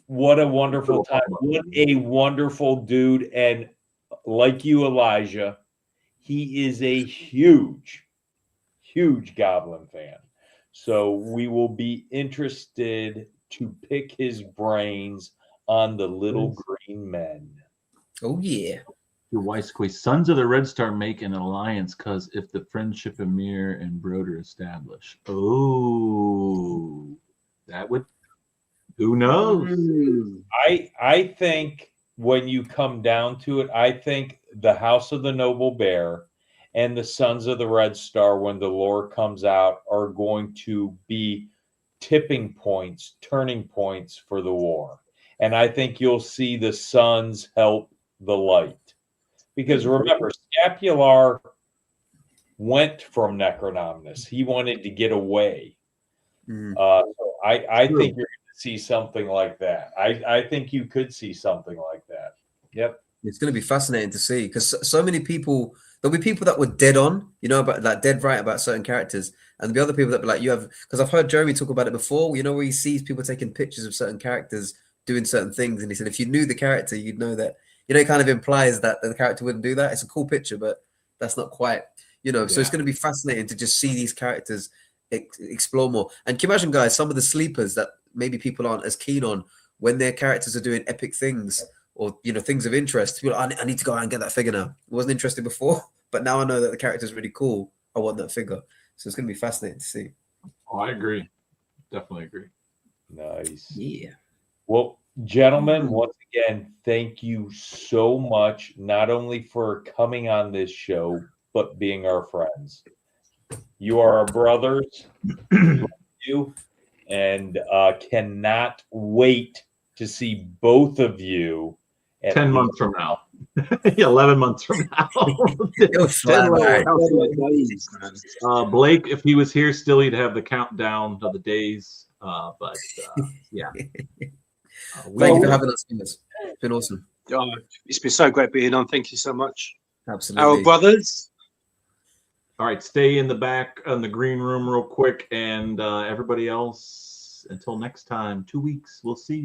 what a wonderful time. What a wonderful dude. And like you, Elijah, he is a huge Goblin fan. So we will be interested to pick his brains on the little green men. Oh, yeah. Your Weissquay, Sons of the Red Star make an alliance because if the friendship Amir and Broder establish. Oh, that would. Who knows? I think when you come down to it, I think the House of the Noble Bear and the Sons of the Red Star, when the lore comes out, are going to be tipping points, turning points for the war. And I think you'll see the Sons help the light. Because remember, Scapular went from Necronomnus. He wanted to get away. So I think you're going to see something like that. I think you could see something like that. Yep. It's going to be fascinating to see because so many people, there'll be people that were dead on, about like dead right about certain characters. And there'll be other people that be like, because I've heard Jeremy talk about it before, where he sees people taking pictures of certain characters doing certain things. And he said, if you knew the character, you'd know that, it kind of implies that the character wouldn't do that. It's a cool picture, but that's not quite, so it's going to be fascinating to just see these characters explore more. And can you imagine, guys, some of the sleepers that maybe people aren't as keen on when their characters are doing epic things or, things of interest. People are like, I need to go out and get that figure now. I wasn't interested before, but now I know that the character is really cool. I want that figure. So it's going to be fascinating to see. Oh, I agree. Definitely agree. Nice. Yeah. Well, gentlemen, once again, thank you so much, not only for coming on this show, but being our friends. You are our brothers. You and cannot wait to see both of you. At 10 months from now. 11 months from now. It'll fly by. Days, man. Blake, if he was here still, he'd have the countdown of the days. But yeah. Thank you for having us. It's been awesome. Oh, it's been so great being on. Thank you so much. Absolutely. Our brothers. All right, stay in the back in the green room real quick. And everybody else, until next time, 2 weeks, we'll see you.